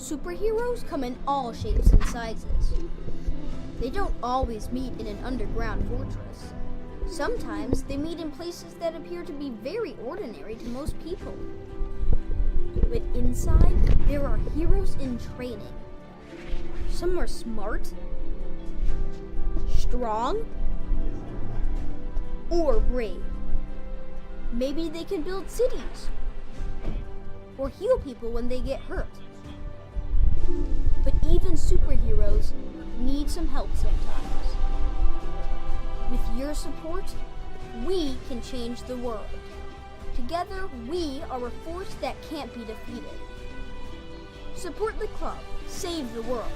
superheroes come in all shapes and sizes. They don't always meet in an underground fortress. Sometimes they meet in places that appear to be very ordinary to most people. But inside, there are heroes in training. Some are smart, strong, or brave. Maybe they can build cities or heal people when they get hurt. But even superheroes need some help sometimes. With your support, we can change the world. Together, we are a force that can't be defeated. Support the club. Save the world.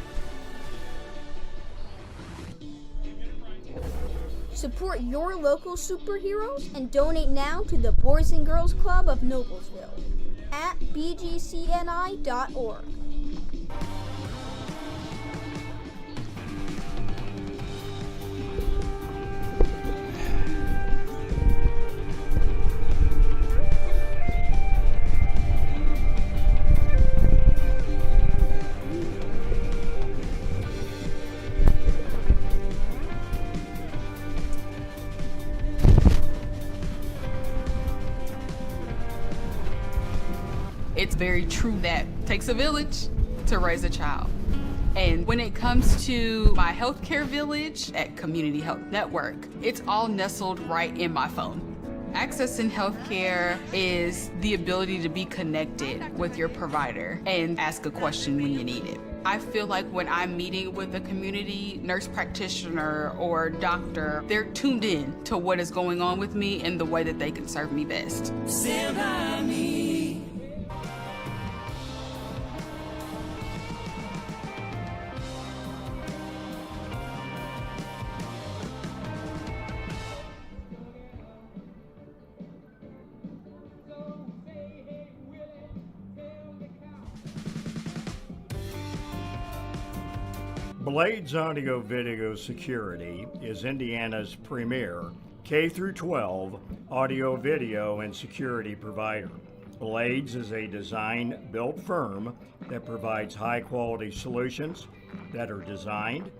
Support your local superheroes and donate now to the Boys and Girls Club of Noblesville at bgcni.org. It's very true that it takes a village to raise a child. And when it comes to my healthcare village at Community Health Network, it's all nestled right in my phone. Accessing healthcare is the ability to be connected with your provider and ask a question when you need it. I feel like when I'm meeting with a community nurse practitioner or doctor, they're tuned in to what is going on with me and the way that they can serve me best. Stand by me. Blades Audio Video Security is Indiana's premier K-12 audio, video, and security provider. Blades is a design-built firm that provides high-quality solutions that are designed,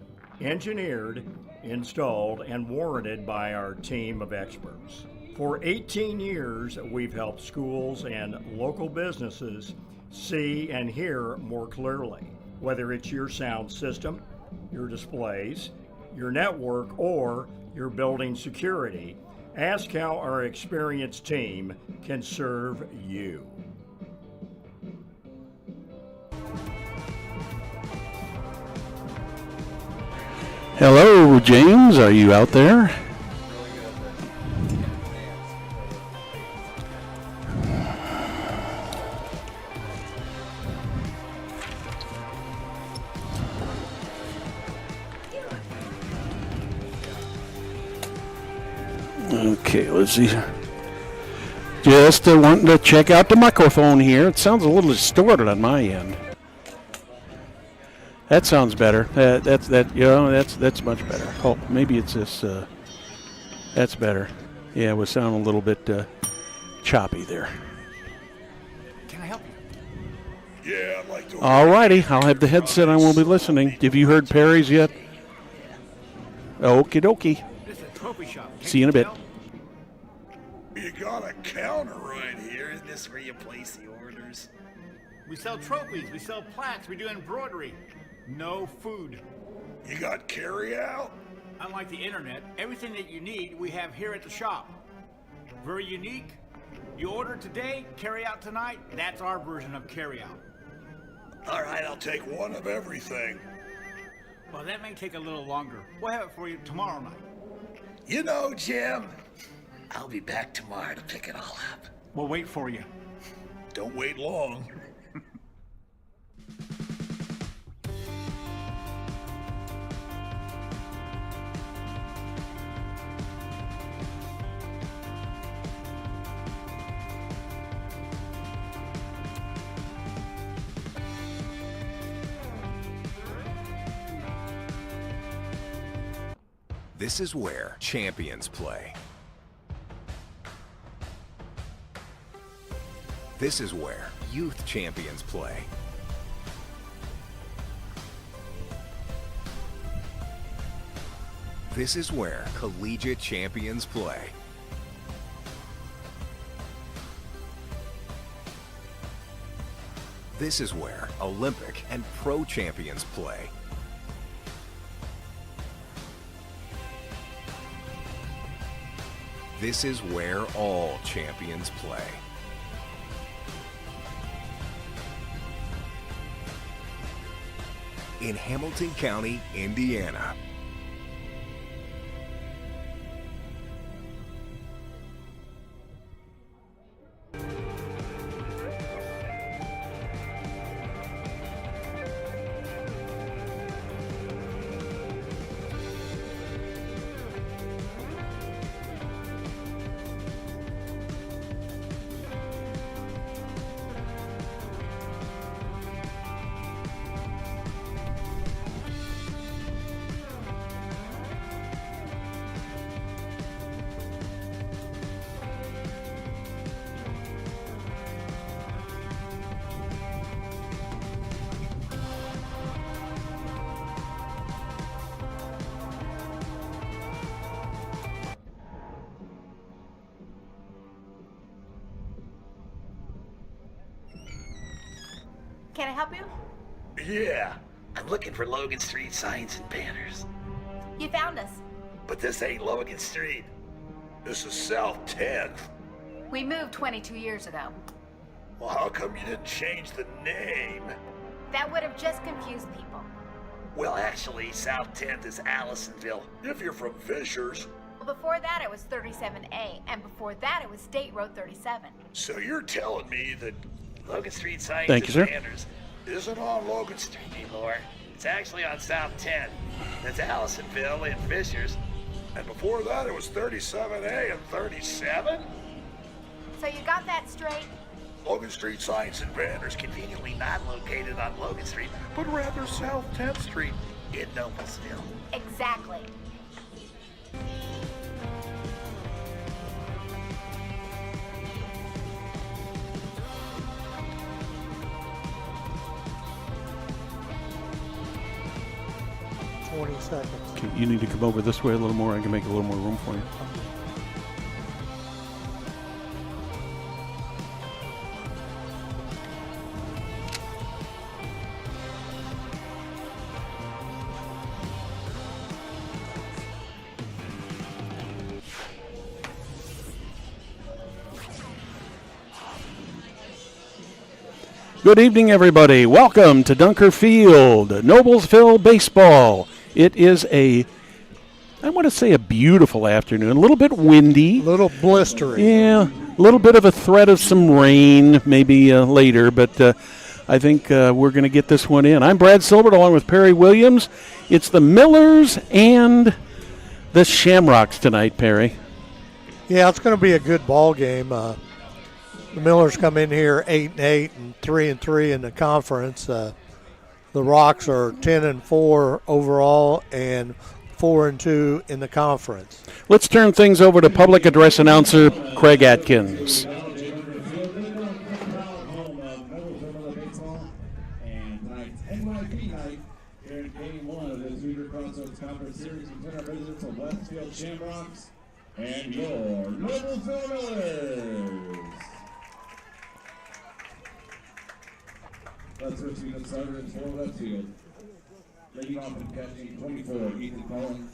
engineered, installed, and warranted by our team of experts. For 18 years, we've helped schools and local businesses see and hear more clearly. Whether it's your sound system, your displays, your network, or your building security, ask how our experienced team can serve you. Hello, James, are you out there? Okay, let's see. Just wanting to check out the microphone here. It sounds a little distorted on my end. That sounds better. That's much better. Oh, maybe it's this. That's better. Yeah, it would sound a little bit choppy there. Can I help you? Yeah, I'd like to. All righty, I'll have the headset. I will be listening. Have you heard Perry's yet? Okie dokie. This is a trophy shop. See you in a bit. You got a counter right here. Isn't this where you place the orders? We sell trophies. We sell plaques. We do embroidery. No food. You got carry out? Unlike the internet, everything that you need we have here at the shop. Very unique. You order today, carry out tonight. That's our version of carry out. All right, I'll take one of everything. Well, that may take a little longer. We'll have it for you tomorrow night. You know, Jim, I'll be back tomorrow to pick it all up. We'll wait for you. Don't wait long. This is where champions play. This is where youth champions play. This is where collegiate champions play. This is where Olympic and pro champions play. This is where all champions play. In Hamilton County, Indiana. Can I help you? Yeah, I'm looking for Logan Street signs and banners. You found us. But this ain't Logan Street. This is South 10th. We moved 22 years ago. Well, how come you didn't change the name? That would have just confused people. Well, actually, South 10th is Allisonville, if you're from Fishers. Well, before that it was 37A, and before that it was State Road 37. So you're telling me that Logan Street signs Thank you, and sir. banners isn't on Logan Street anymore. It's actually on South 10. That's Allisonville and Fishers. And before that, it was 37A and 37? So you got that straight? Logan Street signs and banners conveniently not located on Logan Street, but rather South 10th Street in Noblesville. Exactly. Okay, you need to come over this way a little more. I can make a little more room for you. Good evening, everybody. Welcome to Dunker Field, Noblesville baseball. It is I want to say a beautiful afternoon. A little bit windy. A little blistery. Yeah, a little bit of a threat of some rain maybe later, but I think we're going to get this one in. I'm Brad Silbert along with Perry Williams. It's the Millers and the Shamrocks tonight, Perry. Yeah, it's going to be a good ball game. The Millers come in here 8-8 and 3-3 in the conference. The Rocks are 10-4 overall and 4-2 in the conference. Let's turn things over to public address announcer Craig Atkins. And tonight's NYP night here in Game 1 of this Hoosier Crossroads Conference Series between our visitors from Westfield Shamrocks and your Noblesville Millers. Let's first get started for Westfield. Leading off and catching 24, Ethan Collins.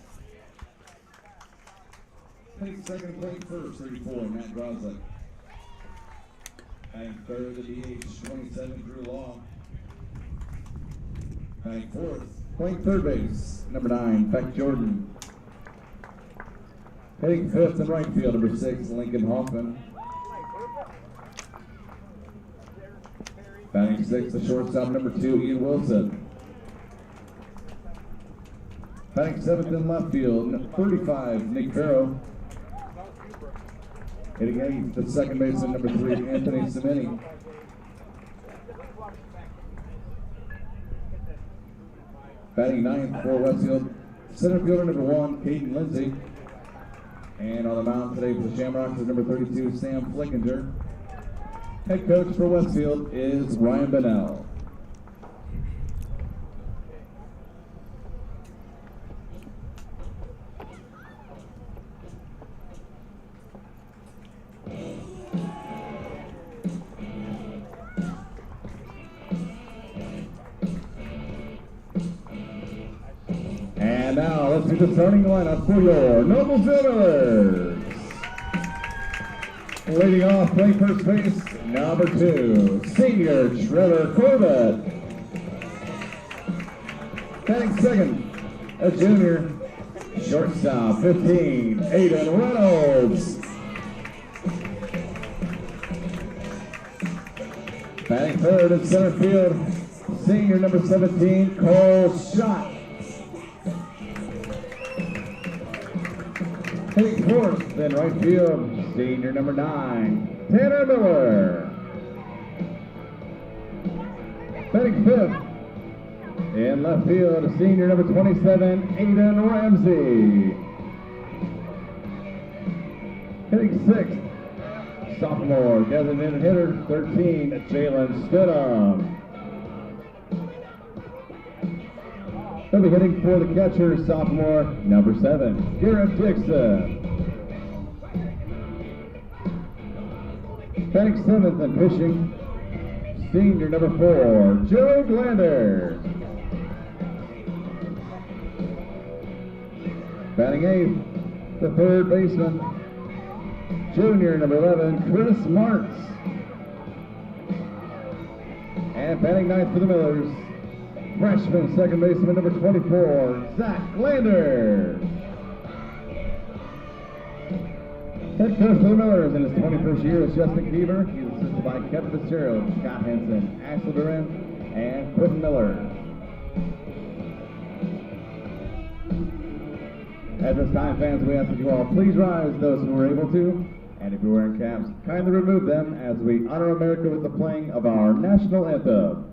Playing second, playing first, 34, Matt Groslick. Playing third, the DH, 27, Drew Long. Playing fourth, playing third base, number 9, Beck Jordan. Hitting fifth and right field, number 6, Lincoln Hoffman. Batting sixth, the shortstop, number 2, Ian Wilson. Batting seventh in left field, 35, Nick Farrow. Hitting eighth, the second baseman, number 3, Anthony Semini. Batting ninth for Westfield, center fielder, number 1, Caden Lindsay. And on the mound today for the Shamrocks is number 32, Sam Flickinger. Head coach for Westfield is Ryan Bennell. let's get the starting lineup for your Noblesville Millers. Leading off, playing first base, number 2, senior Trevor Corbett. Batting second, a junior, shortstop, 15, Aiden Reynolds. Batting third in center field, senior number 17, Cole Schott. Hitting fourth in right field, senior number 9, Tanner Miller. Batting fifth in left field, senior number 27, Aiden Ramsey. Hitting sixth, sophomore designated hitter, 13, Jalen Stidham. He'll be hitting for the catcher, sophomore number 7, Garrett Dixon. Batting seventh and pitching, senior number 4, Joe Glander. Batting eighth, the third baseman, junior number 11, Chris Martz. And batting ninth for the Millers, freshman second baseman number 24, Zach Glander. Head coach for the Millers in his 21st year is Justin Keever. He's assisted by Kevin Fitzgerald, Scott Henson, Axel Duran, and Quentin Miller. At this time, fans, we ask that you all please rise, those who are able to, and if you're wearing caps, kindly remove them as we honor America with the playing of our national anthem.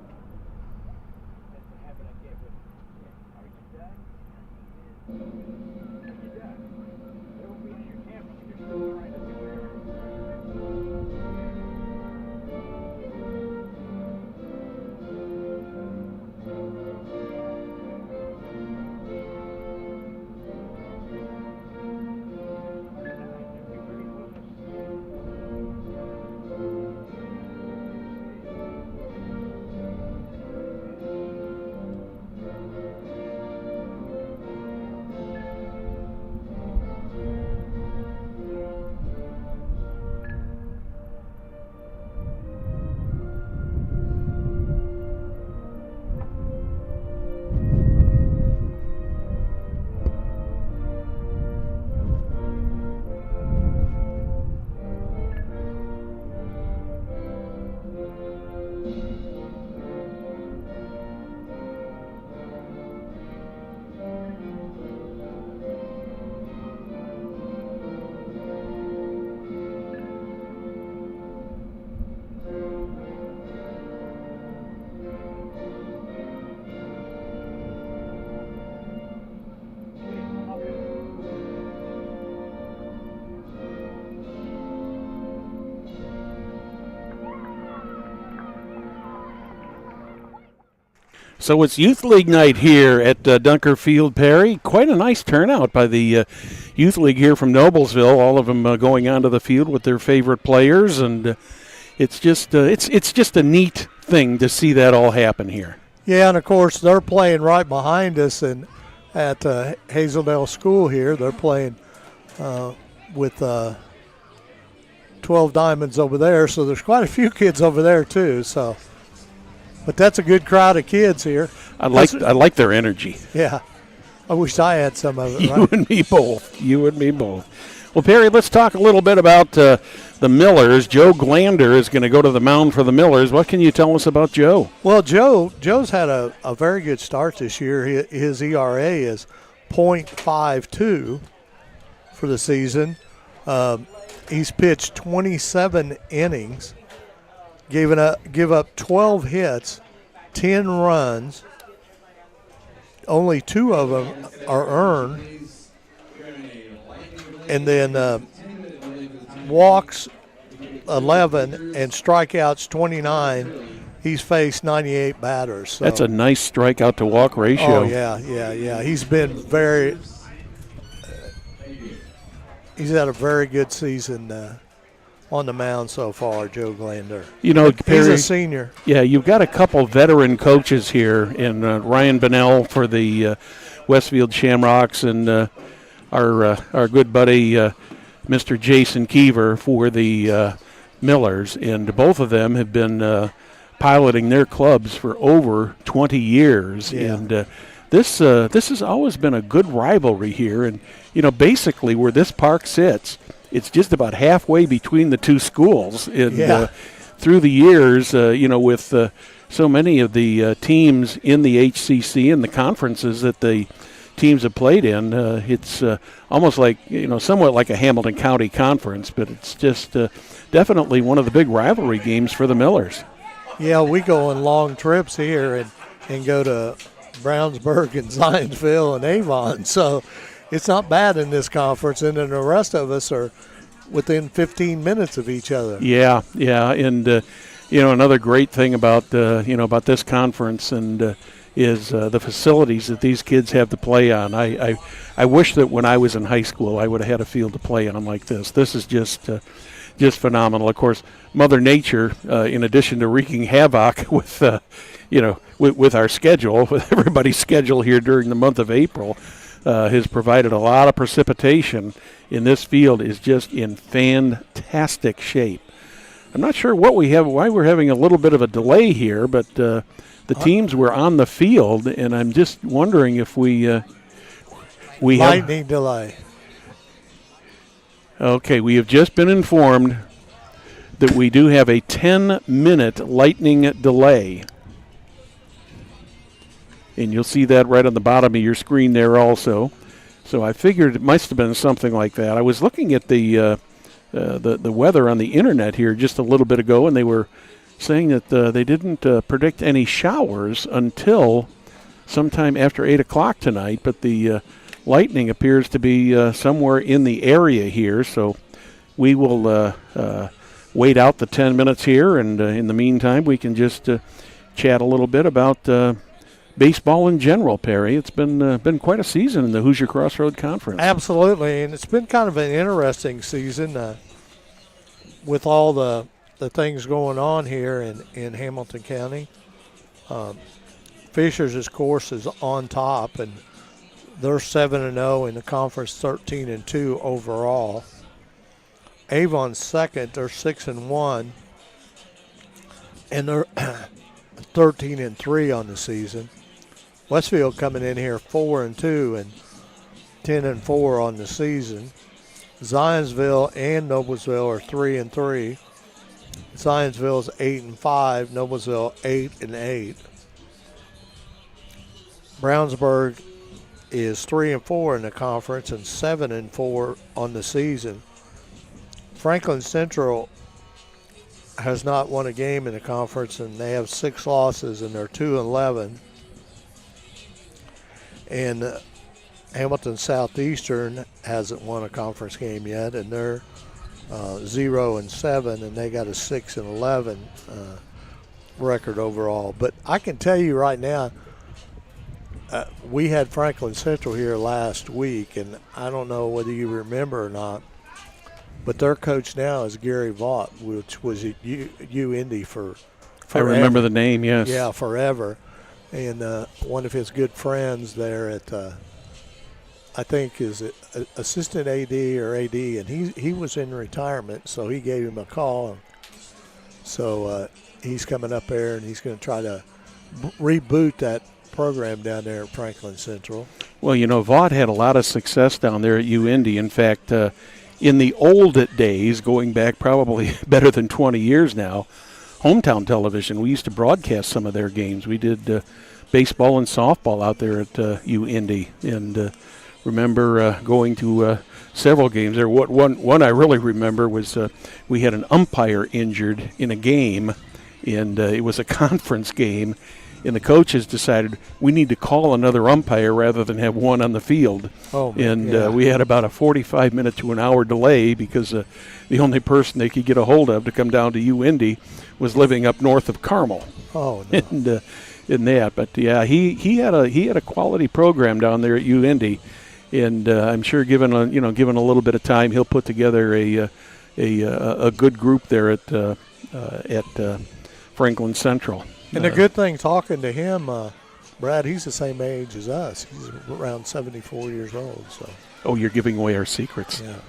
So it's Youth League night here at Dunker Field, Perry. Quite a nice turnout by the Youth League here from Noblesville. All of them going onto the field with their favorite players, and it's just a neat thing to see that all happen here. Yeah, and of course they're playing right behind us, and at Hazeldale School here, they're playing with 12 Diamonds over there. So there's quite a few kids over there too. So. But that's a good crowd of kids here. I like their energy. Yeah. I wish I had some of it, right? You and me both. You and me both. Well, Perry, let's talk a little bit about the Millers. Joe Glander is going to go to the mound for the Millers. What can you tell us about Joe? Well, Joe's had a very good start this year. His ERA is .52 for the season. He's pitched 27 innings. Give up 12 hits, 10 runs. Only 2 of them are earned. And then walks 11 and strikeouts 29. He's faced 98 batters. So. That's a nice strikeout to walk ratio. Oh, yeah. He's been he's had a very good season on the mound so far, Joe Glander. You know, Perry, he's a senior. Yeah, you've got a couple veteran coaches here, and Ryan Bonnell for the Westfield Shamrocks, and our good buddy Mr. Jason Keever for the Millers, and both of them have been piloting their clubs for over 20 years, and this has always been a good rivalry here. And you know, basically where this park sits, it's just about halfway between the two schools. And through the years, you know, with so many of the teams in the HCC and the conferences that the teams have played in, it's almost like, you know, somewhat like a Hamilton County conference, but it's just definitely one of the big rivalry games for the Millers. Yeah, we go on long trips here and go to Brownsburg and Zionsville and Avon, so it's not bad in this conference, and then the rest of us are within 15 minutes of each other. Yeah, and you know, another great thing about you know, about this conference and is the facilities that these kids have to play on. I wish that when I was in high school I would have had a field to play on like this. This is just phenomenal. Of course, Mother Nature, in addition to wreaking havoc with you know, with our schedule, with everybody's schedule here during the month of April, has provided a lot of precipitation. In this field is just in fantastic shape. I'm not sure what we have, why we're having a little bit of a delay here, but the teams were on the field, and I'm just wondering if we lightning delay. Okay, we have just been informed that we do have a 10-minute lightning delay. And you'll see that right on the bottom of your screen there also. So I figured it must have been something like that. I was looking at the weather on the internet here just a little bit ago, and they were saying that they didn't predict any showers until sometime after 8 o'clock tonight, but the lightning appears to be somewhere in the area here. So we will wait out the 10 minutes here, and in the meantime we can just chat a little bit about baseball in general, Perry. It's been quite a season in the Hoosier Crossroads Conference. Absolutely, and it's been kind of an interesting season with all the things going on here in Hamilton County. Fishers, of course, is on top, and they're 7-0 in the conference, 13-2 overall. Avon's second, they're 6-1, and they're 13-3 on the season. Westfield coming in here 4-2 and 10-4 on the season. Zionsville and Noblesville are 3-3. Zionsville's 8-5. Noblesville 8-8. Brownsburg is 3-4 in the conference and 7-4 on the season. Franklin Central has not won a game in the conference, and they have 6 losses, and they're 2-11. And Hamilton Southeastern hasn't won a conference game yet, and they're 0-7, and they got a 6-11 record overall. But I can tell you right now, we had Franklin Central here last week, and I don't know whether you remember or not, but their coach now is Gary Vaught, which was at U-Indy for forever. I remember the name, yes. Yeah, forever. And one of his good friends there at, I think, is assistant AD or AD, and he was in retirement, so he gave him a call. So he's coming up there, and he's going to try to reboot that program down there at Franklin Central. Well, you know, Vaught had a lot of success down there at U-Indy. In fact, in the old days, going back probably better than 20 years now, Hometown Television, we used to broadcast some of their games. We did baseball and softball out there at U-Indy, and remember going to several games there. One I really remember was we had an umpire injured in a game, and it was a conference game, and the coaches decided we need to call another umpire rather than have one on the field. We had about a 45-minute to an hour delay because the only person they could get a hold of to come down to U-Indy was living up north of Carmel. Oh, no. And in that, but yeah, he had a quality program down there at U-Indy, and I'm sure given a little bit of time, he'll put together a a good group there at Franklin Central. And the good thing, talking to him, Brad, he's the same age as us. He's around 74 years old. So. Oh, you're giving away our secrets. Yeah.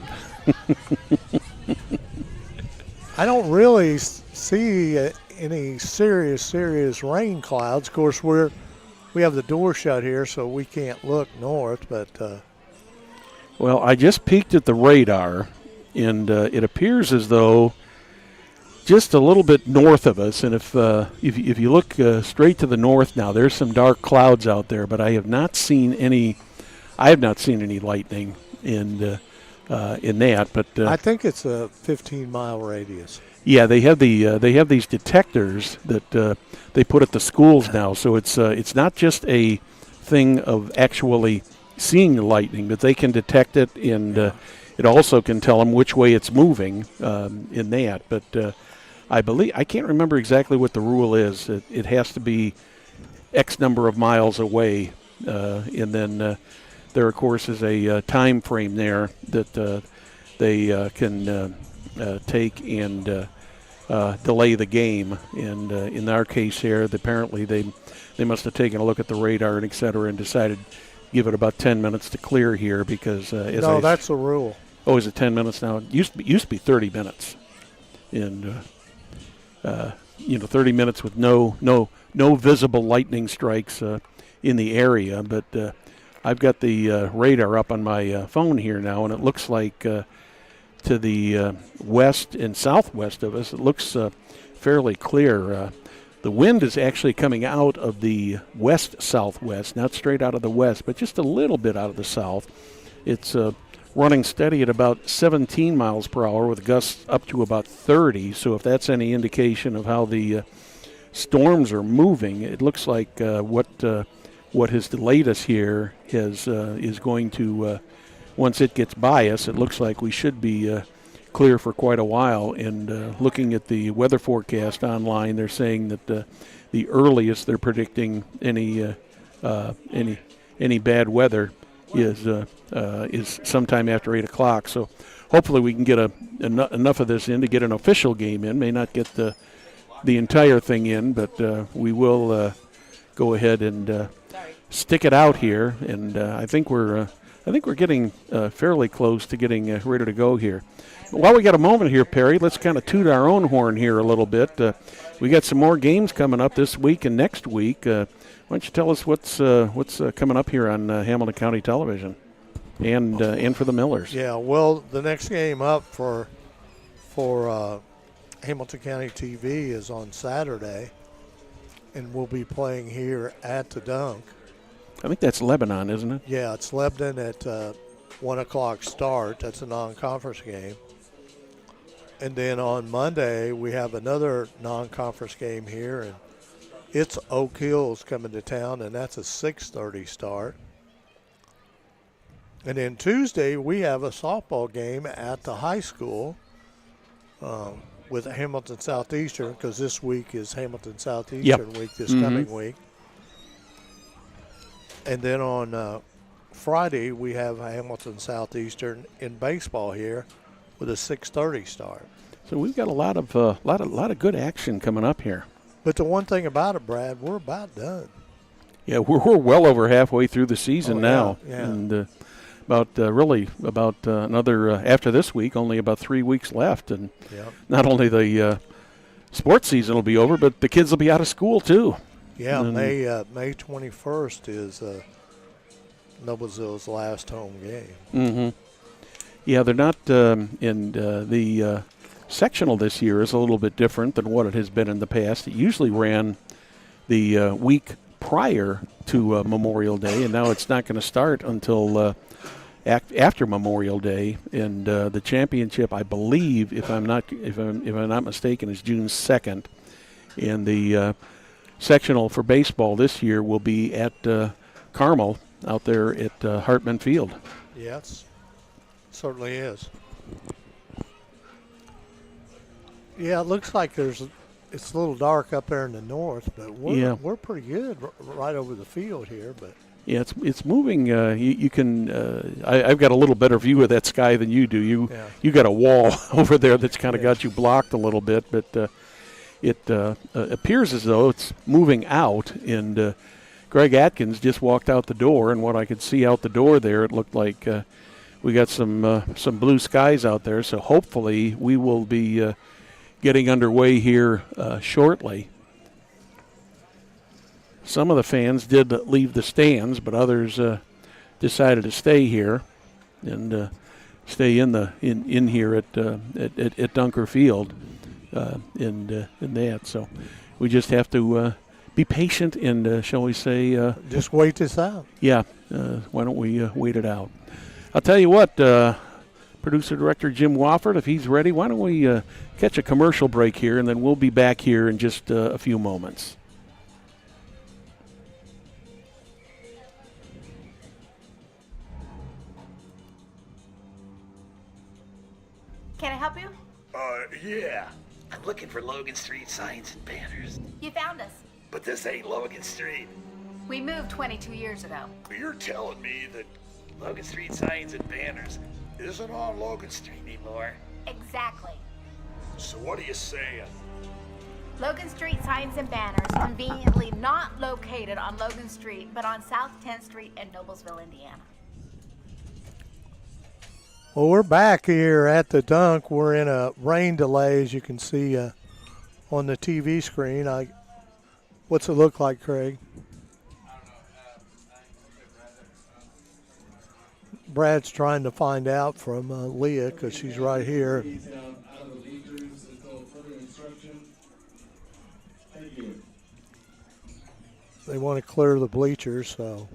I don't really see any serious rain clouds. Of course, we have the door shut here, so we can't look north. But well, I just peeked at the radar, and it appears as though just a little bit north of us. And if you look straight to the north now, there's some dark clouds out there. But I have not seen any. I have not seen any lightning in that. But I think it's a 15-mile radius. Yeah, they have these detectors that they put at the schools now. So it's not just a thing of actually seeing the lightning, but they can detect it, and it also can tell them which way it's moving in that. But I can't remember exactly what the rule is. It has to be X number of miles away, and then there, of course, is a time frame there that they can take and delay the game. And in our case here, apparently they must have taken a look at the radar and et cetera and decided to give it about 10 minutes to clear here because that's the rule. Oh, is it 10 minutes now? It used to be 30 minutes, and 30 minutes with no visible lightning strikes in the area. But I've got the radar up on my phone here now, and it looks like to the west and southwest of us, it looks fairly clear. The wind is actually coming out of the west-southwest, not straight out of the west, but just a little bit out of the south. It's running steady at about 17 miles per hour with gusts up to about 30. So if that's any indication of how the storms are moving, it looks like what has delayed us here is going to, once it gets by us, it looks like we should be clear for quite a while. And looking at the weather forecast online, they're saying that the earliest they're predicting any bad weather is sometime after 8 o'clock. So hopefully we can get enough of this in to get an official game in. May not get the entire thing in, but we will go ahead and stick it out here. And I think we're getting fairly close to getting ready to go here. While we got a moment here, Perry, let's kind of toot our own horn here a little bit. We got some more games coming up this week and next week. Why don't you tell us what's coming up here on Hamilton County Television and for the Millers? Yeah, well, the next game up for Hamilton County TV is on Saturday, and we'll be playing here at the Dunk. I think that's Lebanon, isn't it? Yeah, it's Lebanon at 1 o'clock start. That's a non-conference game. And then on Monday, we have another non-conference game here, and it's Oak Hills coming to town, and that's a 6:30 start. And then Tuesday, we have a softball game at the high school with Hamilton Southeastern, because this week is Hamilton Southeastern week, this coming week. And then on Friday, we have Hamilton Southeastern in baseball here with a 6:30 start. So we've got a lot of good action coming up here. But the one thing about it, Brad, we're about done. Yeah, we're well over halfway through the season now, yeah. And about another after this week, only about 3 weeks left, and not only the sports season will be over, but the kids will be out of school too. Yeah, May 21st is Noblesville's last home game. Mm-hmm. Yeah, they're not in the sectional this year is a little bit different than what it has been in the past. It usually ran the week prior to Memorial Day, and now it's not going to start until after Memorial Day. And the championship, I believe, if I'm not mistaken, is June 2nd. And the sectional for baseball this year will be at Carmel out there at Hartman Field. Yes, certainly is. Yeah, it looks like it's a little dark up there in the north, but we're pretty good right over the field here. But Yeah, it's moving. You can. I've got a little better view of that sky than you do. You got a wall over there that's kind of got you blocked a little bit, but it appears as though it's moving out. And Greg Atkins just walked out the door, and what I could see out the door there, it looked like we got some blue skies out there. So hopefully we will be getting underway here shortly. Some of the fans did leave the stands, but others decided to stay here and stay in here at Dunker Field in that. So we just have to be patient and shall we say? Just wait this out. Yeah. Why don't we wait it out? I'll tell you what. Producer Director Jim Wofford, if he's ready, why don't we catch a commercial break here, and then we'll be back here in just a few moments. Can I help you? Yeah. I'm looking for Logan Street signs and banners. You found us. But this ain't Logan Street. We moved 22 years ago. You're telling me that Logan Street signs and banners isn't on Logan Street anymore? Exactly. So what are you saying? Logan Street signs and banners conveniently not located on Logan Street, but on South 10th Street in Noblesville, Indiana. Well, we're back here at the dunk. We're in a rain delay, as you can see on the TV screen. What's it look like, Craig? Brad's trying to find out from Leah because she's right here. They want to clear the bleachers, so.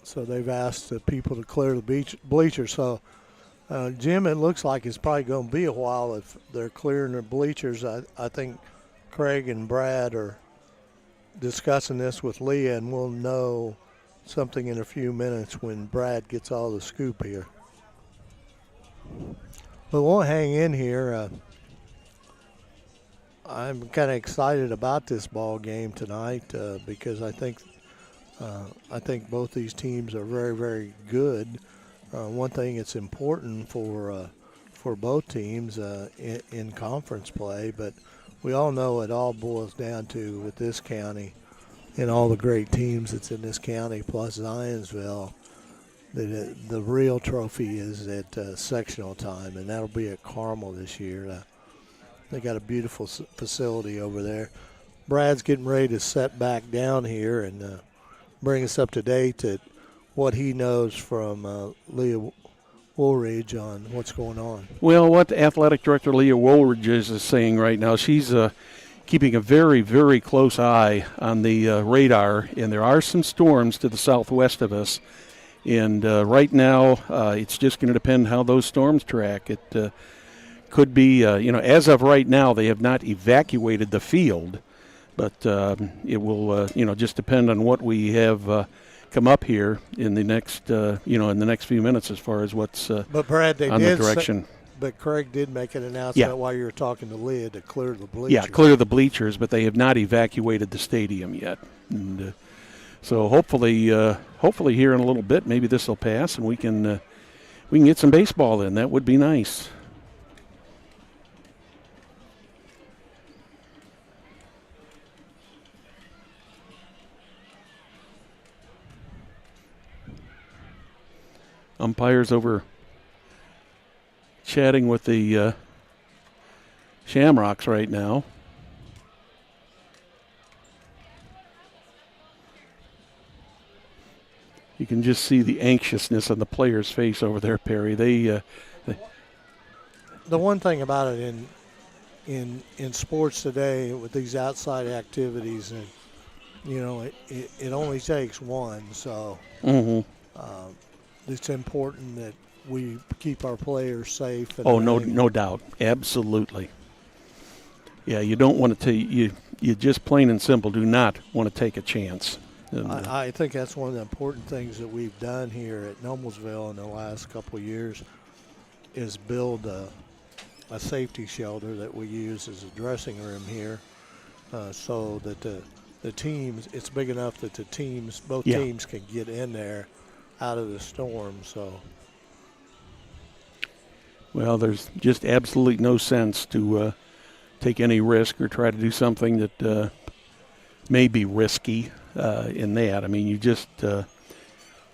So they've asked the people to clear the bleachers. So, Jim, it looks like it's probably going to be a while if they're clearing the bleachers. I think Craig and Brad are discussing this with Leah, and we'll know something in a few minutes when Brad gets all the scoop here. But we'll hang in here. I'm kind of excited about this ball game tonight because I think both these teams are very, very good. One thing that's important for both teams in conference play, but we all know it all boils down to, with this county and all the great teams that's in this county, plus Zionsville, that the real trophy is at sectional time, and that'll be at Carmel this year. They got a beautiful facility over there. Brad's getting ready to set back down here and bring us up to date at what he knows from Leah Woolridge on what's going on. Well, what Athletic Director Leah Woolridge is saying right now, she's keeping a very, very close eye on the radar, and there are some storms to the southwest of us. And right now, it's just going to depend how those storms track. It could be, as of right now, they have not evacuated the field, but it will, just depend on what we have come up here in the next, in the next few minutes as far as what's but Brad, they on did the direction. But Craig did make an announcement while you were talking to Leah to clear the bleachers. Yeah, clear the bleachers, but they have not evacuated the stadium yet. And so hopefully here in a little bit, maybe this will pass and we can get some baseball in. That would be nice. Umpires over chatting with the Shamrocks right now. You can just see the anxiousness on the players' face over there, Perry. The one thing about it in sports today with these outside activities, and it only takes one. So it's important that we keep our players safe. And no doubt, absolutely. Yeah, you don't want to you just plain and simple do not want to take a chance. And, I think that's one of the important things that we've done here at Noblesville in the last couple of years is build a safety shelter that we use as a dressing room here, so that the teams, it's big enough that the teams, both teams can get in there out of the storm. So, well, there's just absolutely no sense to take any risk or try to do something that may be risky in that. I mean, you just,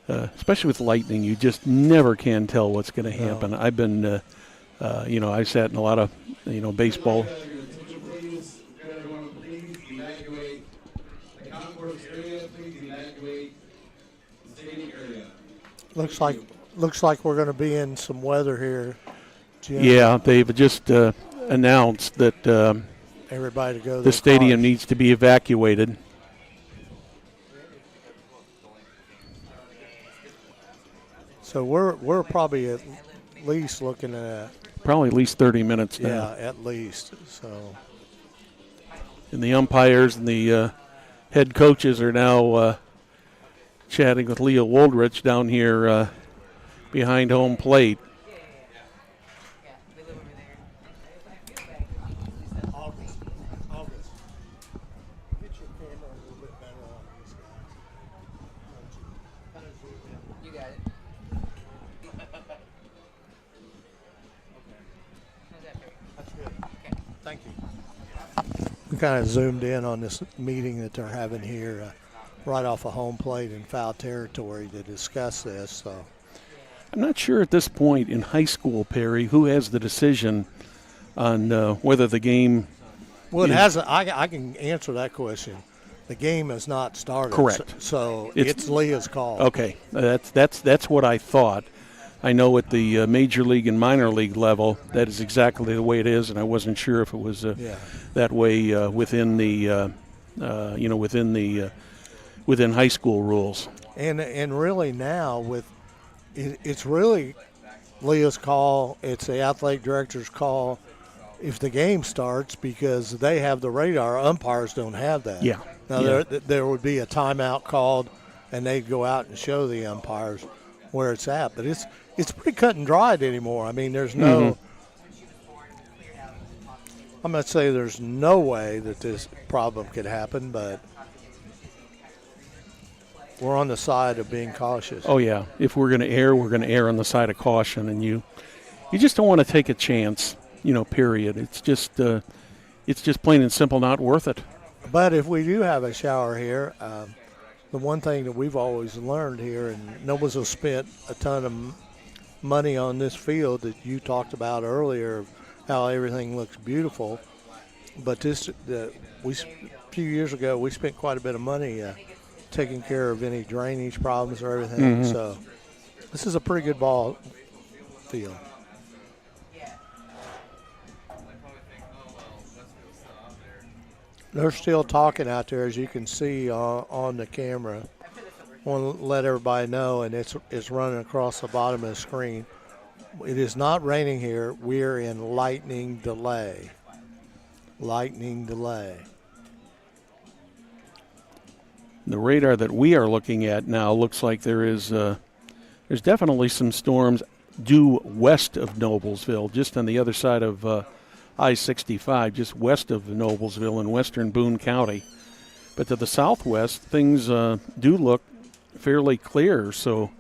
especially with lightning, you just never can tell what's going to happen. I've been, I sat in a lot of, baseball. looks like we're going to be in some weather here, Jim. Yeah, they've just announced that everybody to go to the stadium needs to be evacuated. So we're probably at least looking at probably at least 30 minutes now. Yeah, at least. So, and the umpires and the head coaches are now chatting with Leo Woldrich down here behind home plate. Thank you. We kind of zoomed in on this meeting that they're having here right off of home plate in foul territory to discuss this. So, I'm not sure at this point in high school, Perry, who has the decision on whether the game. Well, it hasn't. I can answer that question. The game has not started. Correct. So it's Leah's call. Okay, that's what I thought. I know at the major league and minor league level, that is exactly the way it is, and I wasn't sure if it was that way within the, within high school rules. And really now it's really Leah's call. It's the athletic director's call if the game starts, because they have the radar. Umpires don't have that. Yeah. Now there would be a timeout called, and they'd go out and show the umpires where it's at. But it's pretty cut and dried anymore. I mean, there's no I'm not saying there's no way that this problem could happen, but we're on the side of being cautious. Oh, yeah. If we're going to err, we're going to err on the side of caution. And you just don't want to take a chance, period. It's just plain and simple not worth it. But if we do have a shower here, the one thing that we've always learned here, and Noblesville spent a ton of money on this field that you talked about earlier, how everything looks beautiful. But a few years ago, we spent quite a bit of money taking care of any drainage problems or everything. Mm-hmm. So this is a pretty good ball field. They're still talking out there, as you can see on the camera. I want to let everybody know, and it's running across the bottom of the screen. It is not raining here. We're in lightning delay. Lightning delay. The radar that we are looking at now looks like there's definitely some storms due west of Noblesville, just on the other side of I-65, just west of Noblesville in western Boone County. But to the southwest, things do look fairly clear, so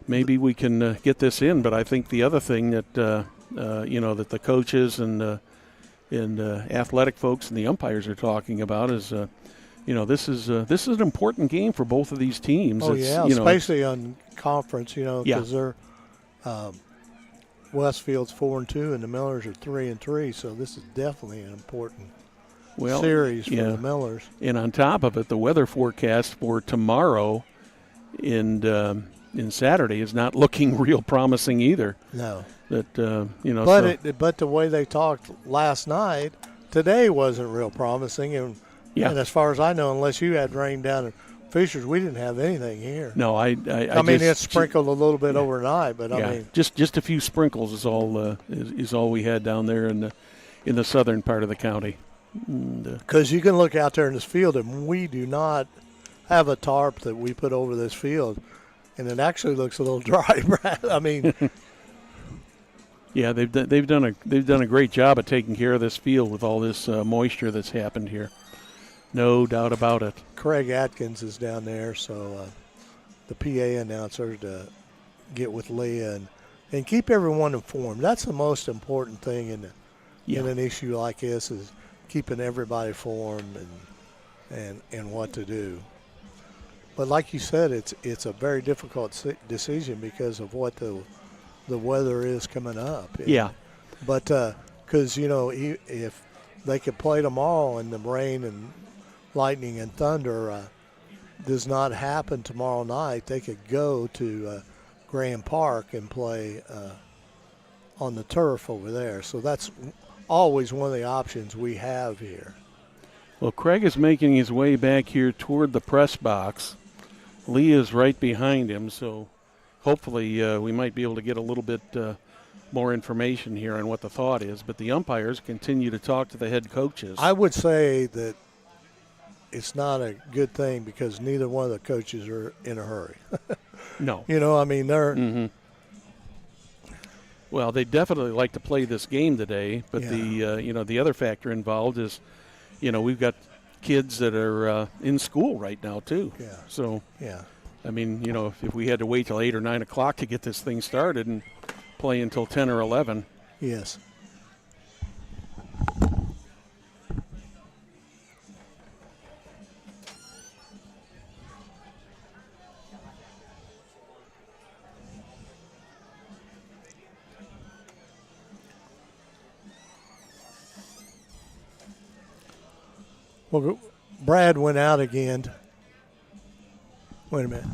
maybe we can get this in. But I think the other thing that that the coaches and athletic folks and the umpires are talking about is this is an important game for both of these teams. Oh, yeah, especially on conference, because they're Westfield's 4-2 and the Millers are 3-3, so this is definitely an important series for the Millers. And on top of it, the weather forecast for tomorrow in Saturday is not looking real promising either. No. But but the way they talked last night, today wasn't real promising, and as far as I know, unless you had rain down in Fishers, we didn't have anything here. No, I mean, it sprinkled a little bit overnight, but I mean, just a few sprinkles is all we had down there in the southern part of the county. Because you can look out there in this field, and we do not have a tarp that we put over this field, and it actually looks a little dry, Brad. I mean, Yeah, they've done a great job of taking care of this field with all this moisture that's happened here. No doubt about it. Craig Atkins is down there, so the PA announcer to get with Leah and keep everyone informed. That's the most important thing in an issue like this, is keeping everybody informed and what to do. But like you said, it's a very difficult decision because of what the weather is coming up. Yeah. But because, if they could play tomorrow and the rain and lightning and thunder does not happen tomorrow night, they could go to Grand Park and play on the turf over there. So that's always one of the options we have here. Well, Craig is making his way back here toward the press box. Lee is right behind him, so hopefully we might be able to get a little bit more information here on what the thought is. But the umpires continue to talk to the head coaches. I would say that it's not a good thing because neither one of the coaches are in a hurry. No. They're Mm-hmm. Well, they definitely like to play this game today, but the other factor involved is, we've got kids that are in school right now too. Yeah. So, yeah. I mean, if we had to wait till 8 or 9 o'clock to get this thing started and play until 10 or 11. Yes. Well, Brad went out again. Wait a minute.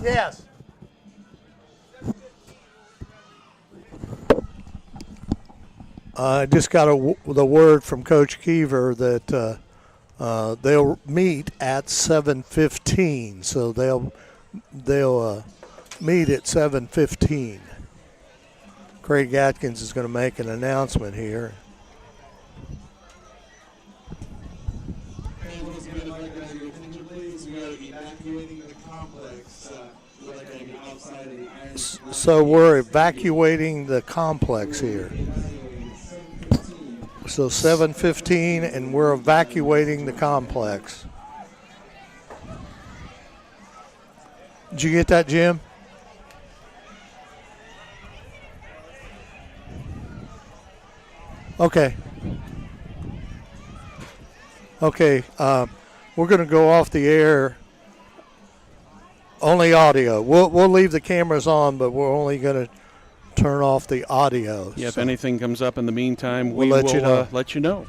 Yes. I just got the word from Coach Keever that they'll meet at 7:15. So they'll meet at 7:15. Craig Atkins is going to make an announcement here. So we're evacuating the complex here. So 7:15, and we're evacuating the complex. Did you get that, Jim? Okay. Okay. We're going to go off the air. Only audio. We'll leave the cameras on, but we're only going to turn off the audio. Yeah, if anything comes up in the meantime, we'll let you know.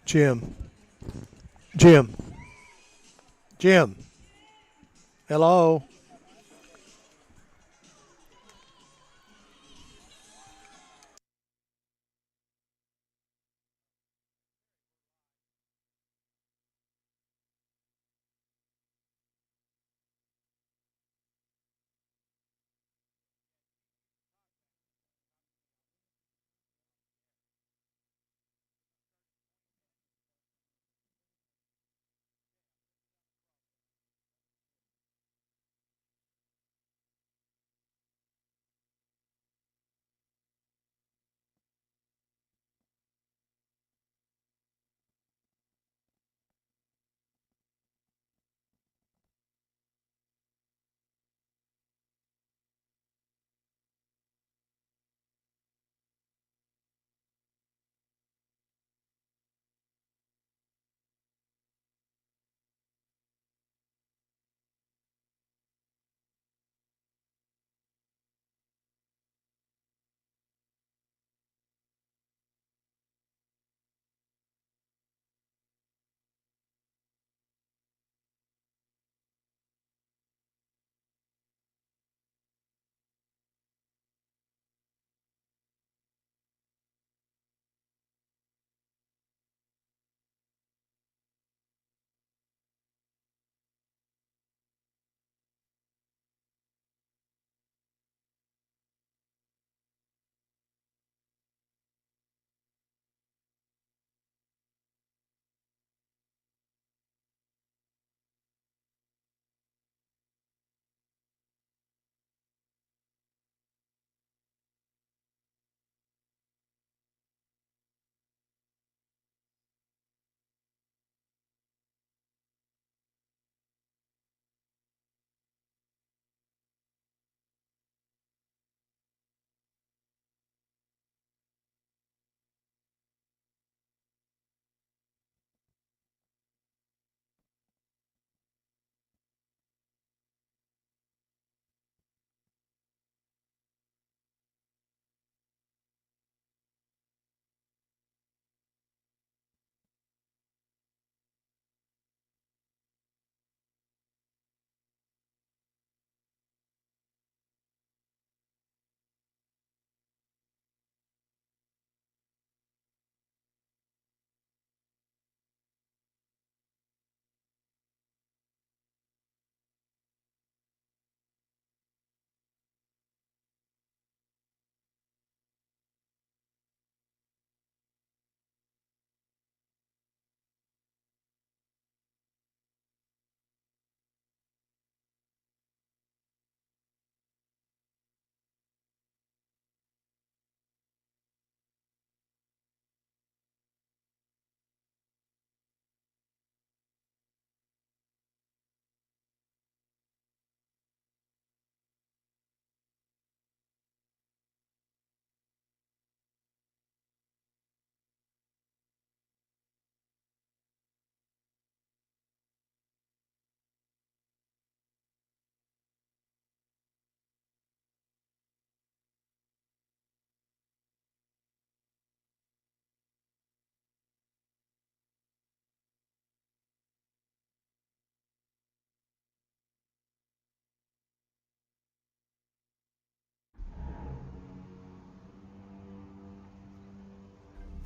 Jim. Jim. Jim. Hello.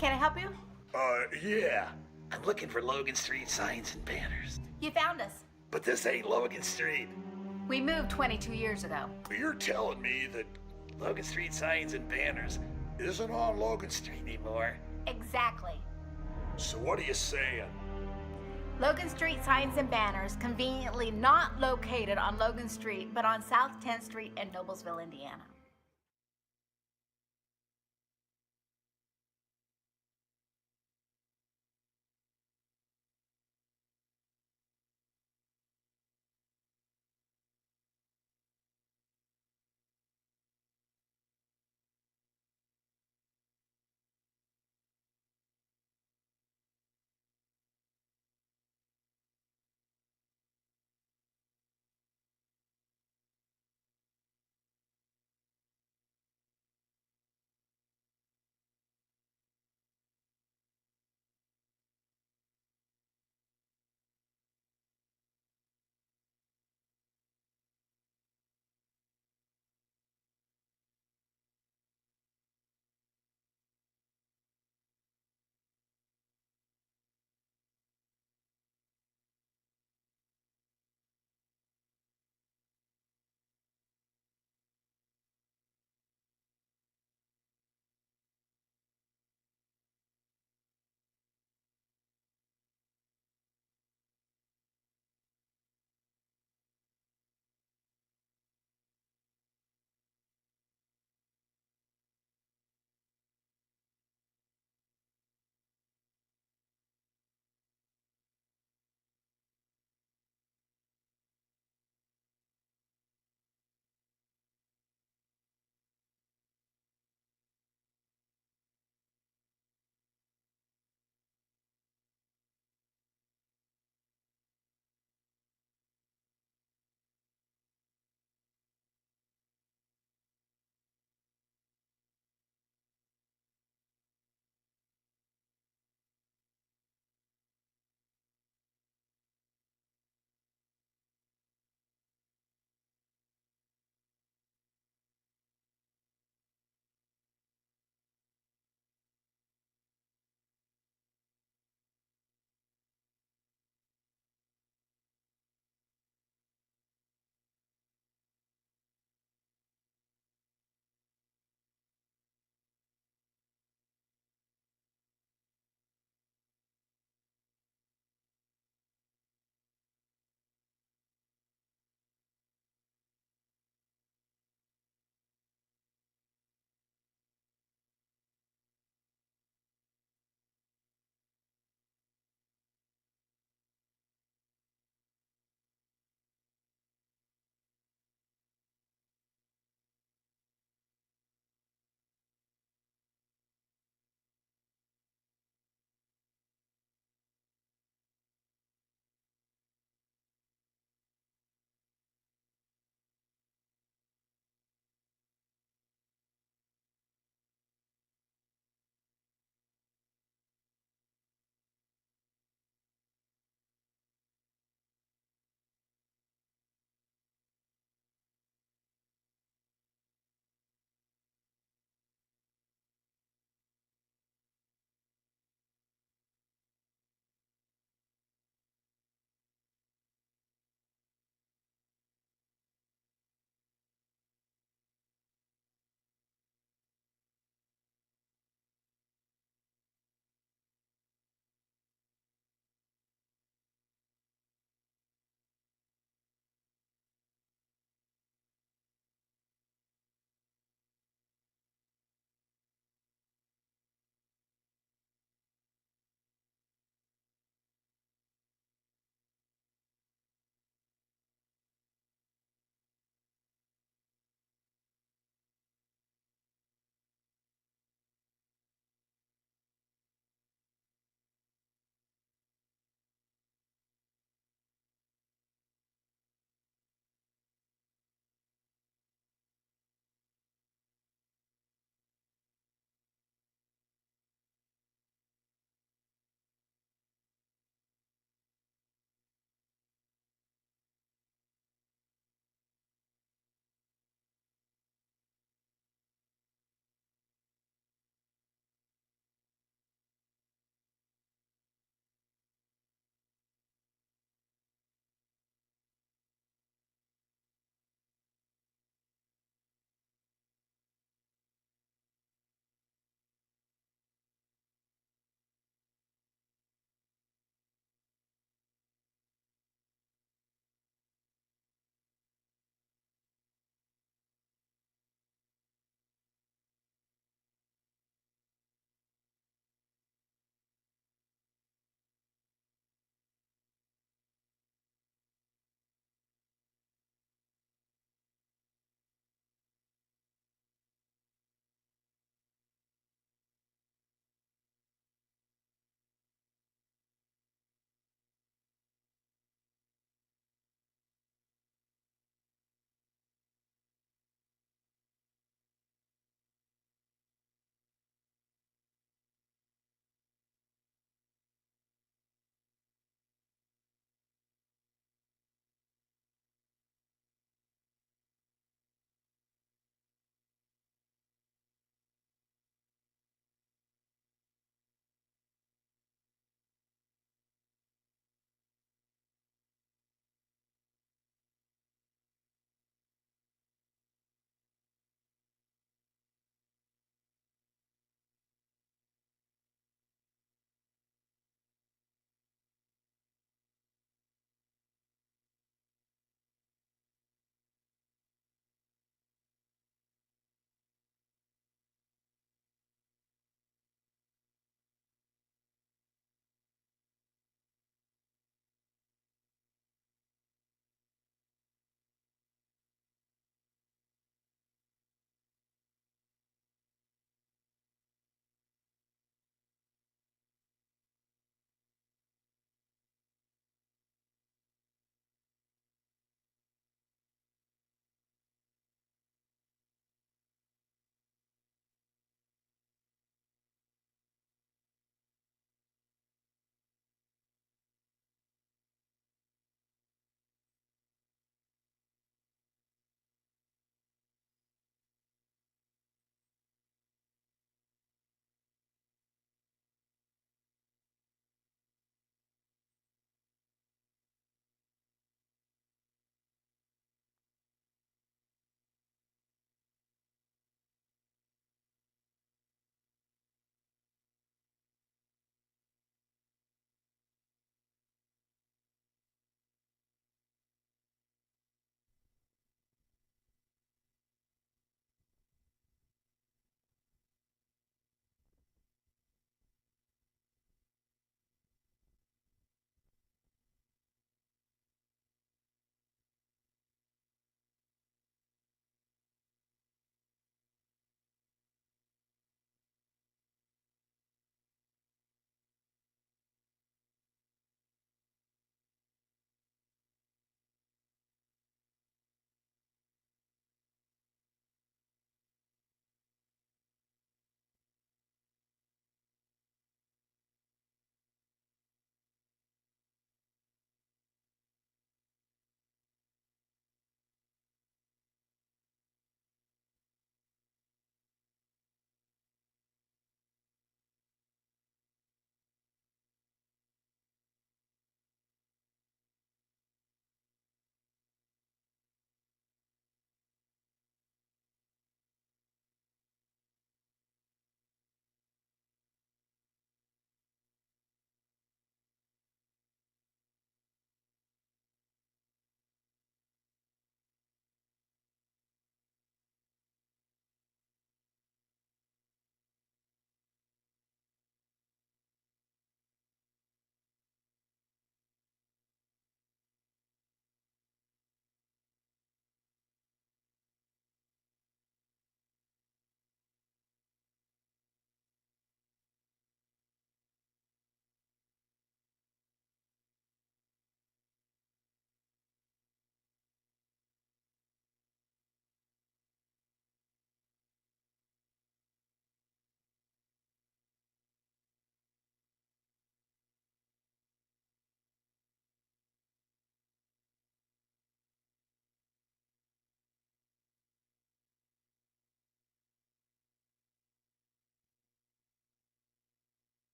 Can I help you? Yeah. I'm looking for Logan Street signs and banners. You found us. But this ain't Logan Street. We moved 22 years ago. You're telling me that Logan Street signs and banners isn't on Logan Street anymore? Exactly. So what are you saying? Logan Street signs and banners conveniently not located on Logan Street, but on South 10th Street in Noblesville, Indiana.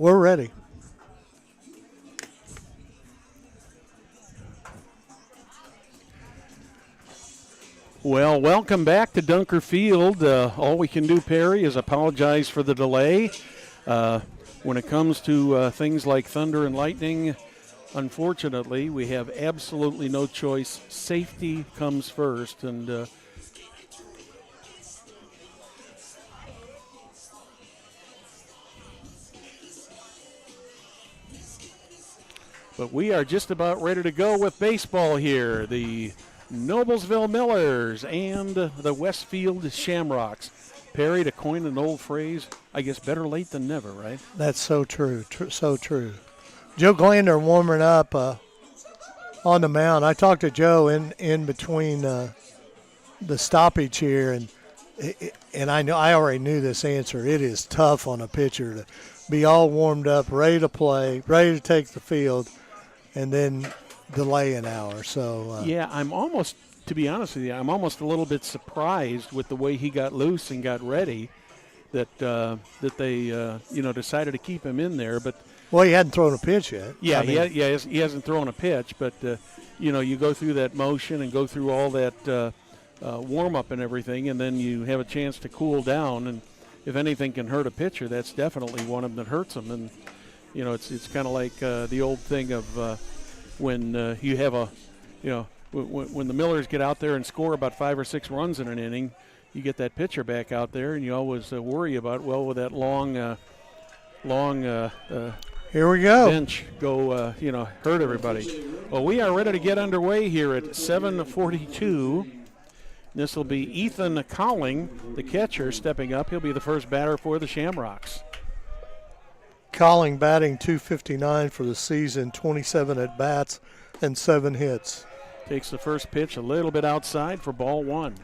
We're ready. Well, welcome back to Dunker Field. All we can do, Perry, is apologize for the delay. When it comes to things like thunder and lightning, unfortunately, we have absolutely no choice. Safety comes first, and but we are just about ready to go with baseball here. The Noblesville Millers and the Westfield Shamrocks. Perry, to coin an old phrase, I guess better late than never, right? That's so true, so true. Joe Glander warming up on the mound. I talked to Joe in between the stoppage here, and I already knew this answer. It is tough on a pitcher to be all warmed up, ready to play, ready to take the field, and then delay an hour. So yeah, I'm almost, to be honest with you, I'm almost a little bit surprised with the way he got loose and got ready that they decided to keep him in there. But well, he hadn't thrown a pitch yet. Yeah, he hasn't thrown a pitch, but you go through that motion and go through all that warm up and everything, and then you have a chance to cool down. And if anything can hurt a pitcher, that's definitely one of them that hurts him. And it's kind of like the old thing of when you have when the Millers get out there and score about 5 or 6 runs in an inning, you get that pitcher back out there, and you always worry about, with that long here we go bench hurt everybody. Well, we are ready to get underway here at 7:42. This will be Ethan Cowling, the catcher, stepping up. He'll be the first batter for the Shamrocks. Cowling batting .259 for the season, 27 at bats and 7 hits. Takes the first pitch a little bit outside for ball 1.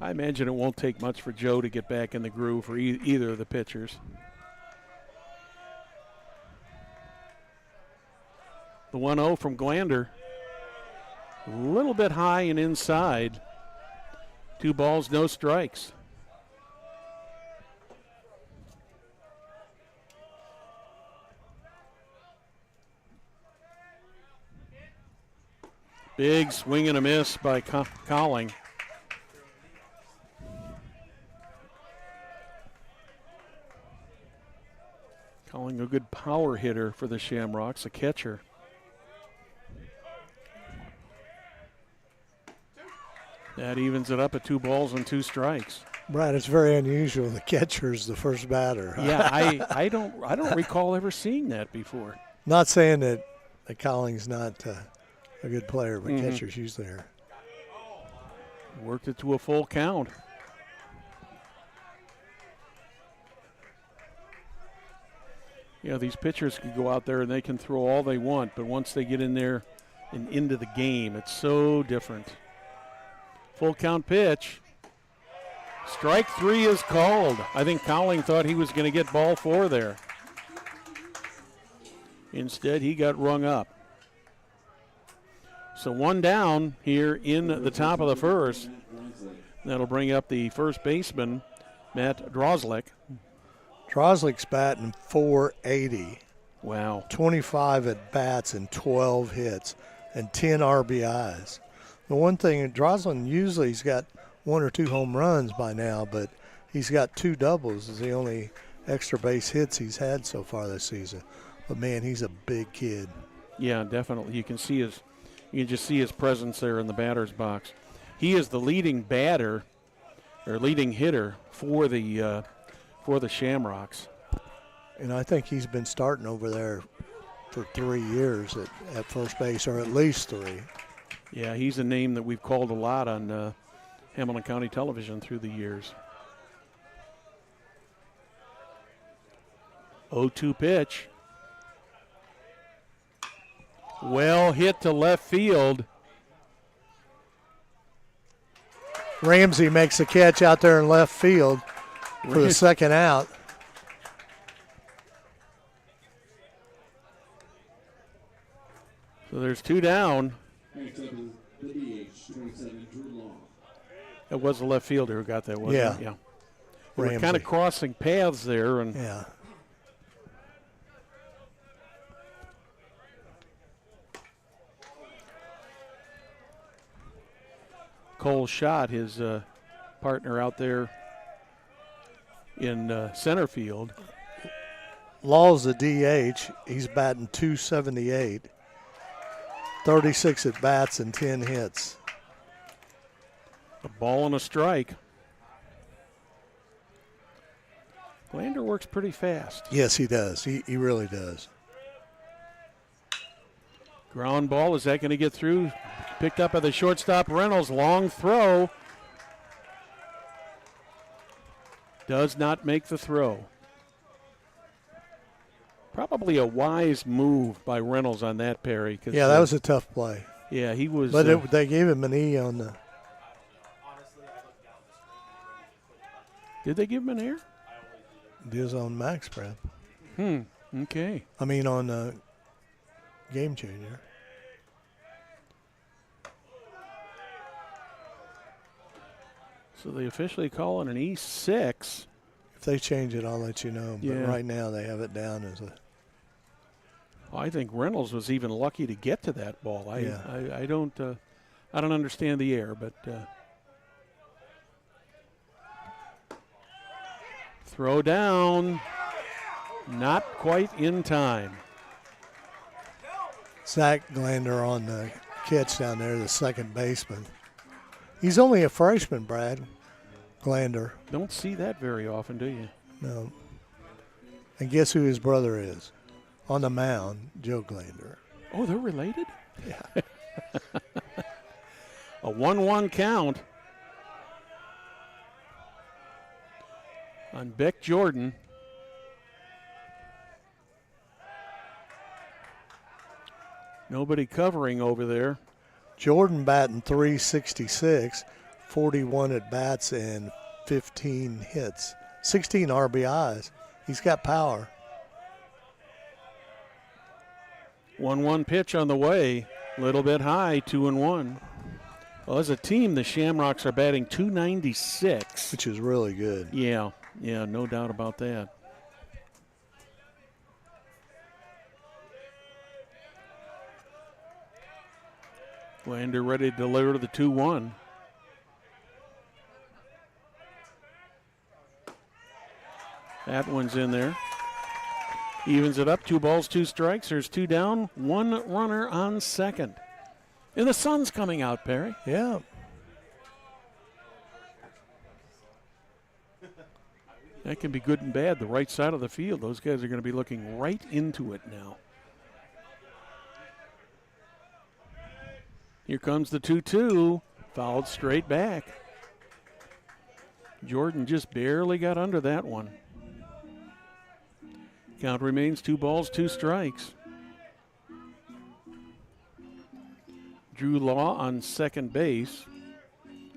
I imagine it won't take much for Joe to get back in the groove for either of the pitchers. The 1-0 from Glander. A little bit high and inside. 2 balls, no strikes. Big swing and a miss by Cowling. Cowling, a good power hitter for the Shamrocks, a catcher. That evens it up at 2 balls and 2 strikes. Brad, it's very unusual. The catcher's the first batter. Yeah, I don't recall ever seeing that before. Not saying that Cowling's not a good player, but catcher's usually there. Worked it to a full count. These pitchers can go out there and they can throw all they want, but once they get in there and into the game, it's so different. Full count pitch. Strike 3 is called. I think Cowling thought he was going to get ball 4 there. Instead, he got rung up. So 1 down here in the top of the first. That'll bring up the first baseman, Matt Drozlik. Drozlik's batting .480. Wow. 25 at bats and 12 hits and 10 RBIs. The one thing, Drozlik usually he's got 1 or 2 home runs by now, but he's got 2 doubles is the only extra base hits he's had so far this season. But man, he's a big kid. Yeah, definitely. You can just see his presence there in the batter's box. He is the leading batter or leading hitter for the Shamrocks. And I think he's been starting over there for 3 years at first base, or at least 3. Yeah, he's a name that we've called a lot on Hamilton County television through the years. 0-2 pitch. Well hit to left field. Ramsey makes a catch out there in left field for the second out. So there's 2 down. It was the left fielder who got that, wasn't it? Yeah. We're kind of crossing paths there. And yeah. Cole Schott, his partner out there in center field. Law's the DH. He's batting .278, 36 at bats and 10 hits. A ball and a strike. Glander works pretty fast. Yes, he does. He really does. Ground ball, is that going to get through? Picked up by the shortstop, Reynolds. Long throw. Does not make the throw. Probably a wise move by Reynolds on that, Perry. Yeah, that was a tough play. Yeah, he was. But they gave him an E on the. Did they give him an air? It is on Max Prep. Okay. I mean on Game Changer. So they officially call it an E6. If they change it, I'll let you know. But Yeah. right now they have it down as a. I think Reynolds was even lucky to get to that ball. I don't understand the air, but throw down, not quite in time. Zach Glander on the catch down there, the second baseman. He's only a freshman, Brad. Glander. Don't see that very often, do you? No. And guess who his brother is? On the mound, Joe Glander. Oh, they're related? Yeah. A 1-1 count on Beck Jordan. Nobody covering over there. Jordan batting .366, 41 at bats and 15 hits, 16 RBIs. He's got power. 1-1 pitch on the way. A little bit high, 2-1. Well, as a team, the Shamrocks are batting .296. Which is really good. Yeah, no doubt about that. Glander ready to deliver to the 2-1. That one's in there. Evens it up, 2 balls, 2 strikes. There's 2 down, 1 runner on second. And the sun's coming out, Perry. Yeah. That can be good and bad. The right side of the field, those guys are going to be looking right into it now. Here comes the 2-2, fouled straight back. Jordan just barely got under that one. Count remains 2 balls, 2 strikes. Drew Law on second base.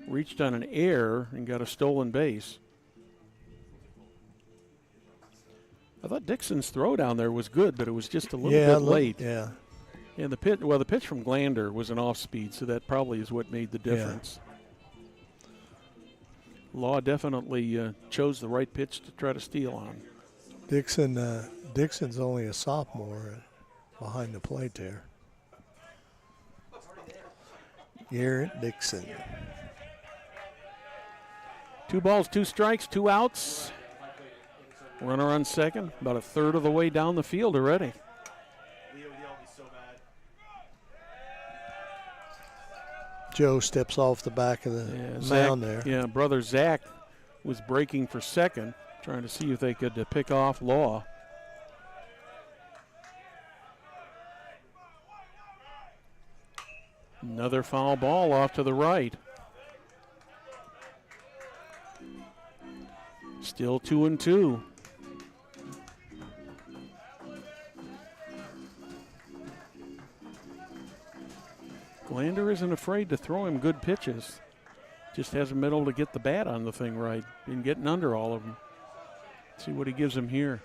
Reached on an error and got a stolen base. I thought Dixon's throw down there was good, but it was just a little bit late. Yeah. And the pitch from Glander was an off speed, so that probably is what made the difference. Yeah. Law definitely chose the right pitch to try to steal on. Dixon's only a sophomore behind the plate there. Garrett Dixon. 2 balls, 2 strikes, 2 outs. Runner on second, about a third of the way down the field already. Joe steps off the back of the mound there. Yeah, brother Zach was breaking for second, trying to see if they could pick off Law. Another foul ball off to the right. Still 2-2. Glander isn't afraid to throw him good pitches. Just hasn't been able to get the bat on the thing right. Been getting under all of them. See what he gives him here.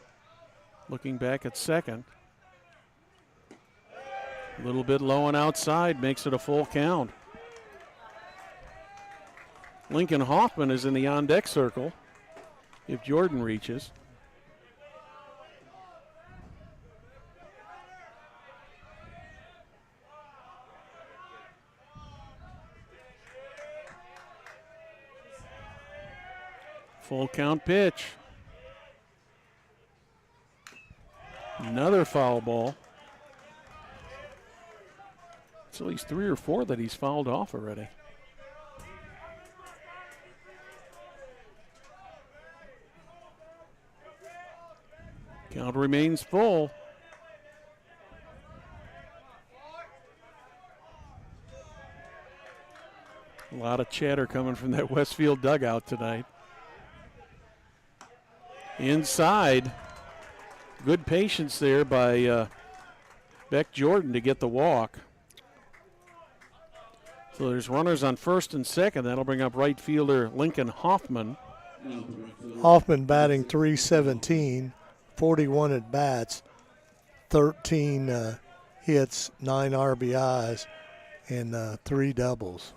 Looking back at second. A little bit low and outside, makes it a full count. Lincoln Hoffman is in the on-deck circle. if Jordan reaches. Full count pitch. Another foul ball. It's at least 3 or 4 that he's fouled off already. Count remains full. A lot of chatter coming from that Westfield dugout tonight. Inside. Good patience there by Beck Jordan to get the walk. So there's runners on first and second. That'll bring up right fielder Lincoln Hoffman. Hoffman batting .317, 41 at bats, 13 hits, 9 RBIs, and 3 doubles.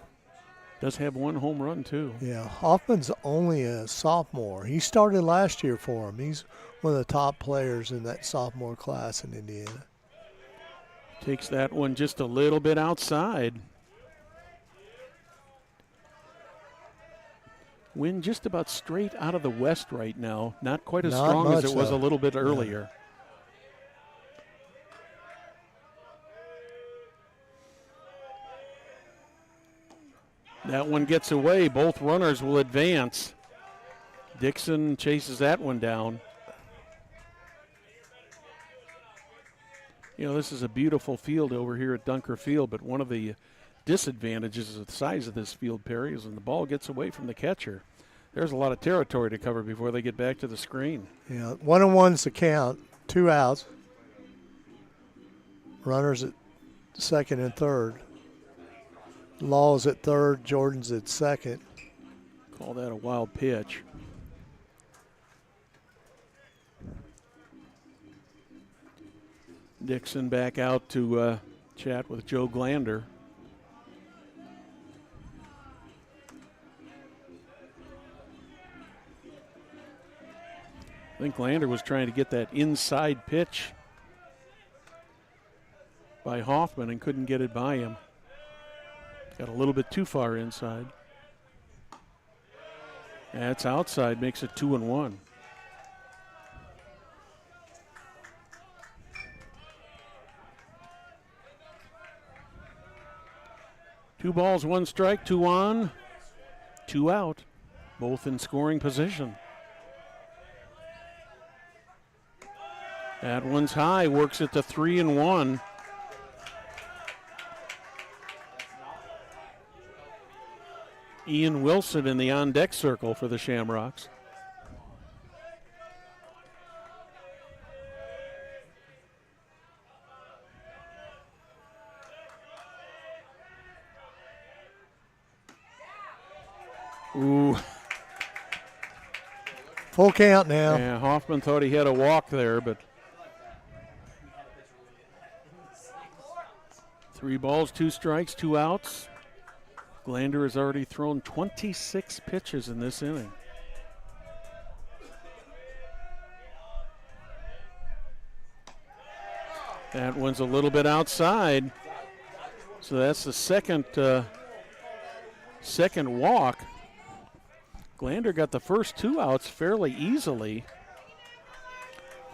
Does have 1 home run, too. Yeah, Hoffman's only a sophomore. He started last year for him. He's one of the top players in that sophomore class in Indiana. Takes that one just a little bit outside. Wind just about straight out of the west right now. Not quite as strong as it was a little bit earlier. That one gets away. Both runners will advance. Dixon chases that one down. You know, this is a beautiful field over here at Dunker Field, but one of the disadvantages of the size of this field, Perry, is when the ball gets away from the catcher. There's a lot of territory to cover before they get back to the screen. Yeah, 1-1's the count, 2 outs. Runners at second and third. Law's at third, Jordan's at second. Call that a wild pitch. Dixon back out to chat with Joe Glander. I think Glander was trying to get that inside pitch by Hoffman and couldn't get it by him. Got a little bit too far inside. That's outside, makes it 2-1. Two balls, 1 strike, 2 on, 2 out, both in scoring position. That one's high, works it to 3-1. Ian Wilson in the on-deck circle for the Shamrocks. Ooh. Full count now. Yeah, Hoffman thought he had a walk there, but 3 balls, 2 strikes, 2 outs. Glander has already thrown 26 pitches in this inning. That one's a little bit outside. So that's the second walk. Glander got the first 2 outs fairly easily.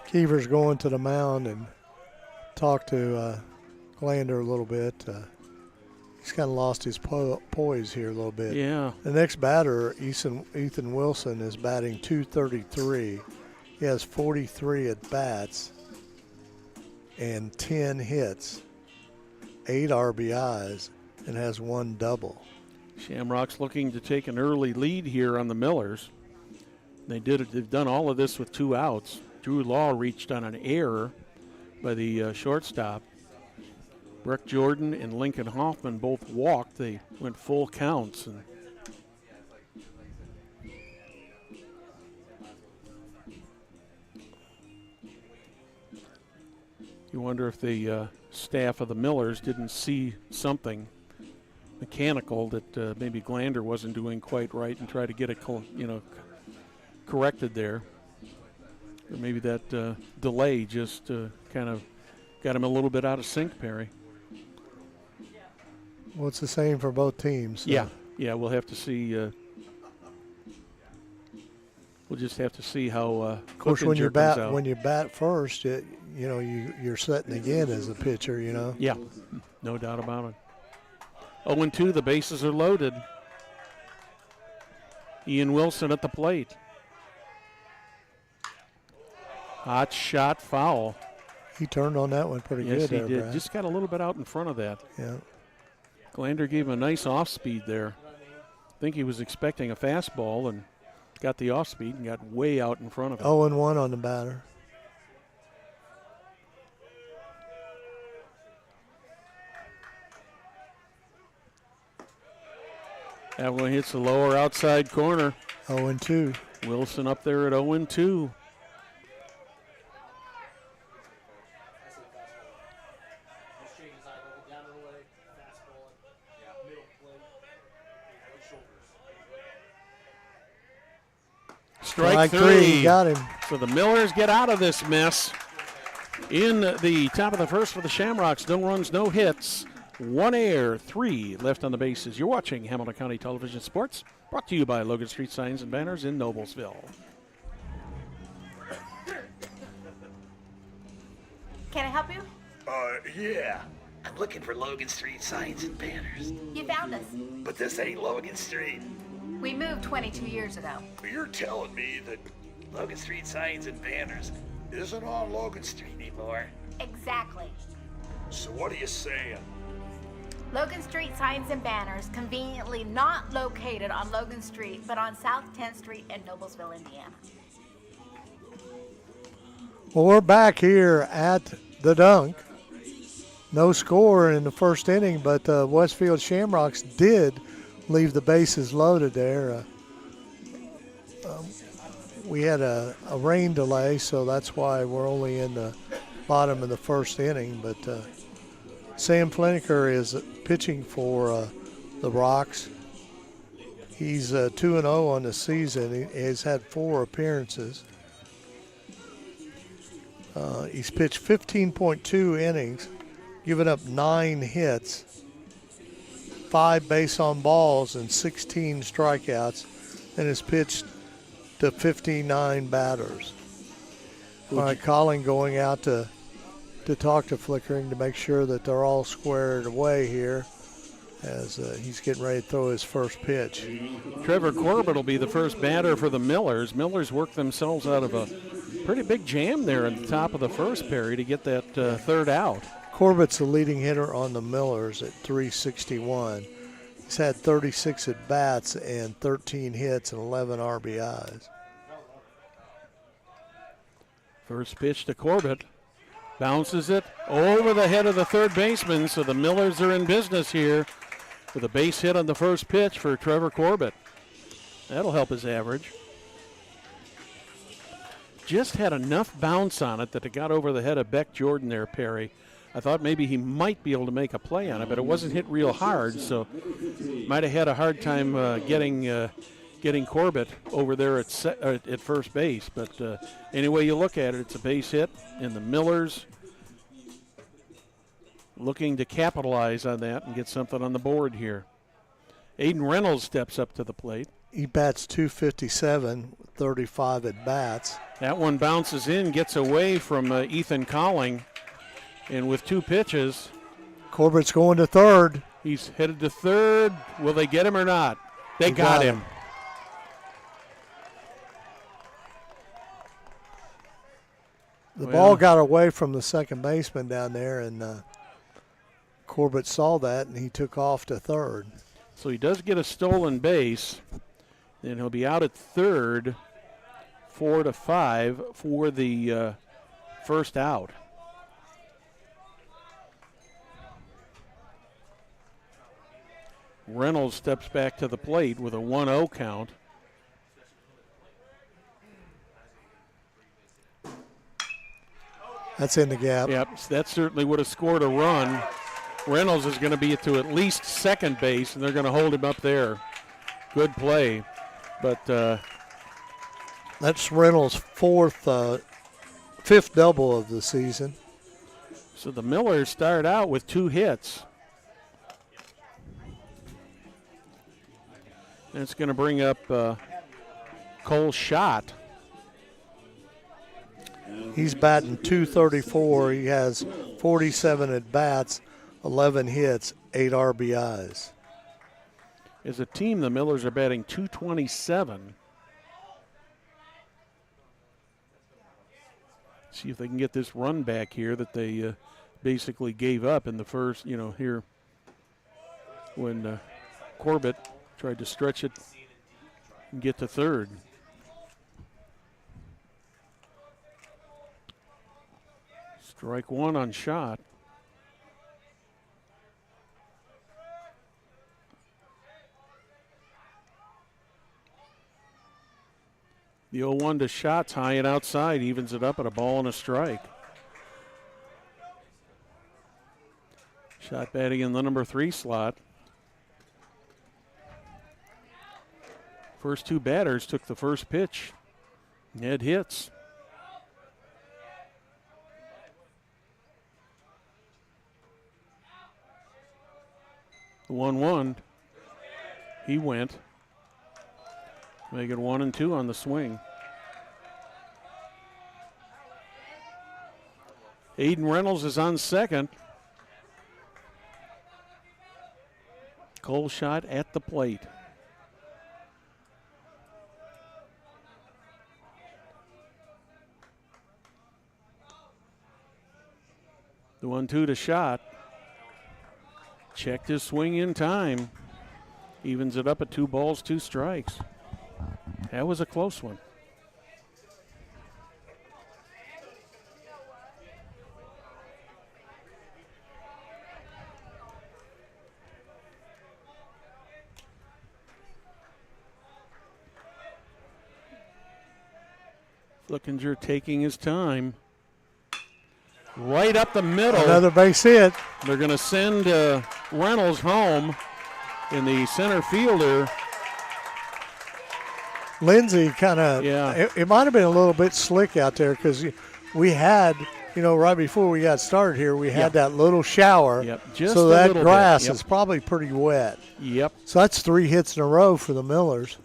Keever's going to the mound and talked to Glander a little bit. He's kind of lost his poise here a little bit. Yeah. The next batter, Ethan Wilson, is batting .233. He has 43 at bats and 10 hits, 8 RBIs, and has 1 double. Shamrocks looking to take an early lead here on the Millers. They've done all of this with 2 outs. Drew Law reached on an error by the shortstop. Breck Jordan and Lincoln Hoffman both walked. They went full counts. And you wonder if the staff of the Millers didn't see something mechanical that maybe Glander wasn't doing quite right and try to get corrected there. Or maybe that delay just kind of got him a little bit out of sync, Perry. Well, it's the same for both teams. So. Yeah, we'll have to see. We'll just have to see how. Of course, when you bat first, you're setting again as a pitcher. Yeah, no doubt about it. 0-2, the bases are loaded. Ian Wilson at the plate. Hot shot, foul. He turned on that one pretty good. Yes, he there, did. Brad. Just got a little bit out in front of that. Yeah. Glander gave him a nice off-speed there. I think he was expecting a fastball and got the off-speed and got way out in front of it. 0-1 on the batter. That one hits the lower outside corner. 0-2. Wilson up there at 0-2. Strike three. Got him. So the Millers get out of this mess. In the top of the first for the Shamrocks, no runs, no hits. 1 error, 3 left on the bases. You're watching Hamilton County Television Sports, brought to you by Logan Street Signs and Banners in Noblesville. Can I help you? Yeah. I'm looking for Logan Street Signs and Banners. You found us. But this ain't Logan Street. We moved 22 years ago. You're telling me that Logan Street Signs and Banners isn't on Logan Street anymore? Exactly. So what are you saying? Logan Street Signs and Banners, conveniently not located on Logan Street, but on South 10th Street in Noblesville, Indiana. Well, we're back here at the Dunk. No score in the first inning, but Westfield Shamrocks did leave the bases loaded there. We had a rain delay, so that's why we're only in the bottom of the first inning. But Sam Flinniker is pitching for the Rocks. He's 2-0 on the season. He has had 4 appearances. He's pitched 15.2 innings, given up 9 hits, 5 base on balls, and 16 strikeouts, and has pitched to 59 batters. All right, Colin going out to talk to Flickering to make sure that they're all squared away here as he's getting ready to throw his first pitch. Trevor Corbett will be the first batter for the Millers. Millers worked themselves out of a pretty big jam there at the top of the first, Perry, to get that third out. Corbett's the leading hitter on the Millers at .361. He's had 36 at-bats and 13 hits and 11 RBIs. First pitch to Corbett. Bounces it over the head of the third baseman, so the Millers are in business here with a base hit on the first pitch for Trevor Corbett. That'll help his average. Just had enough bounce on it that it got over the head of Beck Jordan there, Perry. I thought maybe he might be able to make a play on it, but it wasn't hit real hard, so might have had a hard time getting Corbett over there at first base. But any way you look at it, it's a base hit, and the Millers looking to capitalize on that and get something on the board here. Aiden Reynolds steps up to the plate. He bats .257, 35 at-bats. That one bounces in, gets away from Ethan Colling, and with 2 pitches. Corbett's going to third. He's headed to third. Will they get him or not? They got him. The ball got away from the second baseman down there, and Corbett saw that, and he took off to third. So he does get a stolen base, and he'll be out at third, 4-5 for the first out. Reynolds steps back to the plate with a 1-0 count. That's in the gap. Yep, that certainly would have scored a run. Reynolds is going to be to at least second base, and they're going to hold him up there. Good play. But That's Reynolds' fifth double of the season. So the Millers start out with 2 hits. That's going to bring up Cole Schott. He's batting .234. He has 47 at bats, 11 hits, 8 RBIs. As a team, the Millers are batting .227. See if they can get this run back here that they basically gave up in the first, here when Corbett tried to stretch it and get to third. Strike 1 on Schott. The 0-1 to Schott's high and outside, evens it up at a ball and a strike. Schott batting in the number 3 slot. First 2 batters took the first pitch. Had hits. The 1-1. He went. Make it 1-2 on the swing. Aiden Reynolds is on second. Cole Schott at the plate. The 1-2 to Schott. Checked his swing in time. Evens it up at 2 balls, 2 strikes. That was a close one. Flickinger taking his time. Right up the middle. Another base hit. They're going to send Reynolds home, and the center fielder. Lindsey kind of, it might have been a little bit slick out there because we had, right before we got started here, we had that little shower. Yep, just so a that little grass bit. Yep. is probably pretty wet. Yep. So that's 3 hits in a row for the Millers.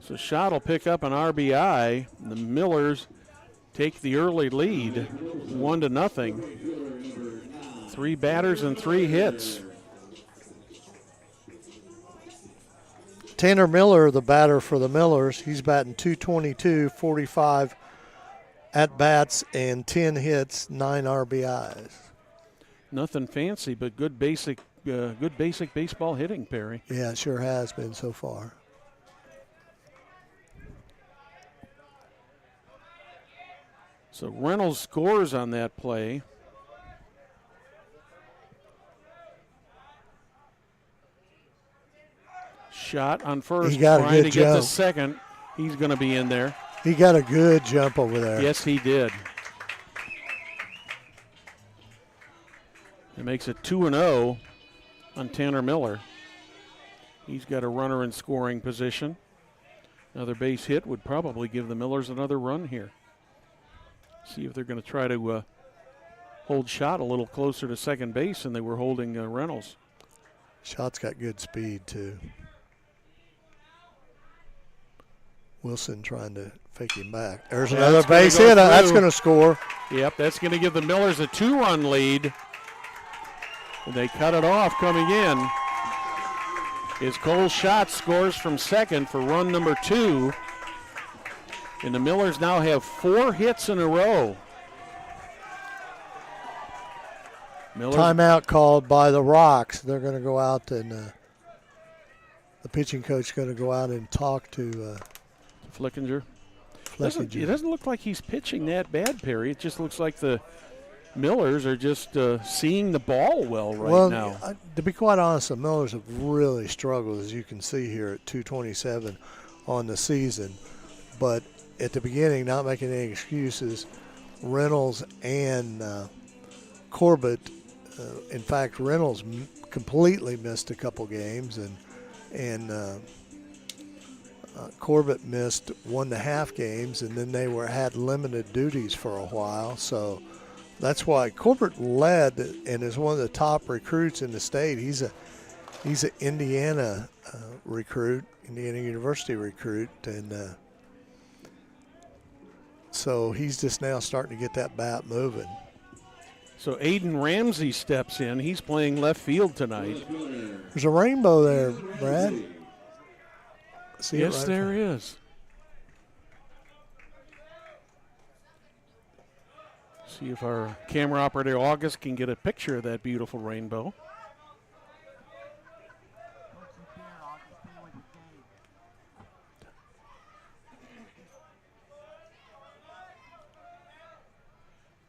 So Schott will pick up an RBI. The Millers take the early lead, 1-0. 3 batters and 3 hits. Tanner Miller, the batter for the Millers, he's batting .222, 45 at bats and 10 hits, 9 RBIs. Nothing fancy, but good basic baseball hitting, Perry. Yeah, it sure has been so far. So Reynolds scores on that play. Schott on first, He got a trying good to get to jump. second. He's going to be in there. He got a good jump over there. Yes, he did. It makes it 2-0 on Tanner Miller. He's got a runner in scoring position. Another base hit would probably give the Millers another run here. See if they're going to try to hold Schott a little closer to second base than they were holding Reynolds. Schott's got good speed, too. Wilson trying to fake him back. There's another base hit. That's going to score. Yep, that's going to give the Millers a 2-run lead. And they cut it off coming in. Is Cole Schott scores from second for run number 2. And the Millers now have 4 hits in a row. Timeout called by the Rocks. They're going to go out and the pitching coach is going to go out and talk to Flickinger. It doesn't look like he's pitching that bad, Perry. It just looks like the Millers are just seeing the ball well now. To be quite honest, the Millers have really struggled, as you can see here, at 227 on the season. But at the beginning, not making any excuses, Reynolds and Corbett, in fact, Reynolds completely missed a couple games, and Corbett missed 1.5 games, and then they had limited duties for a while. So that's why Corbett led and is one of the top recruits in the state. He's an Indiana recruit, Indiana University recruit, and so he's just now starting to get that bat moving. So Aiden Ramsey steps in. He's playing left field tonight. There's a rainbow there, Brad. See yes, it right there is. See if our camera operator August can get a picture of that beautiful rainbow.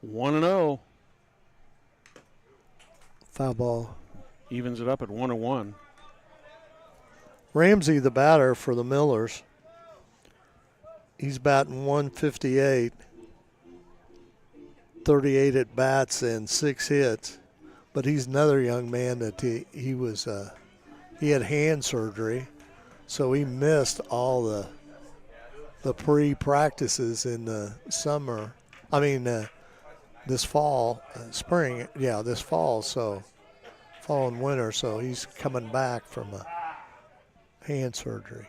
One and 0. Foul ball. Evens it up at 1-1. Ramsey, the batter for the Millers. He's batting 158. 38 at bats and 6 hits. But he's another young man that he had hand surgery, so he missed all the pre-practices in the summer. I mean, this fall, spring, this fall, so fall and winter, so he's coming back from a hand surgery.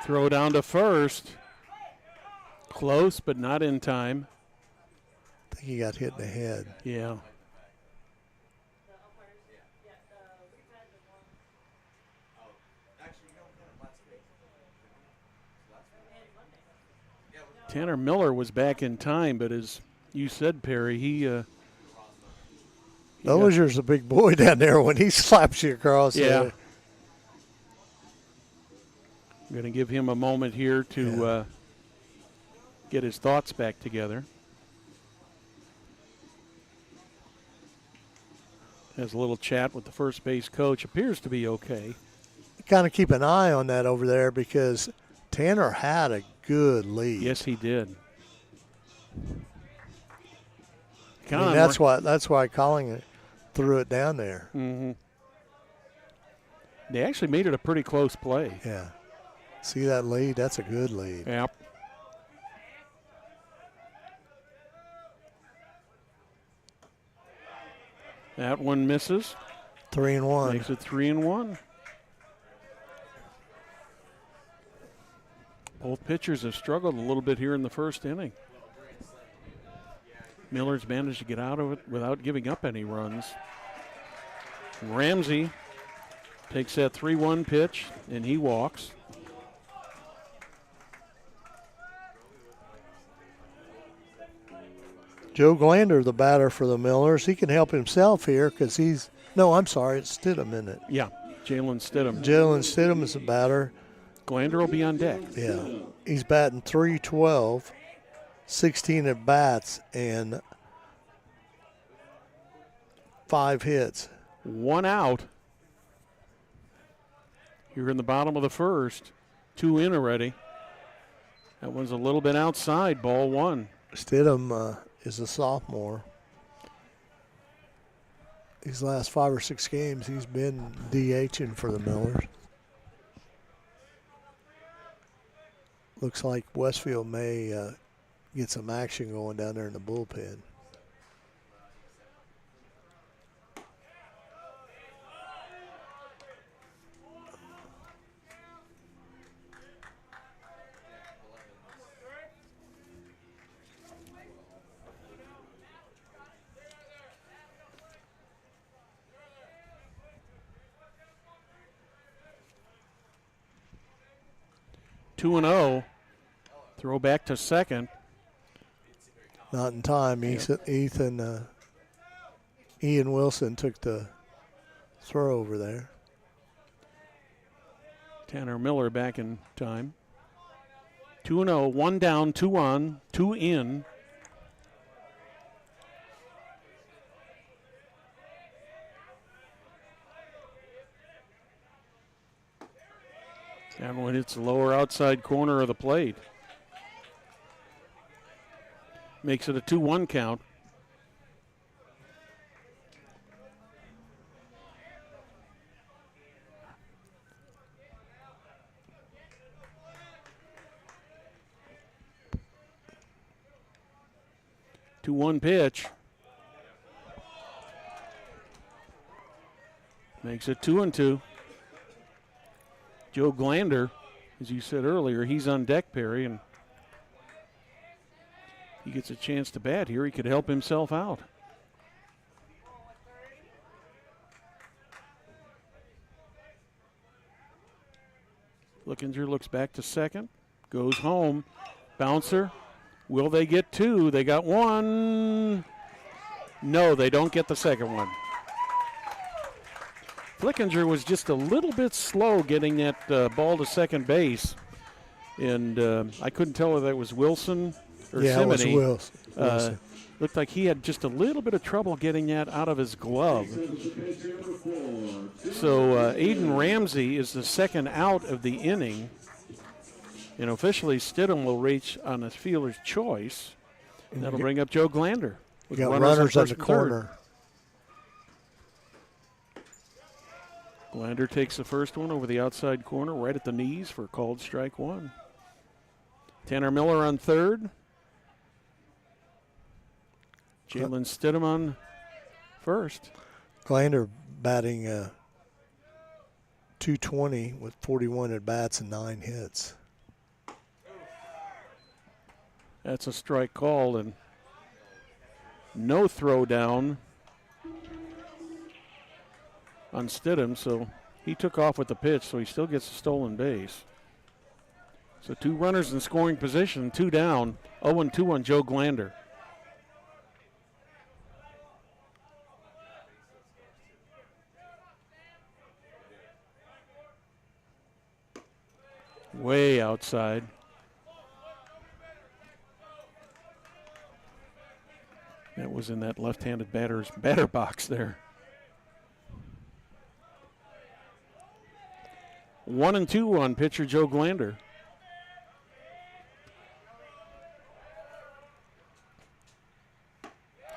Throw down to first. Close, but not in time. I think he got hit in the head. Yeah. Tanner Miller was back in time, but as you said, Perry, Dollier's a big boy down there when he slaps you across there. I'm going to give him a moment here to get his thoughts back together. Has a little chat with the first base coach. Appears to be okay. Kind of keep an eye on that over there because Tanner had a good lead. Yes, he did. That's why Colling threw it down there. Mm-hmm. They actually made it a pretty close play. Yeah. See that lead? That's a good lead. Yep. That one misses. 3-1. Makes it 3-1. Both pitchers have struggled a little bit here in the first inning. Miller's managed to get out of it without giving up any runs. Ramsey takes that 3-1 pitch, and he walks. Joe Glander, the batter for the Millers, he can help himself here because it's Stidham, isn't it? Yeah, Jalen Stidham. Jalen Stidham is the batter. Glander will be on deck. Yeah. He's batting .312, 16 at bats, and 5 hits. 1 out. Here in the bottom of the first. 2 in already. That one's a little bit outside, ball 1. Stidham is a sophomore. These last 5 or 6 games, he's been DHing for the Millers. Looks like Westfield may get some action going down there in the bullpen. Two and 0. Throw back to second. Not in time. Ian Wilson took the throw over there. Tanner Miller back in time. 2-0, 1 down, 2 on, 2 in. That one hits the lower outside corner of the plate. Makes it a 2-1 count. 2-1 pitch. Makes it 2-2. Joe Glander, as you said earlier, he's on deck, Perry, and he gets a chance to bat here. He could help himself out. Flickinger looks back to second, goes home. Bouncer. Will they get two? They got one. No, they don't get the second one. Flickinger was just a little bit slow getting that ball to second base. And I couldn't tell whether that was Wilson or Simony. It was Wilson. Looked like he had just a little bit of trouble getting that out of his glove. So Aiden Ramsey is the second out of the inning. And officially Stidham will reach on a fielder's choice. And that'll bring up Joe Glander. We got runners at the corner. Glander takes the first one over the outside corner, right at the knees for called strike one. Tanner Miller on third. Jalen Stidham on first. Glander batting .220 with 41 at bats and 9 hits. That's a strike call and no throw down on Stidham, so he took off with the pitch, so he still gets a stolen base. So 2 runners in scoring position, 2 down, 0-2 on Joe Glander. Way outside. That was in that left-handed batter box there. 1-2 on pitcher Joe Glander.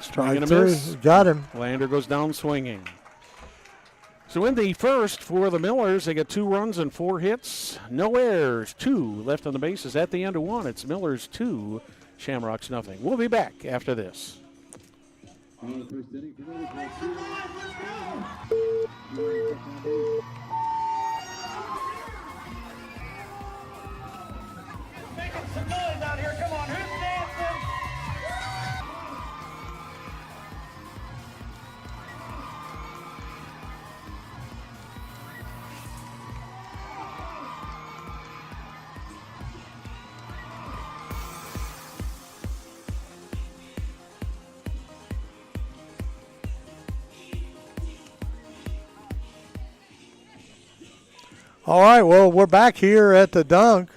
Strike and a miss. Got him. Glander goes down swinging. So in the first for the Millers, they got 2 runs and 4 hits. No errors, 2 left on the bases. At the end of 1, it's Millers 2, Shamrocks nothing. We'll be back after this. Making some noise out here. Come on, who's dancing? All right, well, we're back here at the dunk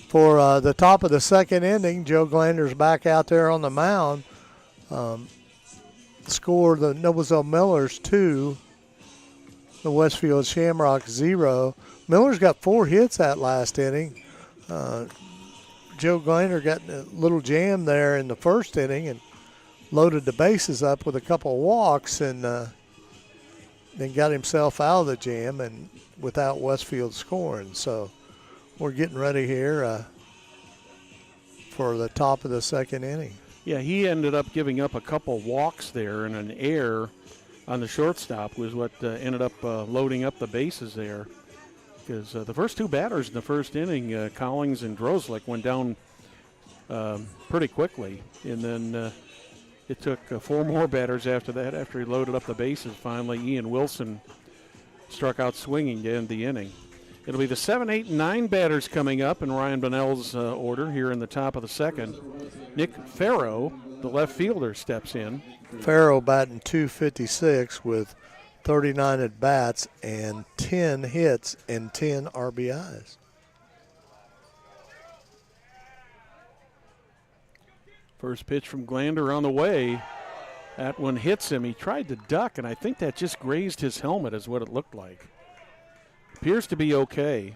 for the top of the second inning. Joe Glander's back out there on the mound. Score the Noblesville Millers 2, the Westfield Shamrocks 0. Millers got 4 hits that last inning. Joe Glander got a little jam there in the first inning and loaded the bases up with a couple of walks and then got himself out of the jam and without Westfield scoring. So we're getting ready here for the top of the second inning. Yeah, he ended up giving up a couple walks there, and an error on the shortstop was what ended up loading up the bases there. Because the first 2 batters in the first inning, Collins and Drozlik, went down pretty quickly. And then it took 4 more batters after that, after he loaded up the bases. Finally, Ian Wilson struck out swinging to end the inning. It'll be the 7, 8, and 9 batters coming up in Ryan Bonnell's order here in the top of the second. Nick Farrow, the left fielder, steps in. Farrow batting .256 with 39 at bats and 10 hits and 10 RBIs. First pitch from Glander on the way. That one hits him. He tried to duck, and I think that just grazed his helmet is what it looked like. Appears to be okay.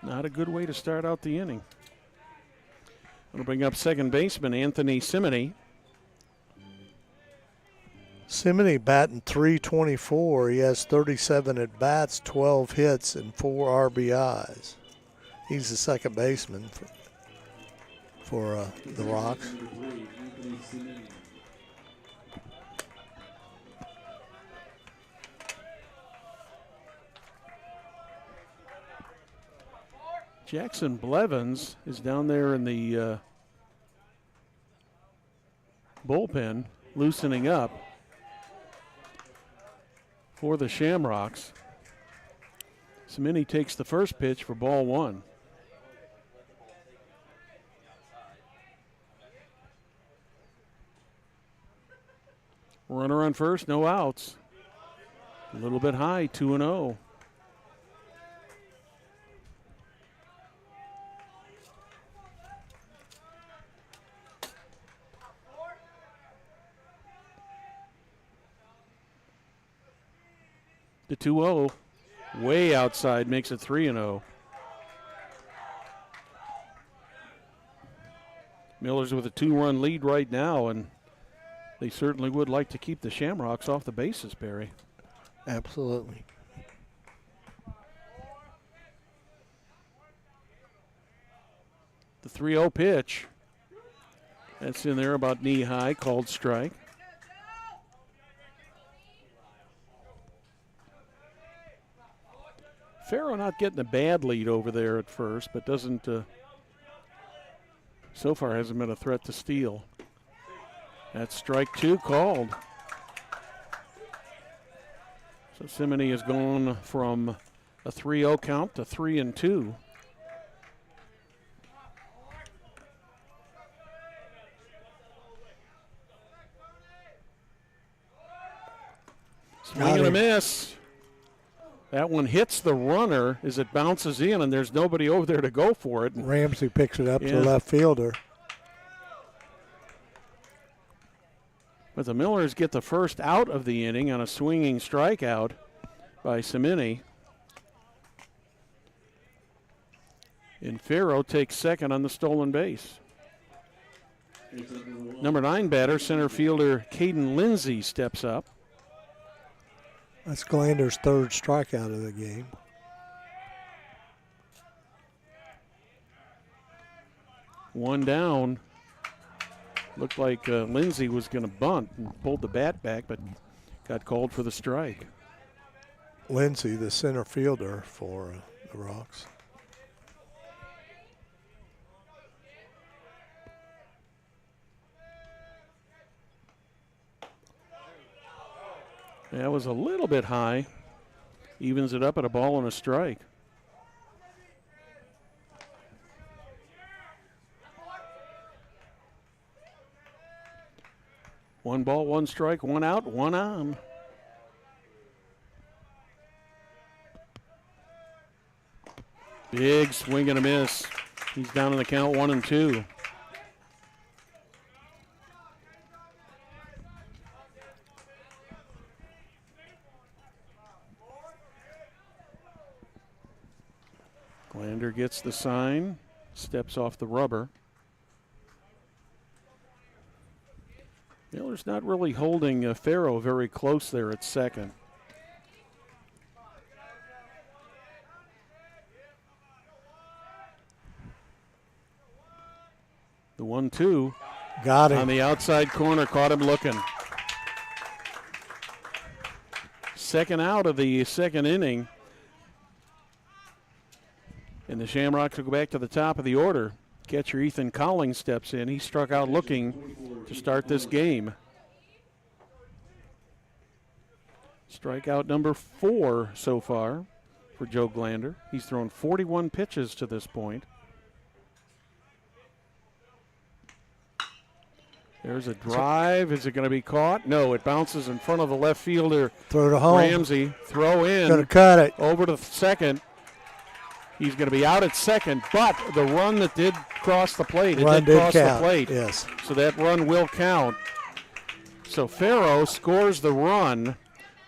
Not a good way to start out the inning. I'll bring up second baseman Anthony Simony. Simony batting .324. He has 37 at bats, 12 hits, and 4 RBIs. He's the second baseman for the Rocks. Jackson Blevins is down there in the bullpen, loosening up for the Shamrocks. Cimini takes the first pitch for ball one. Runner on first, no outs. A little bit high, 2-0. The 2-0, way outside, makes it 3-0. Miller's with a 2-run lead right now, and they certainly would like to keep the Shamrocks off the bases, Barry. Absolutely. The 3-0 pitch. That's in there about knee high, called strike. Farrow not getting a bad lead over there at first, but doesn't, so far hasn't been a threat to steal. That's strike two called. So Cimini has gone from a 3-0 count to 3-2. Swing and a miss. That one hits the runner as it bounces in, and there's nobody over there to go for it. Ramsey picks it up to the left fielder. But the Millers get the first out of the inning on a swinging strikeout by Cimini. And Farrow takes second on the stolen base. Number 9 batter, center fielder Caden Lindsay, steps up. That's Glander's third strikeout of the game. One down. Looked like Lindsay was going to bunt and pulled the bat back, but got called for the strike. Lindsay, the center fielder for the Rocks. That was a little bit high. Evens it up at a ball and a strike. One ball, one strike, one out, one on. Big swing and a miss. He's down in the count, 1-2. Glander gets the sign, steps off the rubber. Miller's not really holding Farrow very close there at second. The 1-2. Got him. On the outside corner, caught him looking. Second out of the second inning. And the Shamrocks will go back to the top of the order. Catcher Ethan Collins steps in. He struck out looking to start this game. Strikeout number 4 so far for Joe Glander. He's thrown 41 pitches to this point. There's a drive. Is it going to be caught? No, it bounces in front of the left fielder. Throw to home. Ramsey. Throw in. Going to cut it. Over to second. He's going to be out at second, but the run that did cross the plate, Run it did cross count. the plate. Yes. So that run will count. So Farrow scores the run.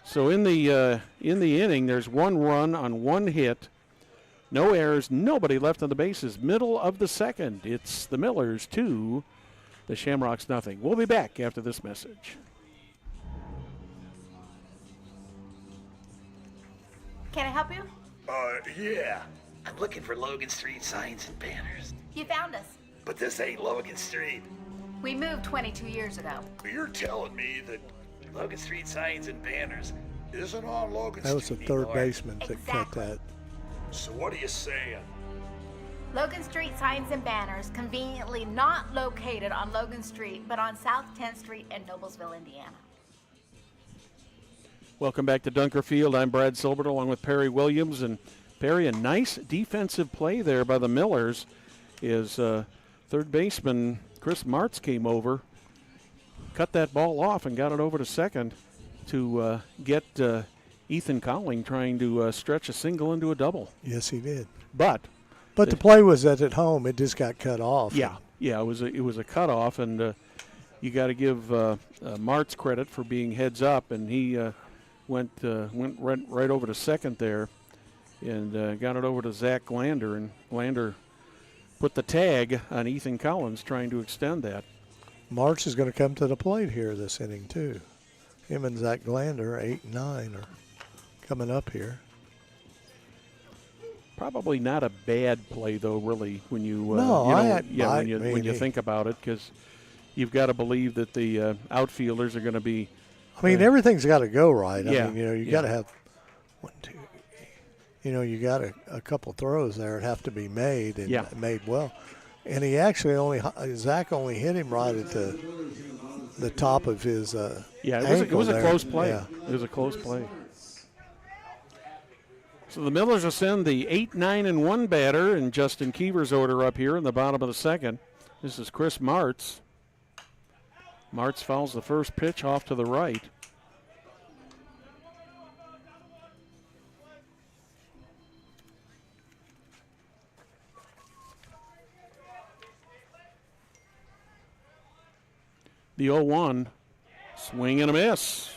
So in the inning, there's one run on one hit. No errors, nobody left on the bases. Middle of the second. It's the Millers 2, the Shamrocks nothing. We'll be back after this message. Can I help you? Yeah. I'm looking for Logan Street signs and banners. You found us. But this ain't Logan Street. We moved 22 years ago. You're telling me that Logan Street signs and banners isn't on Logan Street That was the third anymore? baseman that cut Exactly. that. So what are you saying? Logan Street signs and banners conveniently not located on Logan Street, but on South 10th Street in Noblesville, Indiana. Welcome back to Dunker Field. I'm Brad Silbert along with Perry Williams. And Perry, a nice defensive play there by the Millers. Is third baseman Chris Martz came over, cut that ball off, and got it over to second to get Ethan Colling trying to stretch a single into a double. Yes, he did. But the play was at home. It just got cut off. Yeah, it was a cutoff, and you got to give Martz credit for being heads up, and he went right over to second there, and got it over to Zach Glander, and Glander put the tag on Ethan Collins trying to extend that. March is going to come to the plate here this inning too. Him and Zach Glander, 8 and 9, are coming up here. Probably not a bad play though, really, when you when you think about it, because you've got to believe that the outfielders are going to be. I mean, everything's got to go right. Yeah, I mean, you got to have 1, 2. You got a couple throws there that have to be made and made well. And he actually Zach only hit him right at the top of his it was a close play. Yeah. It was a close play. So the Millers will send the 8, 9, and 1 batter in Justin Keever's order up here in the bottom of the second. This is Chris Martz. Martz fouls the first pitch off to the right. The 0-1, swing and a miss.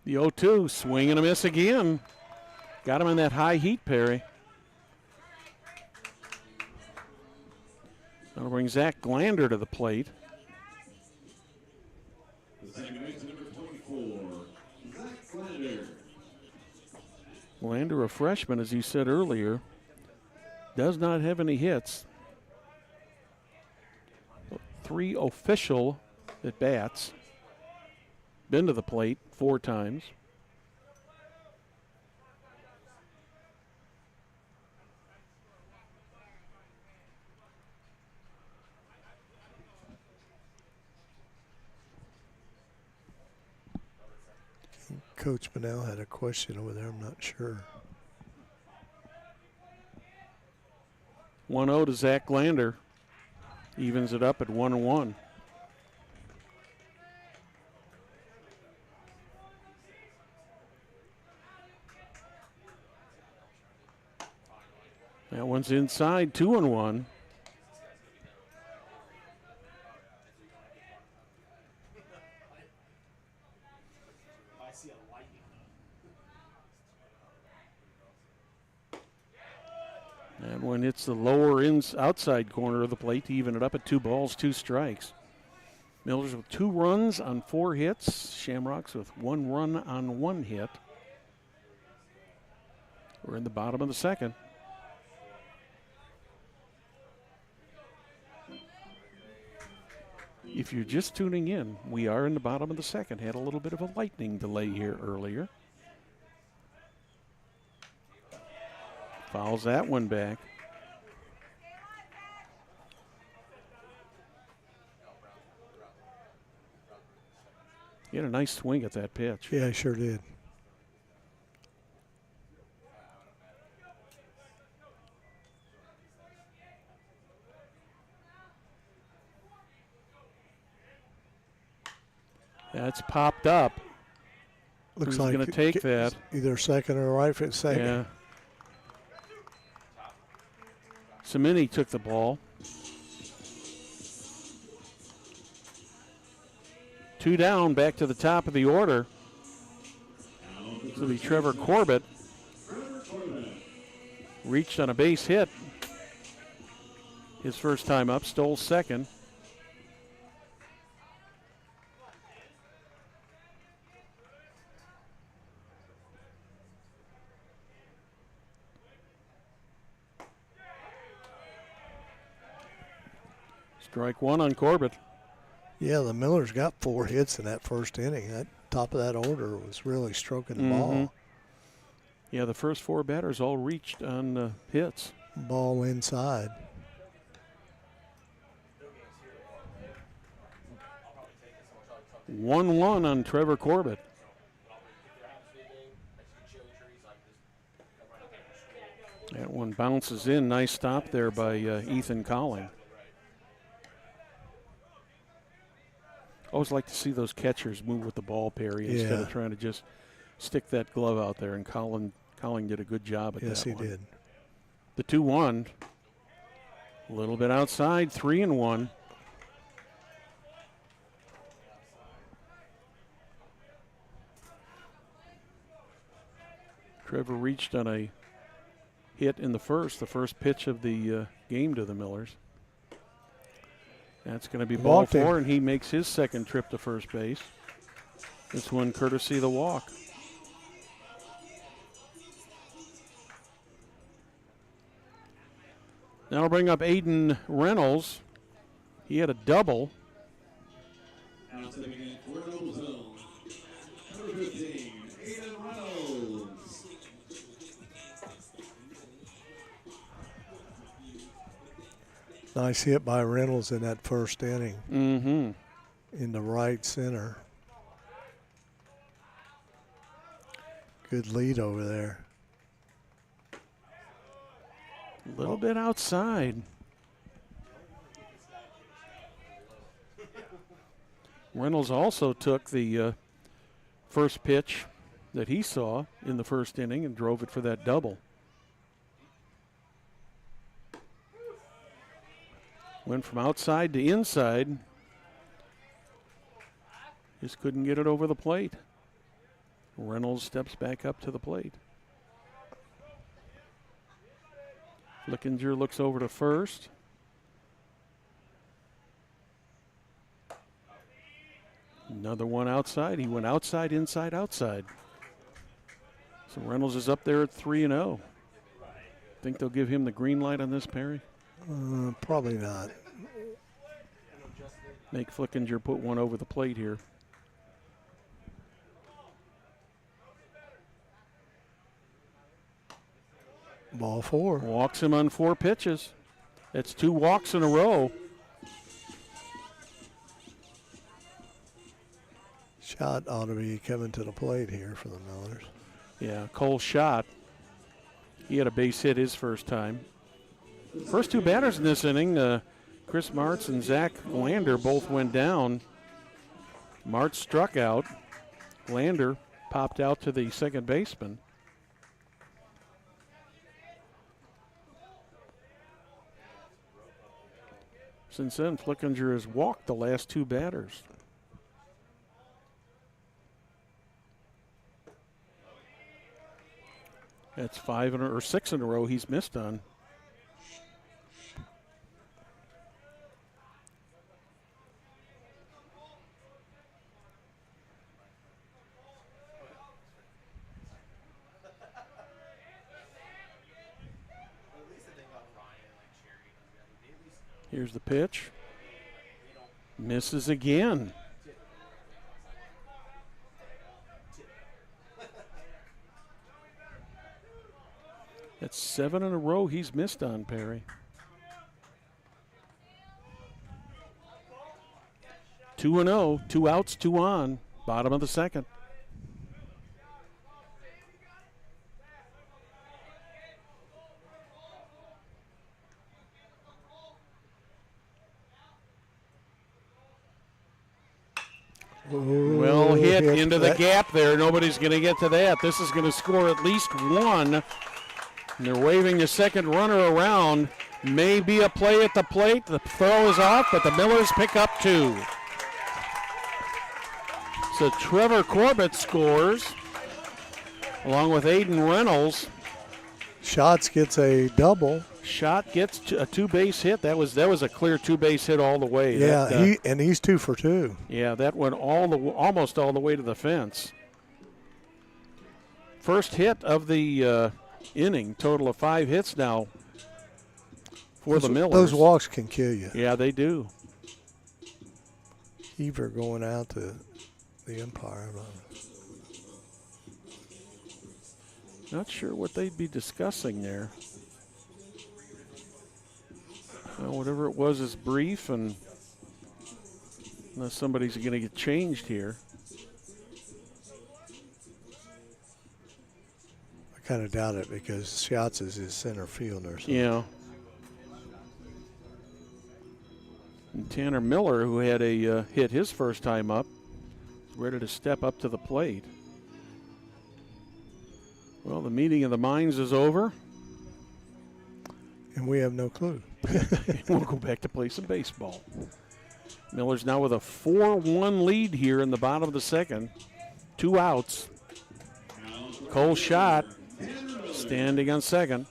The 0-2, swing and a miss again. Got him in that high heat, Perry. That'll bring Zach Glander to the plate. Glander, a freshman, as you said earlier, does not have any hits. 3 official at bats. Been to the plate 4 times. Coach Manel had a question over there. I'm not sure. 1-0 to Zach Glander. Evens it up at 1-1. That one's inside, 2-1. That one hits the lower outside corner of the plate to even it up at 2 balls, 2 strikes. Millers with 2 runs on 4 hits. Shamrocks with 1 run on 1 hit. We're in the bottom of the second. If you're just tuning in, we are in the bottom of the second. Had a little bit of a lightning delay here earlier. Fouls that one back. He had a nice swing at that pitch. Yeah, he sure did. That's popped up. Looks Who's like going to take that? Either second or right for second. Yeah. Cimini took the ball. 2 down, back to the top of the order. This will be Trevor Corbett. Reached on a base hit. His first time up, stole second. Strike one on Corbett. Yeah, the Millers got 4 hits in that first inning. That top of that order was really stroking the ball. Yeah, the first 4 batters all reached on hits. Ball inside. 1-1 on Trevor Corbett. That one bounces in. Nice stop there by Ethan Colling. Always like to see those catchers move with the ball, Perry, instead of trying to just stick that glove out there. And Colling did a good job at that one. Yes, he did. The 2-1. A little bit outside, 3-1. Trevor reached on a hit in the first pitch of the game to the Millers. That's going to be ball 4, and he makes his second trip to first base. This one courtesy of the walk. Now we'll bring up Aiden Reynolds. He had a double. Now stepping in for Noblesville, number 15, Aiden Reynolds. Nice hit by Reynolds in that first inning. In the right center. Good lead over there. A little bit outside. Reynolds also took the first pitch that he saw in the first inning and drove it for that double. Went from outside to inside. Just couldn't get it over the plate. Reynolds steps back up to the plate. Flickinger looks over to first. Another one outside. He went outside, inside, outside. So Reynolds is up there at 3-0. Think they'll give him the green light on this, Perry? Probably not. Make Flickinger put one over the plate here. Ball 4. Walks him on 4 pitches. That's 2 walks in a row. Shot ought to be coming to the plate here for the Millers. Yeah, Cole Schott. He had a base hit his first time. First 2 batters in this inning, Chris Martz and Zach Lander both went down. Martz struck out. Lander popped out to the second baseman. Since then, Flickinger has walked the last 2 batters. That's 6 in a row he's missed on. Here's the pitch. Misses again. That's 7 in a row he's missed on, Perry. 2-0, 2 outs, 2 on, bottom of the second. Ooh, well hit into the gap there. Nobody's going to get to that. This is going to score at least 1. And they're waving the second runner around. Maybe a play at the plate. The throw is off, but the Millers pick up 2. So Trevor Corbett scores, along with Aiden Reynolds. Schatz gets a double. Schott gets a 2-base hit. That was a clear 2-base hit all the way. Yeah, he's 2 for 2. Yeah, that went almost all the way to the fence. First hit of the inning. Total of 5 hits now for the Millers. Those walks can kill you. Yeah, they do. Heaver going out to the umpire. Not sure what they'd be discussing there. Well, whatever it was is brief, and unless somebody's going to get changed here. I kind of doubt it because Schatz is his center fielder. So. Yeah. And Tanner Miller, who had a hit his first time up, is ready to step up to the plate. Well, the meeting of the minds is over. And we have no clue. We'll go back to play some baseball. Miller's now with a 4-1 lead here in the bottom of the second. 2 outs. Cole Schott standing on second.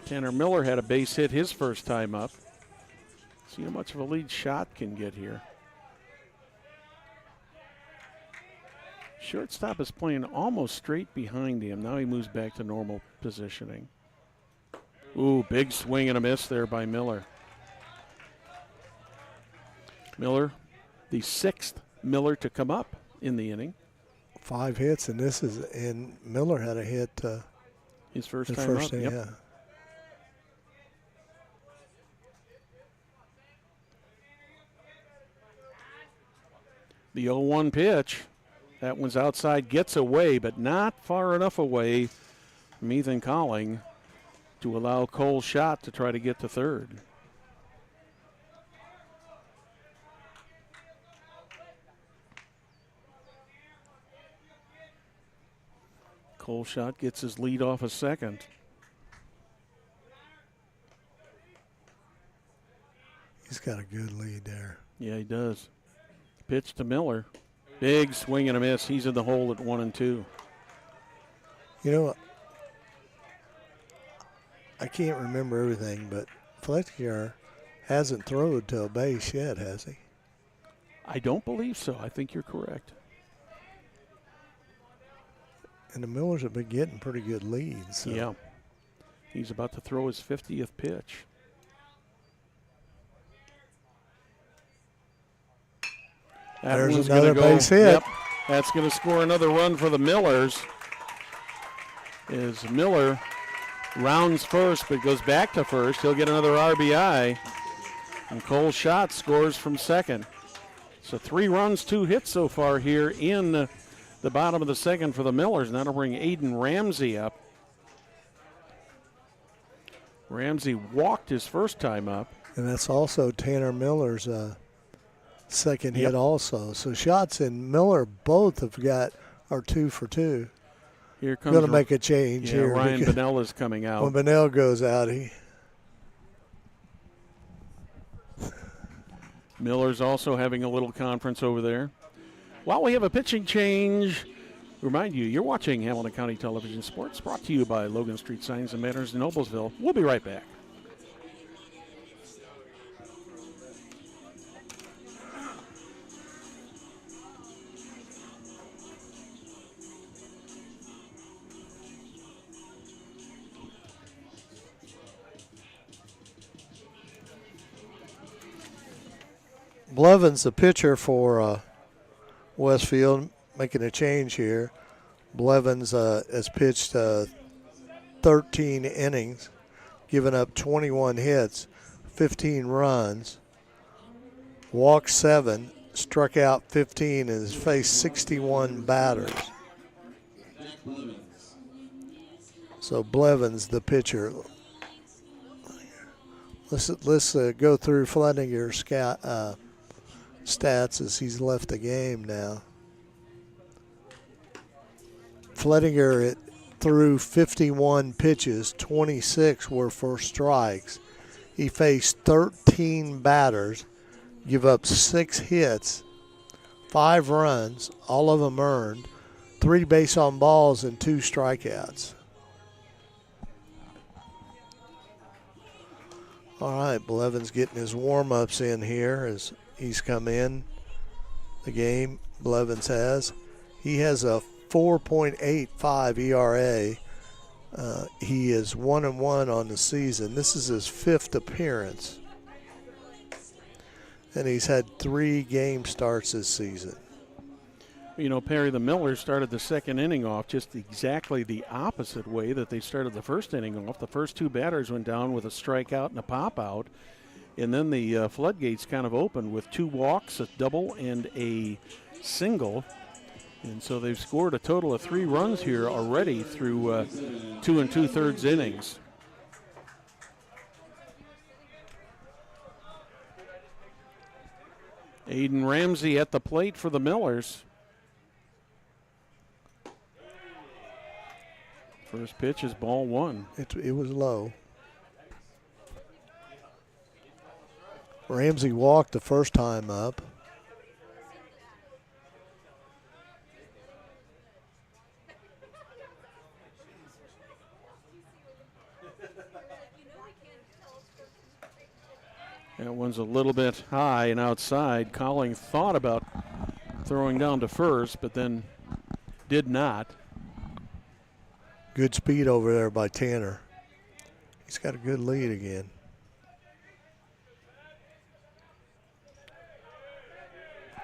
Tanner Miller had a base hit his first time up. See how much of a lead Schott can get here. Shortstop is playing almost straight behind him. Now he moves back to normal positioning. Ooh, big swing and a miss there by Miller. Miller, the 6th Miller to come up in the inning. 5 hits, and Miller had a hit. His first time up. Yep. Yeah. The 0-1 pitch. That one's outside, gets away, but not far enough away from Ethan Colling to allow Cole Schott to try to get to third. Cole Schott gets his lead off a second. He's got a good lead there. Yeah, he does. Pitch to Miller. Big swing and a miss. He's in the hole at 1-2. You know, I can't remember everything, but Fletcher hasn't thrown to a base yet, has he? I don't believe so. I think you're correct. And the Millers have been getting pretty good leads. So. Yeah. He's about to throw his 50th pitch. There's another base hit. Yep, that's going to score another run for the Millers. As Miller rounds first but goes back to first, he'll get another RBI. And Cole Schott scores from second. So 3 runs, 2 hits so far here in the bottom of the second for the Millers. And that'll bring Aiden Ramsey up. Ramsey walked his first time up. And that's also Tanner Miller's second hit also. So Schatz and Miller both are 2 for 2. Here comes going to make a change here. Ryan Bonnell is coming out. When Bonnell goes out, Miller's also having a little conference over there. While we have a pitching change, remind you, you're watching Hamilton County Television Sports, brought to you by Logan Street Signs and Banners in Noblesville. We'll be right back. Blevins, the pitcher for Westfield, making a change here. Blevins has pitched 13 innings, given up 21 hits, 15 runs, walked 7, struck out 15, and has faced 61 batters. So Blevins, the pitcher. Let's go through Flettinger's stats as he's left the game now. Flettinger threw 51 pitches, 26 were for strikes. He faced 13 batters, give up 6 hits, 5 runs, all of them earned, 3 base on balls, and 2 strikeouts. All right, Blevins getting his warm-ups in here as he's come in the game. Blevins has. He has a 4.85 ERA. He is 1-1 on the season. This is his 5th appearance. and he's had 3 game starts this season. You know, Perry, the Millers started the second inning off just exactly the opposite way that they started the first inning off. The first 2 batters went down with a strikeout and a pop-out, and then the floodgates kind of opened with 2 walks, a double, and a single. And so they've scored a total of 3 runs here already through 2 2/3 innings. Aiden Ramsey at the plate for the Millers. First pitch is ball 1. It was low. Ramsey walked the first time up. That one's a little bit high and outside. Colling thought about throwing down to first, but then did not. Good speed over there by Tanner. He's got a good lead again.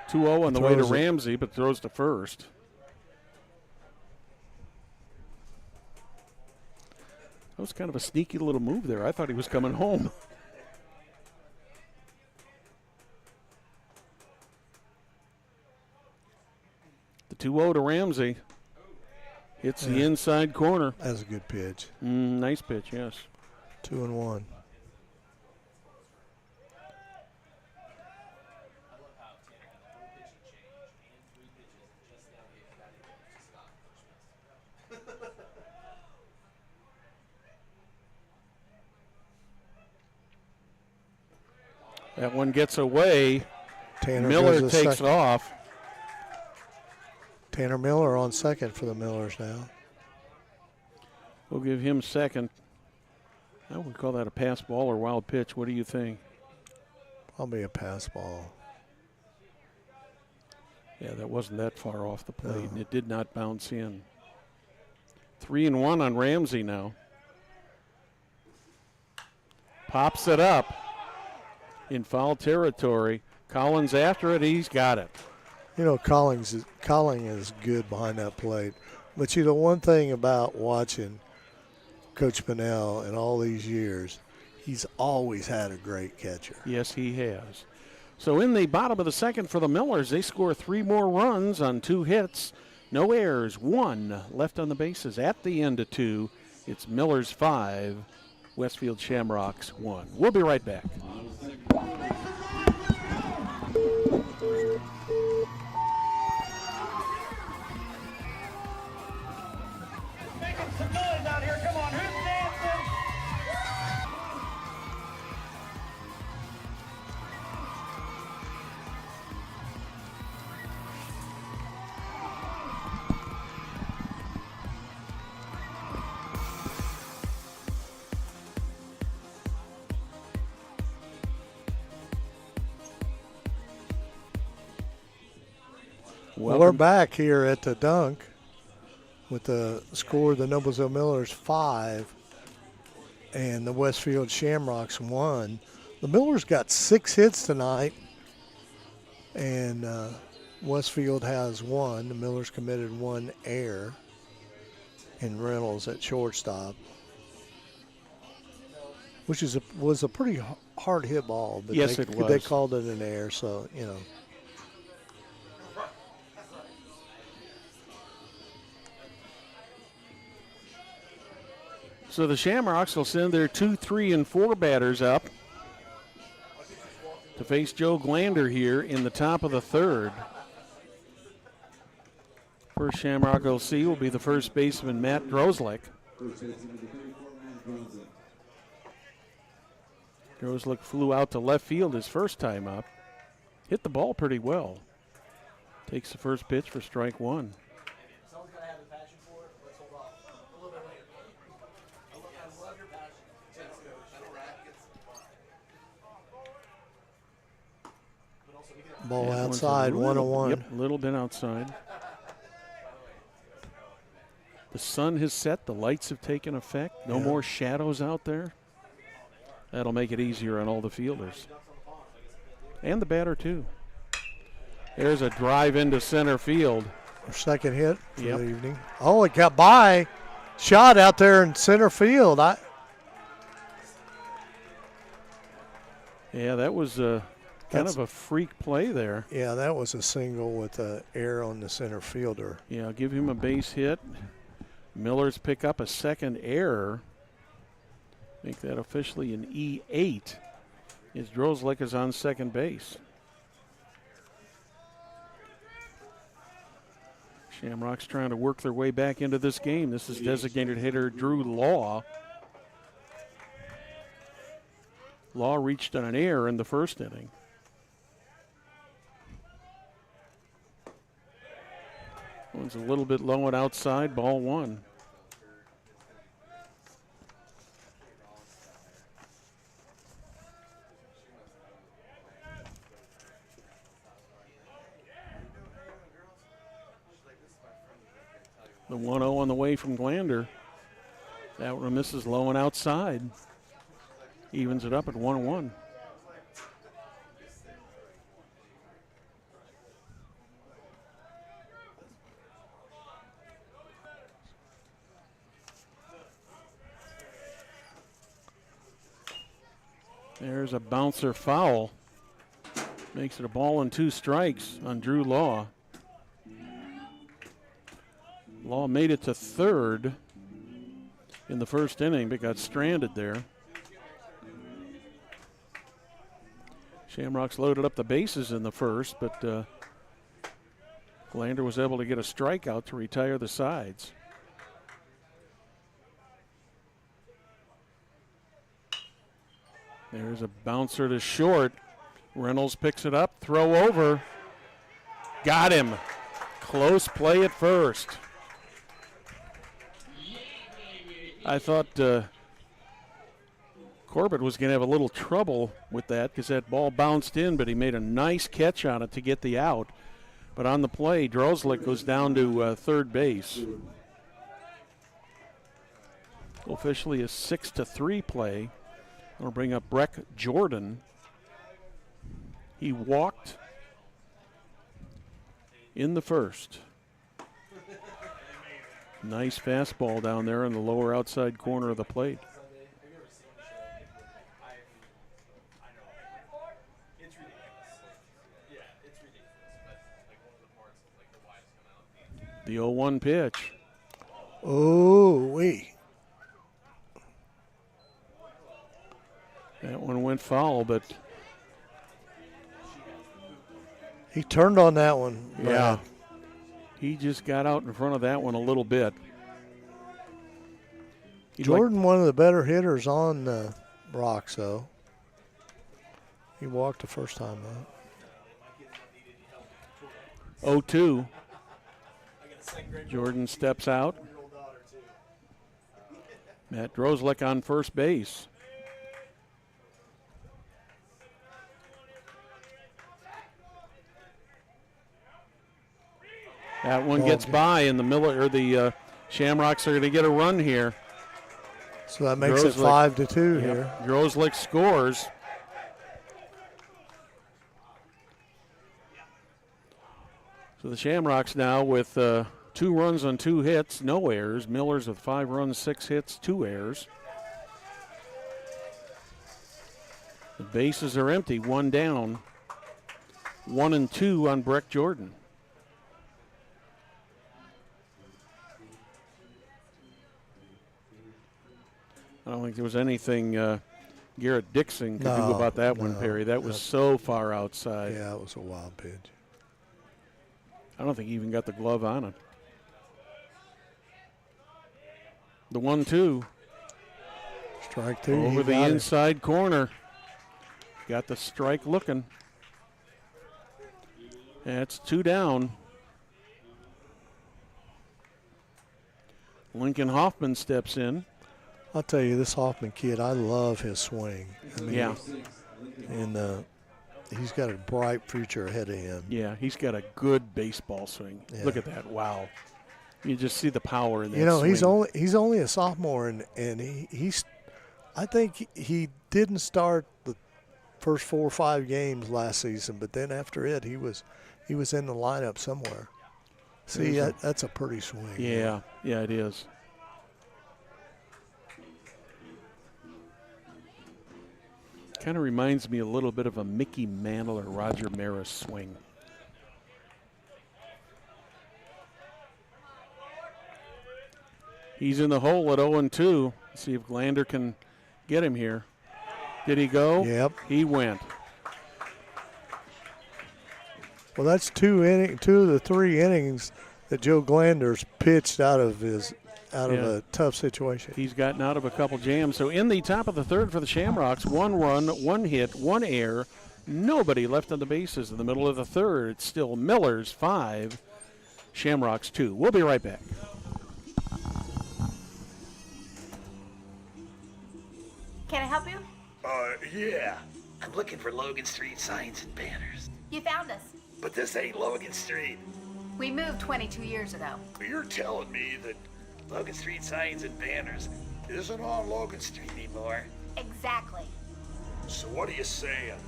(2-0) on the way to Ramsey, but throws to first. That was kind of a sneaky little move there. I thought he was coming home. The 2-0 to Ramsey. Hits the inside corner. That's a good pitch. Nice pitch, yes. 2-1. That one gets away. Tanner Miller takes off. Tanner Miller on second for the Millers now. We'll give him second. I would call that a pass ball or wild pitch. What do you think? Probably a pass ball. Yeah, that wasn't that far off the plate, and it did not bounce in. 3-1 on Ramsey now. Pops it up in foul territory. Collins after it. He's got it. You know, Colling is good behind that plate. But, you know, one thing about watching Coach Pinnell in all these years, he's always had a great catcher. Yes, he has. So in the bottom of the second for the Millers, they score 3 more runs on 2 hits. No errors, 1 left on the bases at the end of 2. It's Millers 5, Westfield Shamrocks 1. We'll be right back. Some noise out here. Come on, who's dancing? Well, we're back here at the dunk with the score of the Noblesville Millers 5 and the Westfield Shamrocks 1. The Millers got 6 hits tonight, and Westfield has 1. The Millers committed 1 error in Reynolds at shortstop, which was a pretty hard hit ball. But yes, it was. They called it an error, so, you know. So the Shamrocks will send their 2, 3, and 4 batters up to face Joe Glander here in the top of the 3rd. First Shamrock we'll see will be the first baseman, Matt Drozlik. Drozlik flew out to left field his first time up. Hit the ball pretty well. Takes the first pitch for strike 1. Ball outside, 1-1. Yep, a little bit outside. The sun has set. The lights have taken effect. No more shadows out there. That'll make it easier on all the fielders. And the batter, too. There's a drive into center field. Our second hit for Yep. the evening. Oh, it got by. Shot out there in center field. Yeah, that was kind of a freak play there. Yeah, that was a single with an error on the center fielder. Yeah, I'll give him a base hit. Miller's pick up a second error. Make that officially an E8. As Drozlik is on second base. Shamrocks trying to work their way back into this game. This is designated hitter Drew Law. Law reached on an error in the first inning. One's a little bit low and outside, ball one. The 1-0 on the way from Glander. That one misses low and outside. Evens it up at 1-1. There's a bouncer foul. Makes it a ball and 2 strikes on Drew Law. Law made it to third in the first inning, but got stranded there. Shamrocks loaded up the bases in the first, but Glander was able to get a strikeout to retire the sides. There's a bouncer to short. Reynolds picks it up, throw over. Got him. Close play at first. I thought Corbett was going to have a little trouble with that because that ball bounced in, but he made a nice catch on it to get the out. But on the play, Drozlik goes down to third base. Officially a 6-3 play. I'll bring up Breck Jordan. He walked in the first. Nice fastball down there in the lower outside corner of the plate. The 0-1 pitch. Oh, wee. That one went foul, but he turned on that one. Brad. Yeah. He just got out in front of that one a little bit. Jordan, one of the better hitters on the Rocks, though. He walked the first time out. 0-2. Jordan steps out. Matt Drozlik on first base. That one gets by, and the Shamrocks are going to get a run here. So that makes it 5-2 here. Drozlik scores. So the Shamrocks now with 2 runs on 2 hits, no errors. Miller's with 5 runs, 6 hits, 2 errors. The bases are empty, 1 down. 1-2 on Breck Jordan. I don't think there was anything Garrett Dixon could do about that one, Perry. That was so far outside. Yeah, it was a wild pitch. I don't think he even got the glove on it. The 1-2. Strike 2. Over the inside corner. Got the strike looking. That's 2 down. Lincoln Hoffman steps in. I'll tell you, this Hoffman kid, I love his swing. I mean, yeah. And he's got a bright future ahead of him. Yeah, he's got a good baseball swing. Yeah. Look at that. Wow. You just see the power in that swing. swing. He's only a sophomore, and he's I think he didn't start the first 4 or 5 games last season, but then after it, he was in the lineup somewhere. See, that's a pretty swing. Yeah, yeah, it is. Kind of reminds me a little bit of a Mickey Mantle or Roger Maris swing. He's in the hole at 0-2. See if Glander can get him here. Did he go? Yep. He went. Well, that's two of the 3 innings that Joe Glander's pitched out of a tough situation. He's gotten out of a couple jams. So in the top of the 3rd for the Shamrocks, 1 run, 1 hit, 1 error, nobody left on the bases in the middle of the 3rd. It's still Millers 5, Shamrocks 2. We'll be right back. Can I help you? Yeah. I'm looking for Logan Street signs and banners. You found us. But this ain't Logan Street. We moved 22 years ago. You're telling me that Logan Street signs and banners isn't on Logan Street anymore? Exactly. So what are you saying?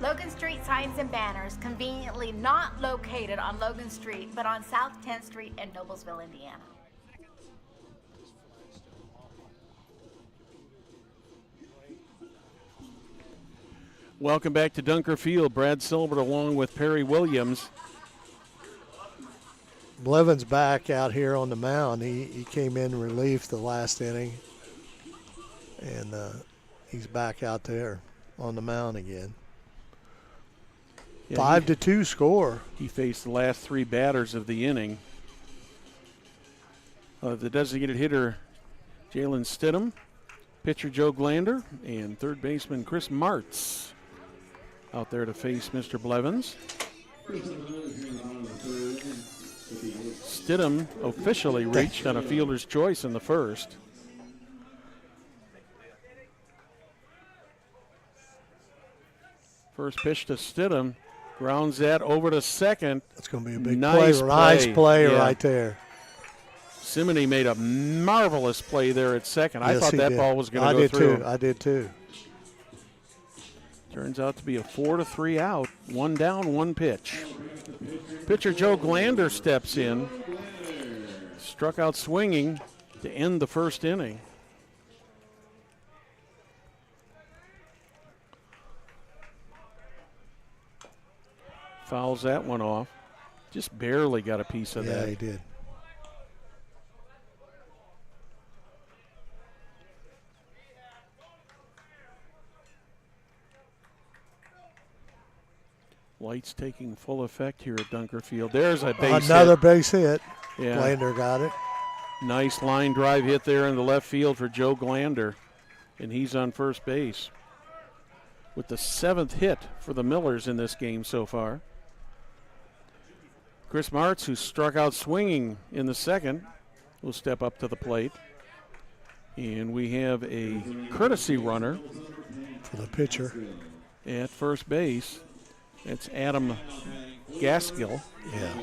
Logan Street signs and banners conveniently not located on Logan Street, but on South 10th Street in Noblesville, Indiana. Welcome back to Dunker Field. Brad Silbert along with Perry Williams. Blevins back out here on the mound. He came in relief the last inning, and he's back out there on the mound again. Yeah, 5-2 score. He faced the last 3 batters of the inning. The designated hitter, Jalen Stidham, pitcher Joe Glander, and third baseman Chris Martz out there to face Mr. Blevins. Stidham officially reached on a fielder's choice in the 1st. First pitch to Stidham, grounds that over to second. That's going to be a big Nice play. Nice play Yeah. right there. Simony made a marvelous play there at second. I Yes, thought he that did. ball was going to go through. I did too. Turns out to be a 4-3 out. 1 down, 1 pitch. Pitcher Joe Glander steps in. Struck out swinging to end the 1st inning. Fouls that one off. Just barely got a piece of that. Yeah, he did. Lights taking full effect here at Dunker Field. There's a base Another hit. base hit. Yeah. Glander got it. Nice line drive hit there in the left field for Joe Glander, and he's on first base with the 7th hit for the Millers in this game so far. Chris Martz, who struck out swinging in the 2nd, will step up to the plate. And we have a courtesy runner for the pitcher at first base. It's Adam Gaskill. Yeah.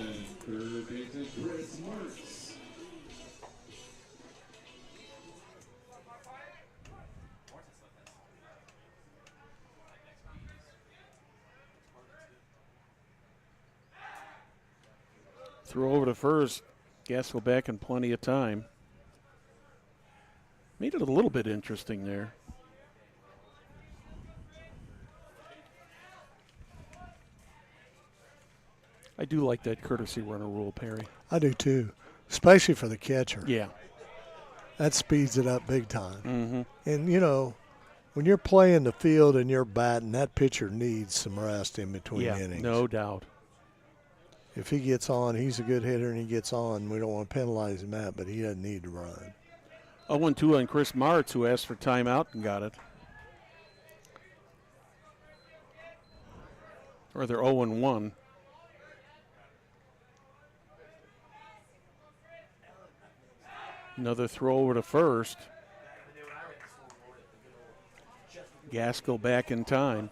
Throw over to first. Gaskill back in plenty of time. Made it a little bit interesting there. I do like that courtesy runner rule, Perry. I do too, especially for the catcher. Yeah. That speeds it up big time. Mm-hmm. And, you know, when you're playing the field and you're batting, that pitcher needs some rest in between innings. No doubt. If he gets on, he's a good hitter and he gets on. We don't want to penalize him that, but he doesn't need to run. 0-2 on Chris Martz, who asked for timeout and got it. Or they're 0-1. Another throw over to first. Gaskill back in time.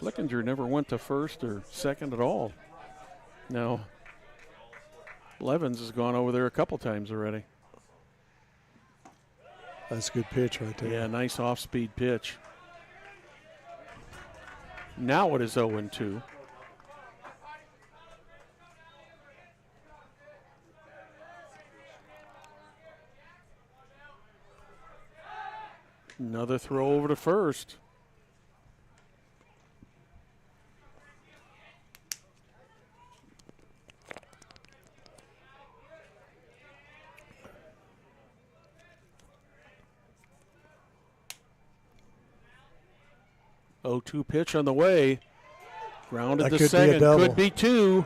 Flickinger never went to first or second at all. No. Blevins has gone over there a couple times already. That's a good pitch right there. Yeah, nice off-speed pitch. Now it is 0-2. Another throw over to first. Oh, 2 pitch on the way. Grounded That the second. Could be 2.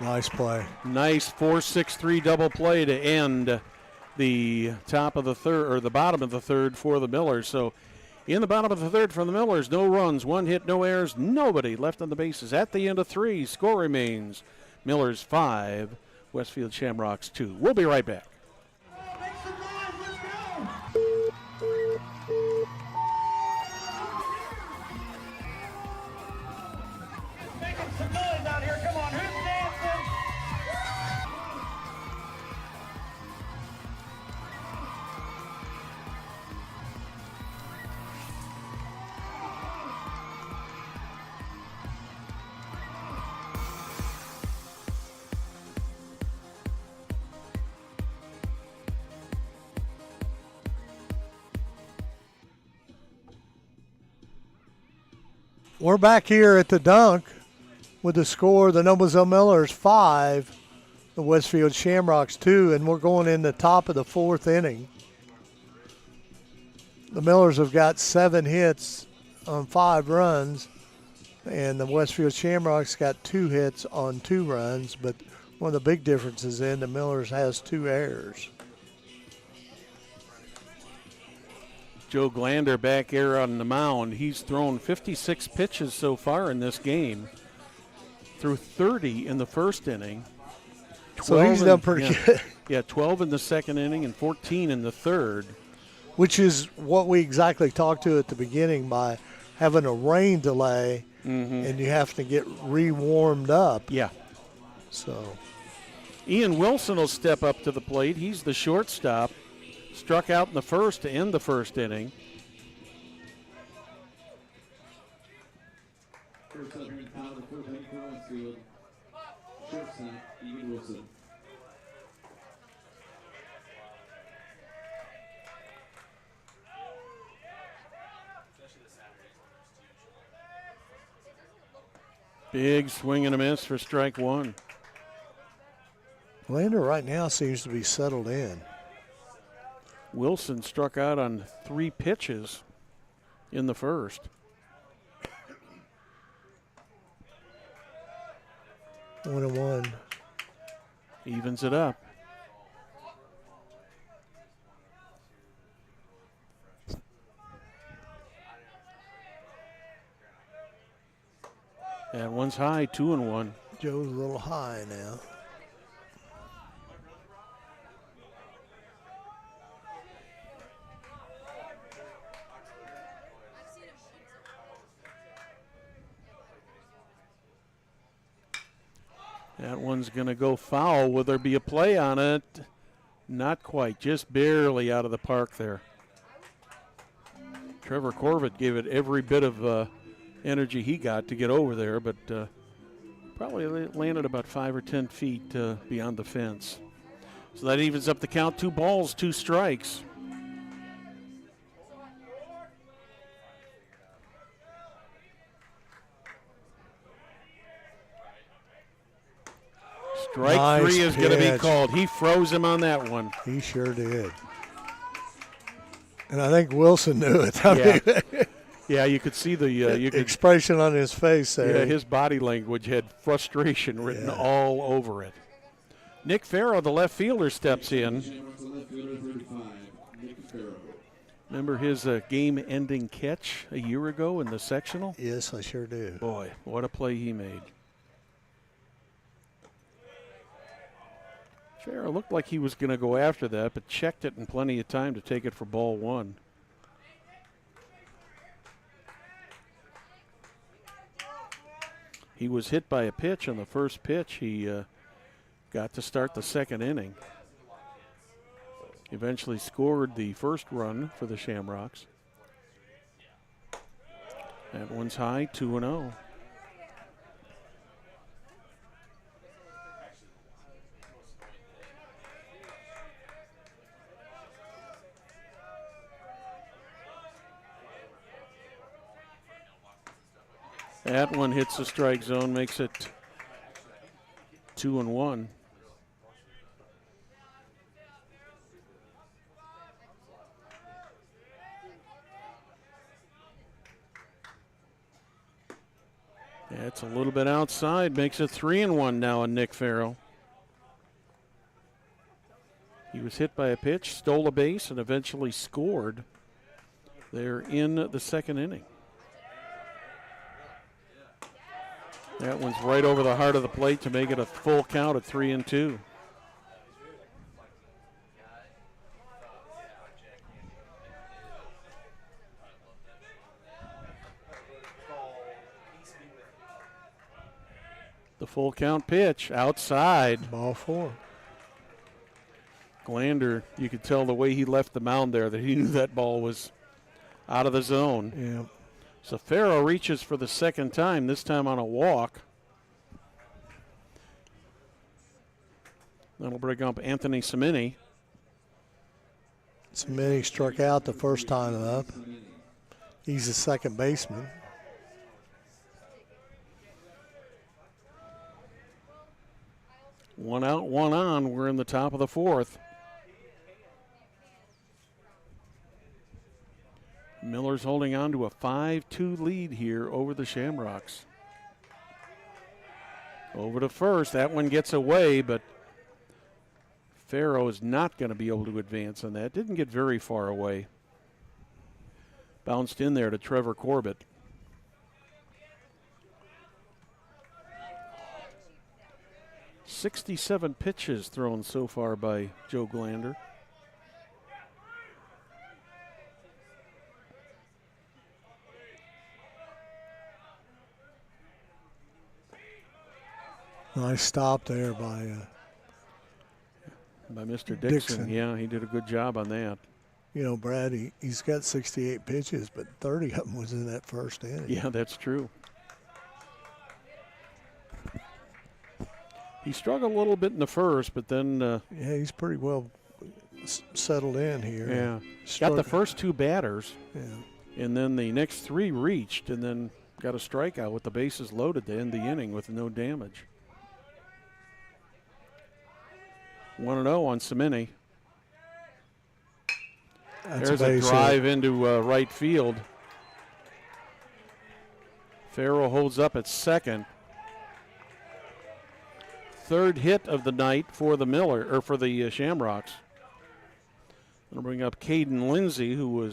Nice play. Nice 4-6-3 double play to end the top of the third, or the bottom of the third for the Millers. So in the bottom of the third from the Millers, no runs, 1 hit, no errors, nobody left on the bases. At the end of 3, score remains Millers 5, Westfield Shamrocks 2. We'll be right back. Making some noise out here. Come on, who's dancing? We're back here at the dunk with the score, the Noblesville Millers 5, the Westfield Shamrocks 2, and we're going in the top of the 4th inning. The Millers have got 7 hits on 5 runs, and the Westfield Shamrocks got 2 hits on 2 runs, but one of the big differences in the Millers has 2 errors. Joe Glander back here on the mound. He's thrown 56 pitches so far in this game. Threw 30 in the first inning. So he's done pretty good. Yeah, 12 in the second inning and 14 in the third. Which is what we exactly talked to at the beginning by having a rain delay and you have to get re-warmed up. Yeah. So Ian Wilson will step up to the plate. He's the shortstop. Struck out in the first to end the first inning. First up here in top of the 4th inning for Westfield, shortstop Ian Wilson. Big swing and a miss for strike 1. Lander right now seems to be settled in. Wilson struck out on 3 pitches in the first. One and one. Evens it up. That one's high, 2-1. Joe's a little high now. That one's going to go foul. Will there be a play on it? Not quite, just barely out of the park there. Trevor Corvett gave it every bit of energy he got to get over there, but probably landed about 5 or 10 feet beyond the fence. So that evens up the count. 2 balls, 2 strikes. Strike Nice 3 is going to be pitch. called. He froze him on that one. He sure did. And I think Wilson knew it. I Yeah. mean, Yeah, you could see the expression on his face there. Yeah, his body language had frustration written all over it. Nick Farrow, the left fielder, steps in. Shamrocks left fielder 35, Nick Farrow. Remember his game-ending catch a year ago in the sectional? Yes, I sure do. Boy, what a play he made. Farrow looked like he was going to go after that, but checked it in plenty of time to take it for ball 1. He was hit by a pitch on the first pitch. He got to start the second inning. Eventually scored the first run for the Shamrocks. That one's high, 2-0. That one hits the strike zone, makes it 2-1. That's a little bit outside, makes it 3-1 now on Nick Farrell. He was hit by a pitch, stole a base, and eventually scored there in the second inning. That one's right over the heart of the plate to make it a full count at 3-2. The full count pitch outside. Ball 4. Glander, you could tell the way he left the mound there that he knew that ball was out of the zone. Yeah. So Farrow reaches for the second time, this time on a walk. That'll bring up Anthony Semini. Semini struck out the first time up. He's the second baseman. One out, one on. We're in the top of the fourth. Miller's holding on to a 5-2 lead here over the Shamrocks. Over to first. That one gets away, but Farrow is not going to be able to advance on that. Didn't get very far away. Bounced in there to Trevor Corbett. "67 pitches thrown so far by Joe Glander. Nice stop there by Mr. Dixon. Yeah, he did a good job on that. You know, Brad, he's got 68 pitches, but 30 of them was in that first inning. Yeah, that's true. He struggled a little bit in the first, but then... yeah, he's pretty well settled in here. Yeah, got the first two batters. Yeah. And then the next three reached and then got a strikeout with the bases loaded to end the inning with no damage. 1-0 on Semini. There's a drive into right field. Farrell holds up at second. Third hit of the night for the Shamrocks. I'll bring up Caden Lindsay, who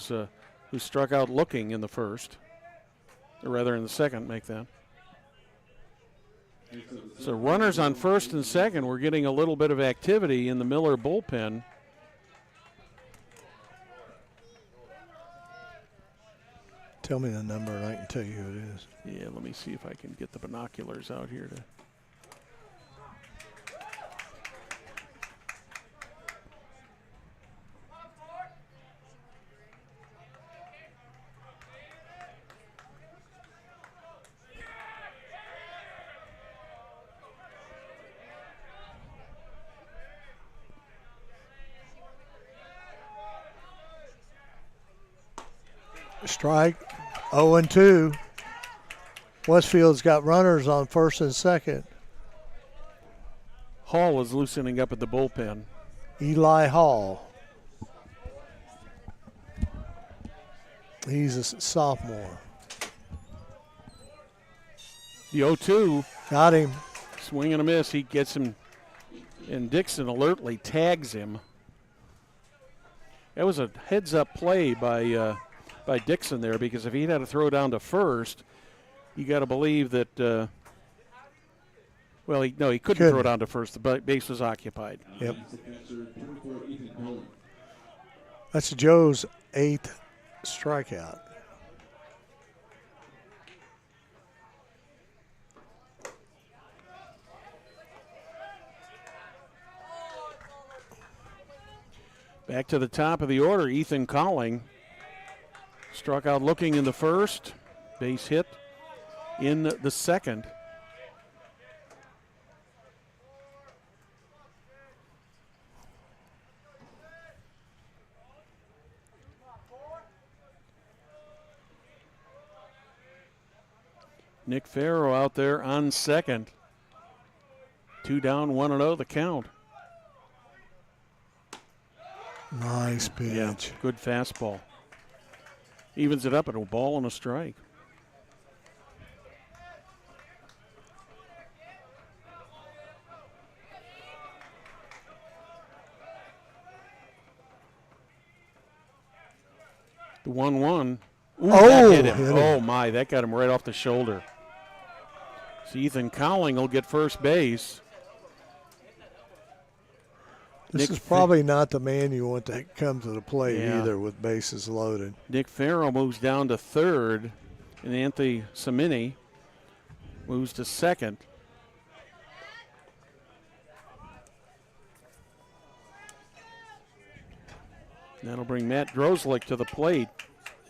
struck out looking in the first, or rather in the second. Make that. So runners on first and second. We're getting a little bit of activity in the Miller bullpen. Tell me the number and I can tell you who it is. Yeah, let me see if I can get the binoculars out here to. Strike, 0-2. Westfield's got runners on first and second. Hall is loosening up at the bullpen. Eli Hall. He's a sophomore. The 0-2. Got him. Swing and a miss. He gets him, and Dixon alertly tags him. That was a heads-up play by Dixon there, because if he'd had to throw down to first, you got to believe that, he couldn't throw down to first. The base was occupied. Yep. That's Joe's 8th strikeout. Back to the top of the order, Ethan Colling. Struck out looking in the first. Base hit in the second. Nick Farrow out there on second. 2 down, 1-0 the count. Nice pitch. Yeah, good fastball. Evens it up at a ball and a strike. The 1-1. Ooh, that hit him. Oh, my, that got him right off the shoulder. So Ethan Cowling will get first base. This is probably not the man you want to come to the plate either with bases loaded. Nick Farrell moves down to third, and Anthony Samini moves to second. That'll bring Matt Drozlik to the plate.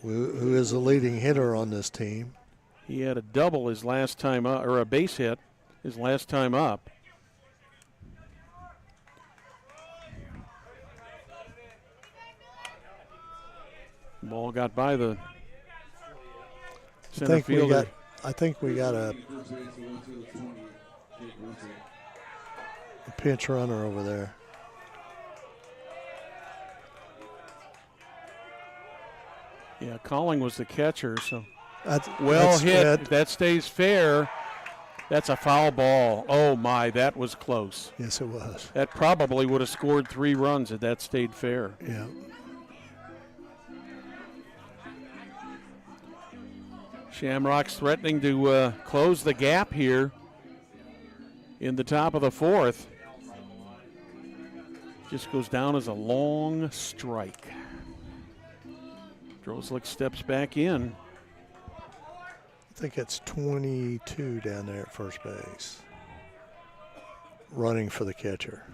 Who is the leading hitter on this team. He had a double his last time up, or a base hit his last time up. Ball got by the center fielder. I think we got a pinch runner over there. Yeah, Colling was the catcher, so well hit. That stays fair. That's a foul ball. Oh my, that was close. Yes, it was. That probably would have scored 3 runs had that stayed fair. Yeah. Shamrocks threatening to close the gap here in the top of the 4th. Just goes down as a long strike. Drozlik steps back in. I think it's 22 down there at first base. Running for the catcher.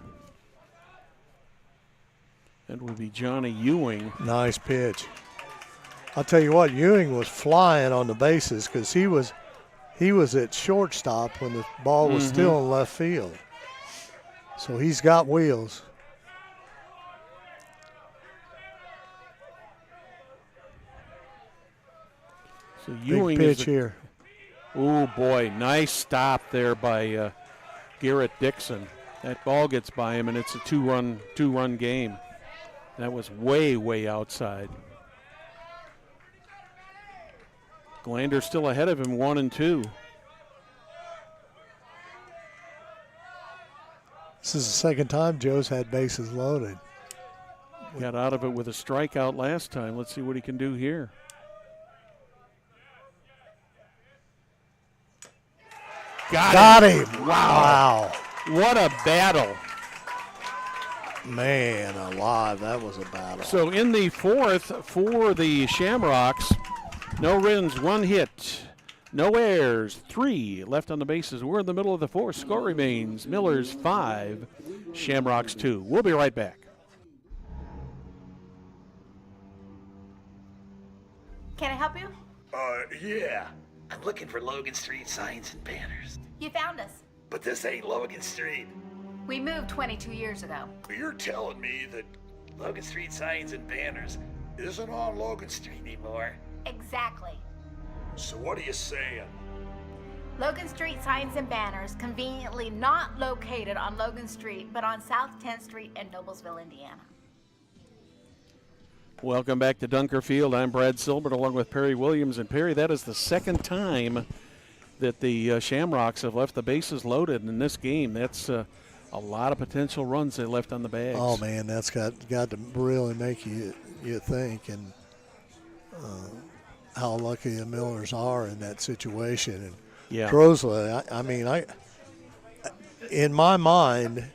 That would be Johnny Ewing. Nice pitch. I'll tell you what, Ewing was flying on the bases because he was at shortstop when the ball was still in left field. So he's got wheels. So Ewing big pitch here. Oh boy, nice stop there by Garrett Dixon. That ball gets by him, and it's a two-run game. That was way outside. Glander still ahead of him, 1-2. This is the second time Joe's had bases loaded. Got out of it with a strikeout last time. Let's see what he can do here. Got him. Wow. What a battle. Man alive, that was a battle. So in the 4th for the Shamrocks, no runs, 1 hit, no errors, 3 left on the bases. We're in the middle of the 4th. Score remains Millers 5, Shamrocks 2. We'll be right back. Can I help you? Yeah. I'm looking for Logan Street signs and banners. You found us. But this ain't Logan Street. We moved 22 years ago. You're telling me that Logan Street signs and banners isn't on Logan Street anymore? Exactly. So what are you saying? Logan Street signs and banners conveniently not located on Logan Street, but on South 10th Street in Noblesville, Indiana. Welcome back to Dunker Field. I'm Brad Silbert along with Perry Williams. And Perry, that is the second time that the Shamrocks have left the bases loaded in this game. That's a lot of potential runs they left on the bags. Oh, man, that's got to really make you think and how lucky the Millers are in that situation. And yeah. Drozlik, in my mind,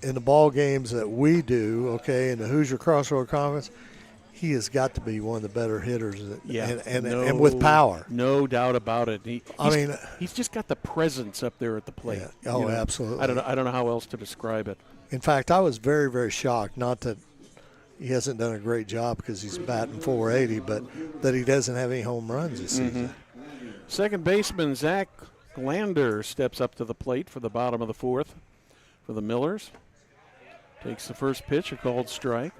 in the ball games that we do, in the Hoosier Crossroads Conference, he has got to be one of the better hitters, and with power. No doubt about it. He's just got the presence up there at the plate. Yeah. Oh, absolutely. I don't know how else to describe it. In fact, I was very, very shocked not to he hasn't done a great job because he's batting .480, but that he doesn't have any home runs this season. Second baseman Zach Glander steps up to the plate for the bottom of the fourth for the Millers. Takes the first pitch, a called strike.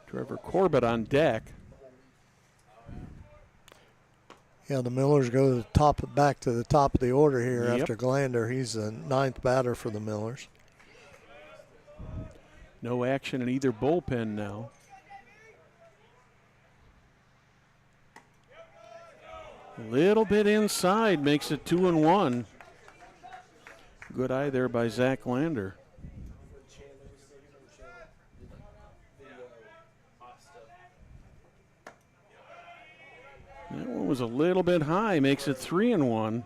Trevor Corbett on deck. Yeah, the Millers go to the back to the top of the order here Yep. after Glander. He's the 9th batter for the Millers. No action in either bullpen now. A little bit inside makes it 2-1. Good eye there by Zach Glander. That one was a little bit high, makes it 3-1.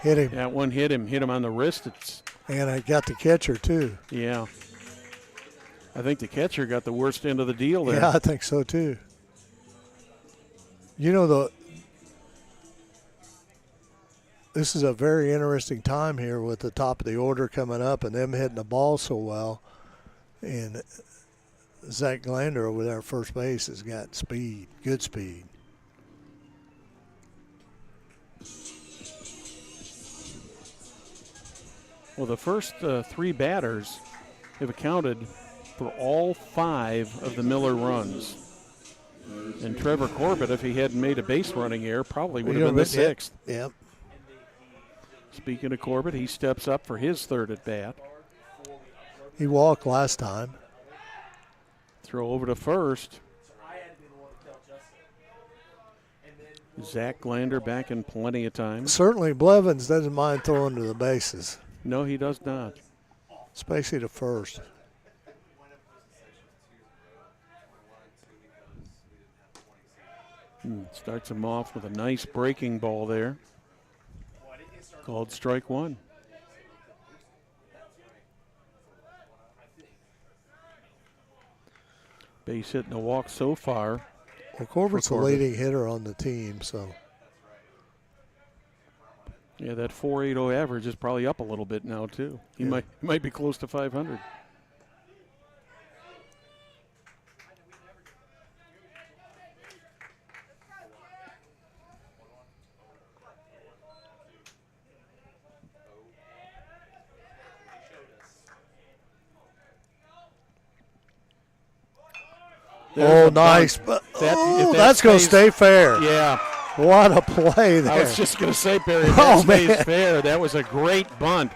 Hit him. That one hit him on the wrist. And I got the catcher, too. Yeah. I think the catcher got the worst end of the deal there. Yeah, I think so, too. You know, this is a very interesting time here with the top of the order coming up and them hitting the ball so well. And Zach Glander over there at first base has got speed, good speed. Well, the first three batters have accounted for all 5 of the Miller runs. And Trevor Corbett, if he hadn't made a base running error, probably would have been the 6th. Yep. Speaking of Corbett, he steps up for his 3rd at bat. He walked last time. Throw over to first. Zach Glander back in plenty of time. Certainly Blevins doesn't mind throwing to the bases. No, he does not. Especially to first. Starts him off with a nice breaking ball there. Called strike 1. Base hit and a walk so far. Well, Corbett's the leading hitter on the team, so. Yeah, that .480 average is probably up a little bit now, too. He might be close to 500. Oh, nice. That's going to stay fair. Yeah. What a play there. I was just going to say, Barry, that stays fair. That was a great bunt.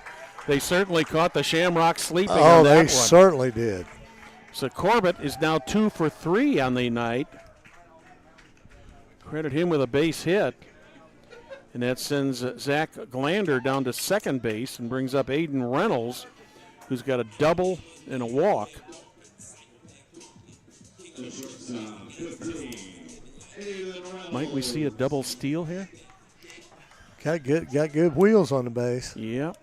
They certainly caught the Shamrock sleeping on that one. Oh, they certainly did. So Corbett is now 2 for 3 on the night. Credit him with a base hit. And that sends Zach Glander down to second base and brings up Aiden Reynolds, who's got a double and a walk. Might we see a double steal here? Got good wheels on the base. Yep.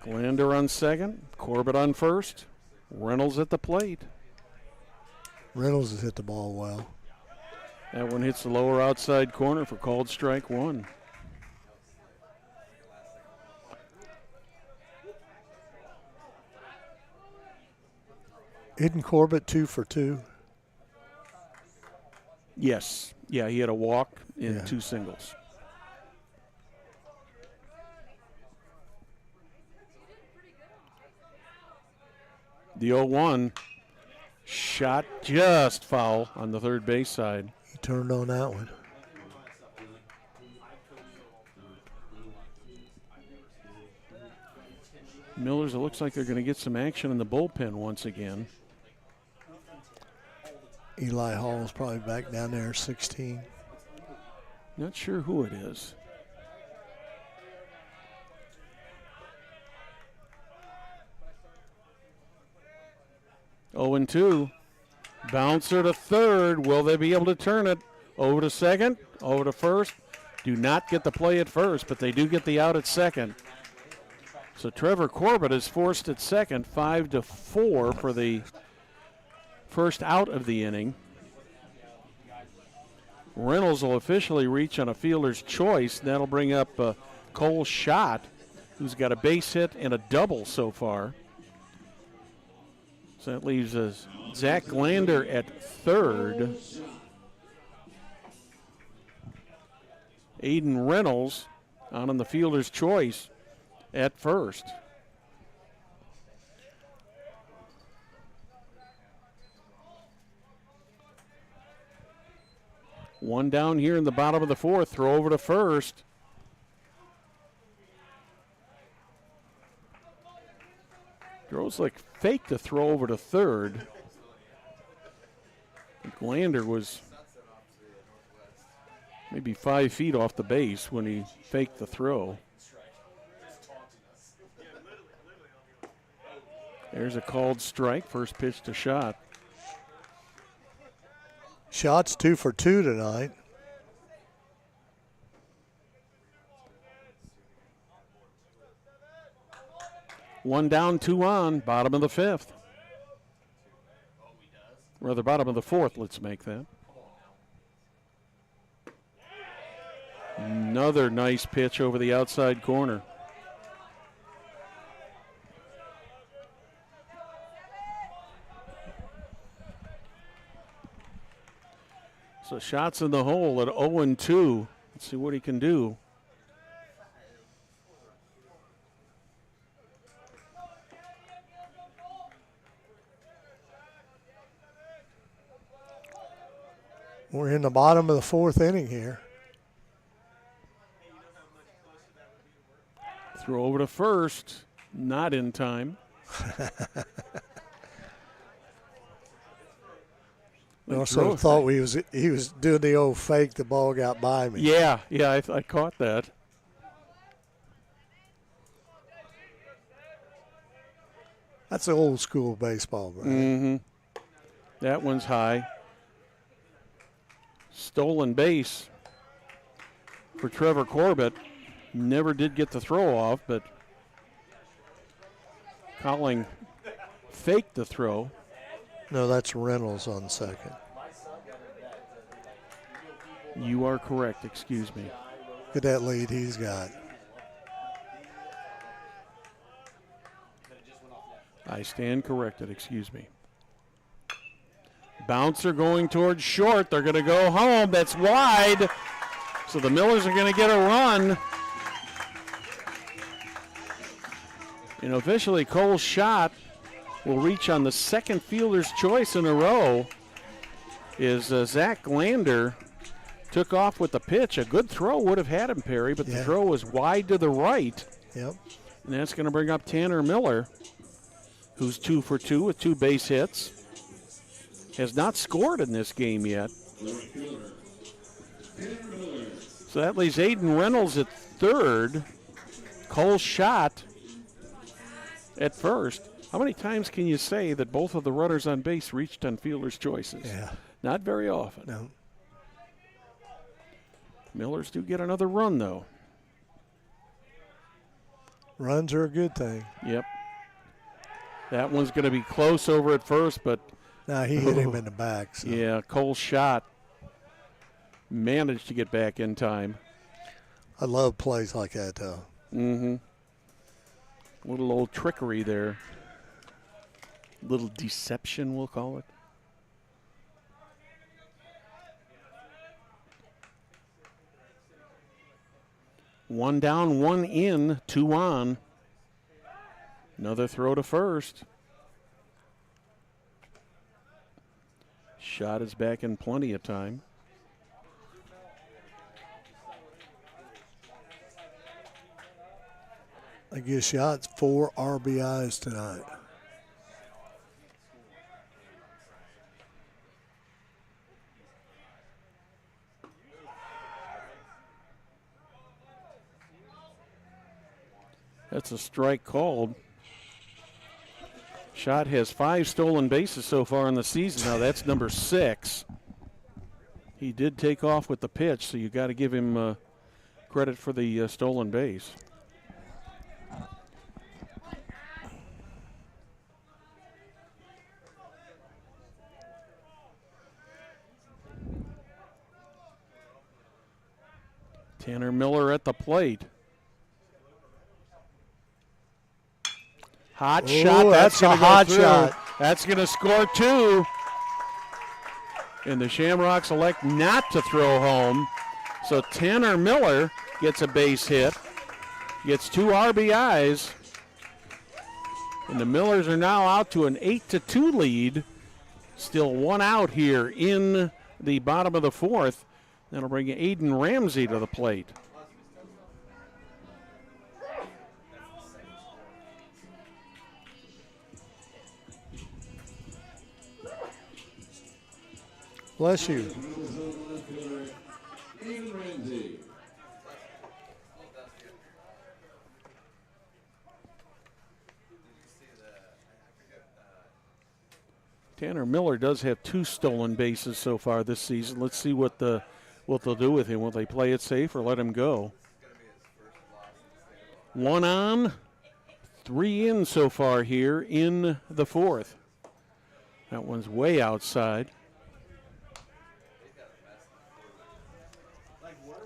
Glander on second, Corbett on first, Reynolds at the plate. Reynolds has hit the ball well. That one hits the lower outside corner for called strike 1. Isn't Corbett 2 for 2? Yes. Yeah, he had a walk in 2 singles. The 0-1 shot just foul on the third base side. He turned on that one. Millers, it looks like they're going to get some action in the bullpen once again. Eli Hall's probably back down there, 16. Not sure who it is. Oh, and 2. Bouncer to third. Will they be able to turn it? Over to second, over to first. Do not get the play at first, but they do get the out at second. So Trevor Corbett is forced at second, 5-4 for the first out of the inning. Reynolds will officially reach on a fielder's choice. That'll bring up Cole Schott, who's got a base hit and a double so far. So that leaves Zach Glander at third. Aiden Reynolds on the fielder's choice at first. One down here in the bottom of the fourth. Throw over to first. Throws like fake to throw over to third. Glander was maybe 5 feet off the base when he faked the throw. There's a called strike. First pitch to Schott. Shots 2 for 2 tonight. One down, 2 on, bottom of the fifth. Rather, bottom of the fourth, let's make that. Another nice pitch over the outside corner. So shots in the hole at 0-2. Let's see what he can do. We're in the bottom of the fourth inning here. Throw over to first, not in time. I also thought he was doing the old fake. The ball got by me. Yeah, I caught that. That's old school baseball, right? Mm-hmm. That one's high. Stolen base for Trevor Corbett. Never did get the throw off, but Colling faked the throw. No, that's Reynolds on second. You are correct, excuse me. Look at that lead he's got. I stand corrected, excuse me. Bouncer going towards short. They're going to go home. That's wide. So the Millers are going to get a run. And officially, Cole Schott will reach on the second fielder's choice in a row. Is Zach Glander took off with the pitch. A good throw would have had him, Perry, but the throw was wide to the right. Yep. And that's going to bring up Tanner Miller, who's 2 for 2 with 2 base hits. Has not scored in this game yet. So that leaves Aiden Reynolds at third. Cole Schott at first. How many times can you say that both of the runners on base reached on fielder's choices? Yeah. Not very often. No. Millers do get another run, though. Runs are a good thing. Yep. That one's going to be close over at first, but now he hit him in the back. So. Yeah, Cole Schott managed to get back in time. I love plays like that, though. Mm-hmm. Little old trickery there. Little deception, we'll call it. One down, 1 in, 2 on. Another throw to first. Schott is back in plenty of time. I guess Schott's 4 RBIs tonight. That's a strike called. Schott has 5 stolen bases so far in the season. Now that's number 6. He did take off with the pitch, so you got to give him credit for the stolen base. Tanner Miller at the plate. Hot shot. That's gonna a hot go through. shot. That's going to score 2. And the Shamrocks elect not to throw home. So Tanner Miller gets a base hit, gets 2 RBIs. And the Millers are now out to an 8-2 lead. Still 1 out here in the bottom of the 4th. That'll bring Aiden Ramsey to the plate. Bless you. Tanner Miller does have 2 stolen bases so far this season. Let's see what they'll do with him. Will they play it safe or let him go? 1 on, 3 in so far here in the 4th. That one's way outside.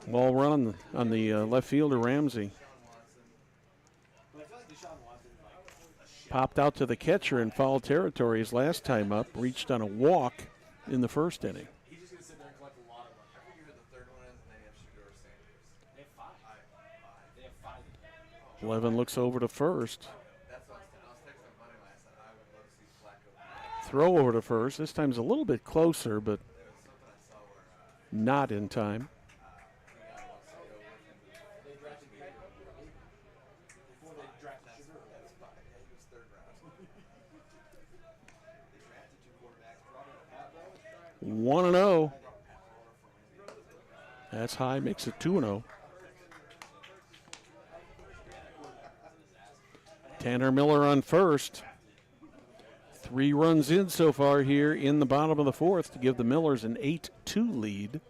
Ball run on the left fielder, Ramsey. Popped out to the catcher in foul territory his last time up. Reached on a walk in the first inning. Levin looks over to first. Throw over to first. This time's a little bit closer, but not in time. One and 0. That's high, makes it 2-0. Tanner Miller on first. 3 runs in so far here in the bottom of the 4th to give the Millers an 8-2 lead.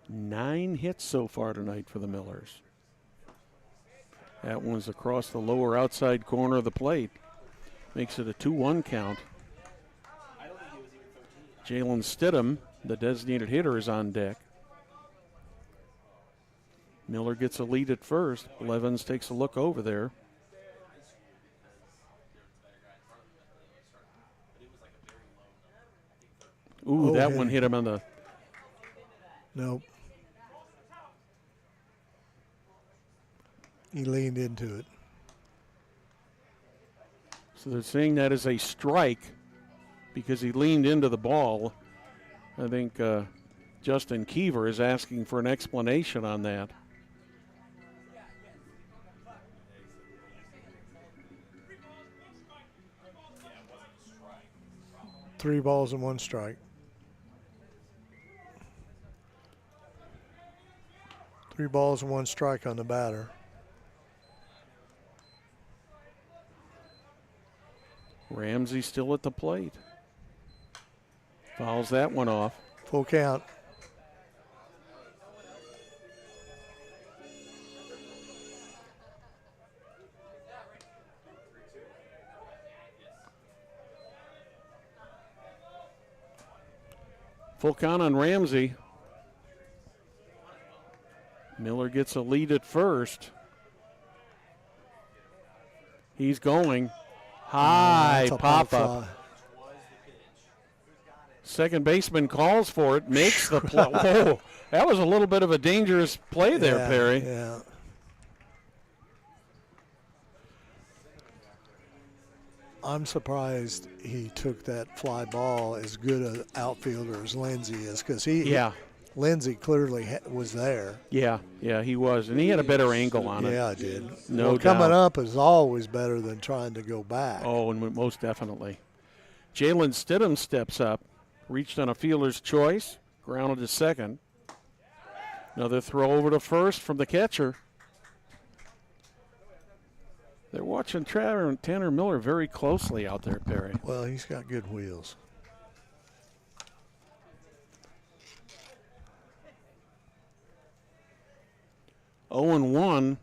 Nine hits so far tonight for the Millers. That one's across the lower outside corner of the plate. Makes it a 2-1 count. Jalen Stidham, the designated hitter, is on deck. Miller gets a lead at first. Levins takes a look over there. Ooh, that one hit him on the... Nope. He leaned into it. So they're saying that is a strike because he leaned into the ball. I think Justin Keever is asking for an explanation on that. Three balls and 1 strike. 3 balls and 1 strike on the batter. Ramsey still at the plate. Fouls that one off. Full count. Full count on Ramsey. Miller gets a lead at first. He's going. High pop-up. Second baseman calls for it, makes the play. Whoa, that was a little bit of a dangerous play there, Perry. Yeah. I'm surprised he took that fly ball as good an outfielder as Lindsey is, because Lindsey clearly was there. Yeah, he was, and he had a better angle on it. Yeah, I did. No doubt. Coming up is always better than trying to go back. Oh, and most definitely. Jalen Stidham steps up, reached on a fielder's choice, grounded to second. Another throw over to first from the catcher. They're watching Tanner Miller very closely out there, Perry. Well, he's got good wheels. Oh, and 1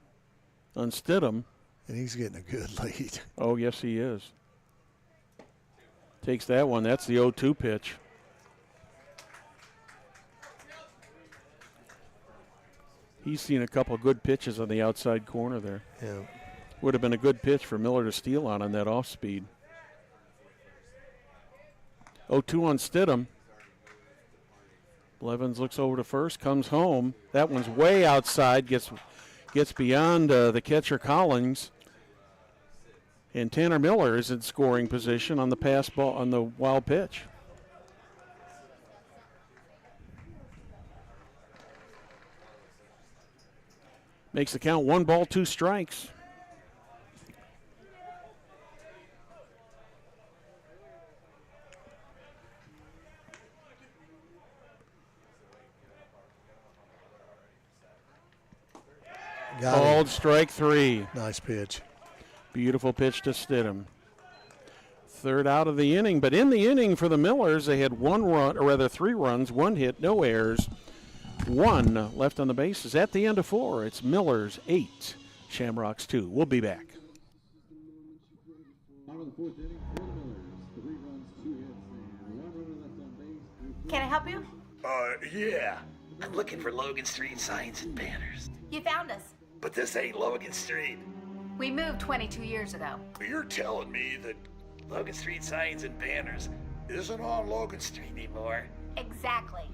on Stidham. And he's getting a good lead. Oh, yes, he is. Takes that one. That's the 0-2 pitch. He's seen a couple of good pitches on the outside corner there. Yeah. Would have been a good pitch for Miller to steal on that off speed. 0-2 on Stidham. Blevins looks over to first, comes home. That one's way outside, gets beyond the catcher Collins. And Tanner Miller is in scoring position on the pass ball, on the wild pitch. Makes the count 1 ball, 2 strikes. Called strike 3. Nice pitch. Beautiful pitch to Stidham. Third out of the inning, but in the inning for the Millers, they had 1 run, or rather 3 runs, 1 hit, no errors, 1 left on the bases. At the end of 4, it's Millers 8, Shamrocks 2. We'll be back. Can I help you? Yeah. I'm looking for Logan Street signs and banners. You found us. But this ain't Logan Street. We moved 22 years ago. You're telling me that Logan Street signs and banners isn't on Logan Street anymore? Exactly.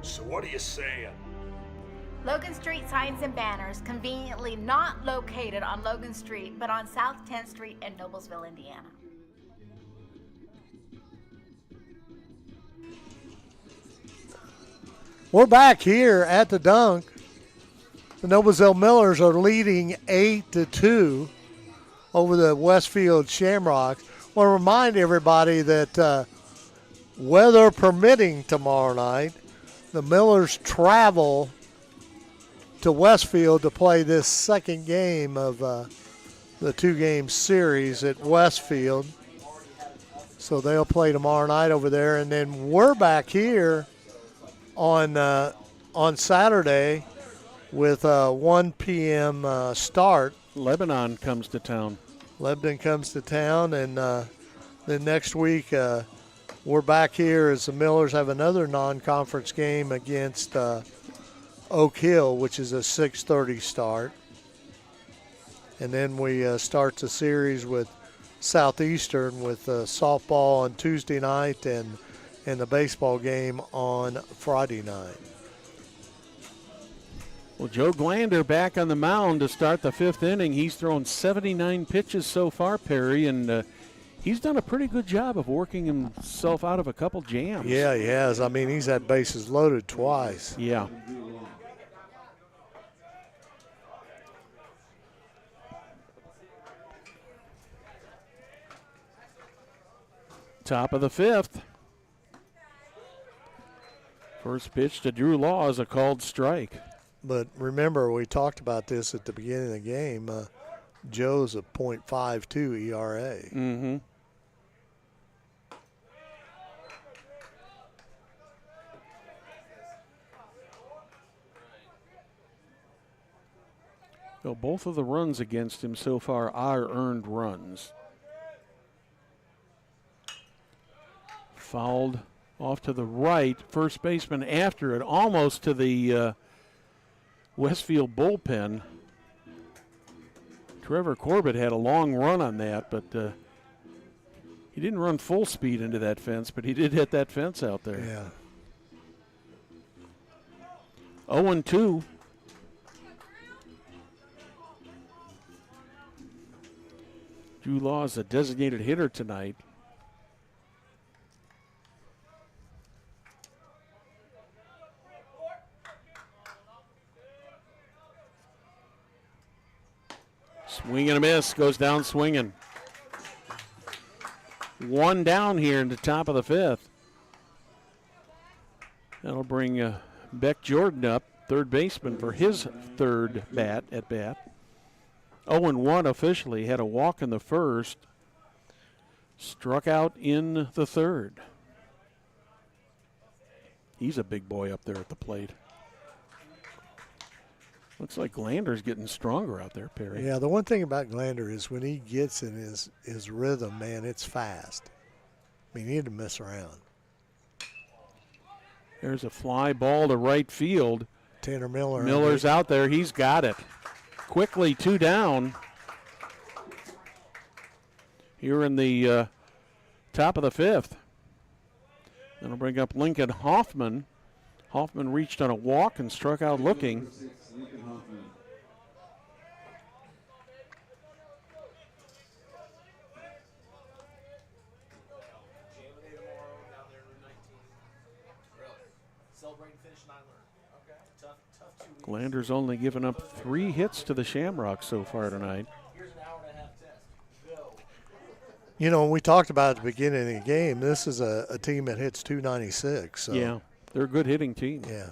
So what are you saying? Logan Street signs and banners, conveniently not located on Logan Street, but on South 10th Street in Noblesville, Indiana. We're back here at the dunk. The Noblesville Millers are leading 8-2 over the Westfield Shamrocks. I want to remind everybody that weather permitting tomorrow night, the Millers travel to Westfield to play this second game of the 2-game series at Westfield. So they'll play tomorrow night over there. And then we're back here on Saturday with a 1 p.m. start. Lebanon comes to town. Lebanon comes to town, and then next week we're back here as the Millers have another non-conference game against Oak Hill, which is a 6:30 start. And then we start the series with Southeastern with softball on Tuesday night and the baseball game on Friday night. Well, Joe Glander back on the mound to start the 5th inning. He's thrown 79 pitches so far, Perry, and he's done a pretty good job of working himself out of a couple jams. Yeah, he has. I mean, he's had bases loaded twice. Yeah. Top of the 5th. First pitch to Drew Law is a called strike. But remember, we talked about this at the beginning of the game. Joe's a .52 ERA. Mm-hmm. So both of the runs against him so far are earned runs. Fouled off to the right, first baseman after it, almost to the Westfield bullpen. Trevor Corbett had a long run on that, but he didn't run full speed into that fence, but he did hit that fence out there. Yeah. 0-2. Drew Law is a designated hitter tonight. Swing and a miss, goes down swinging. 1 down here in the top of the 5th. That'll bring Beck Jordan up, third baseman, for his 3rd at bat. 0-1 officially, had a walk in the 1st. Struck out in the 3rd. He's a big boy up there at the plate. Looks like Glander's getting stronger out there, Perry. Yeah, the one thing about Glander is when he gets in his rhythm, man, it's fast. We need to mess around. There's a fly ball to right field. Tanner Miller. Miller's out there. He's got it. Quickly, 2 down. Here in the top of the 5th. That'll bring up Lincoln Hoffman. Hoffman reached on a walk and struck out looking. Glander's only given up 3 hits to the Shamrocks so far tonight. You know, we talked about at the beginning of the game, this is a team that hits 296. So. Yeah, they're a good hitting team. Yeah.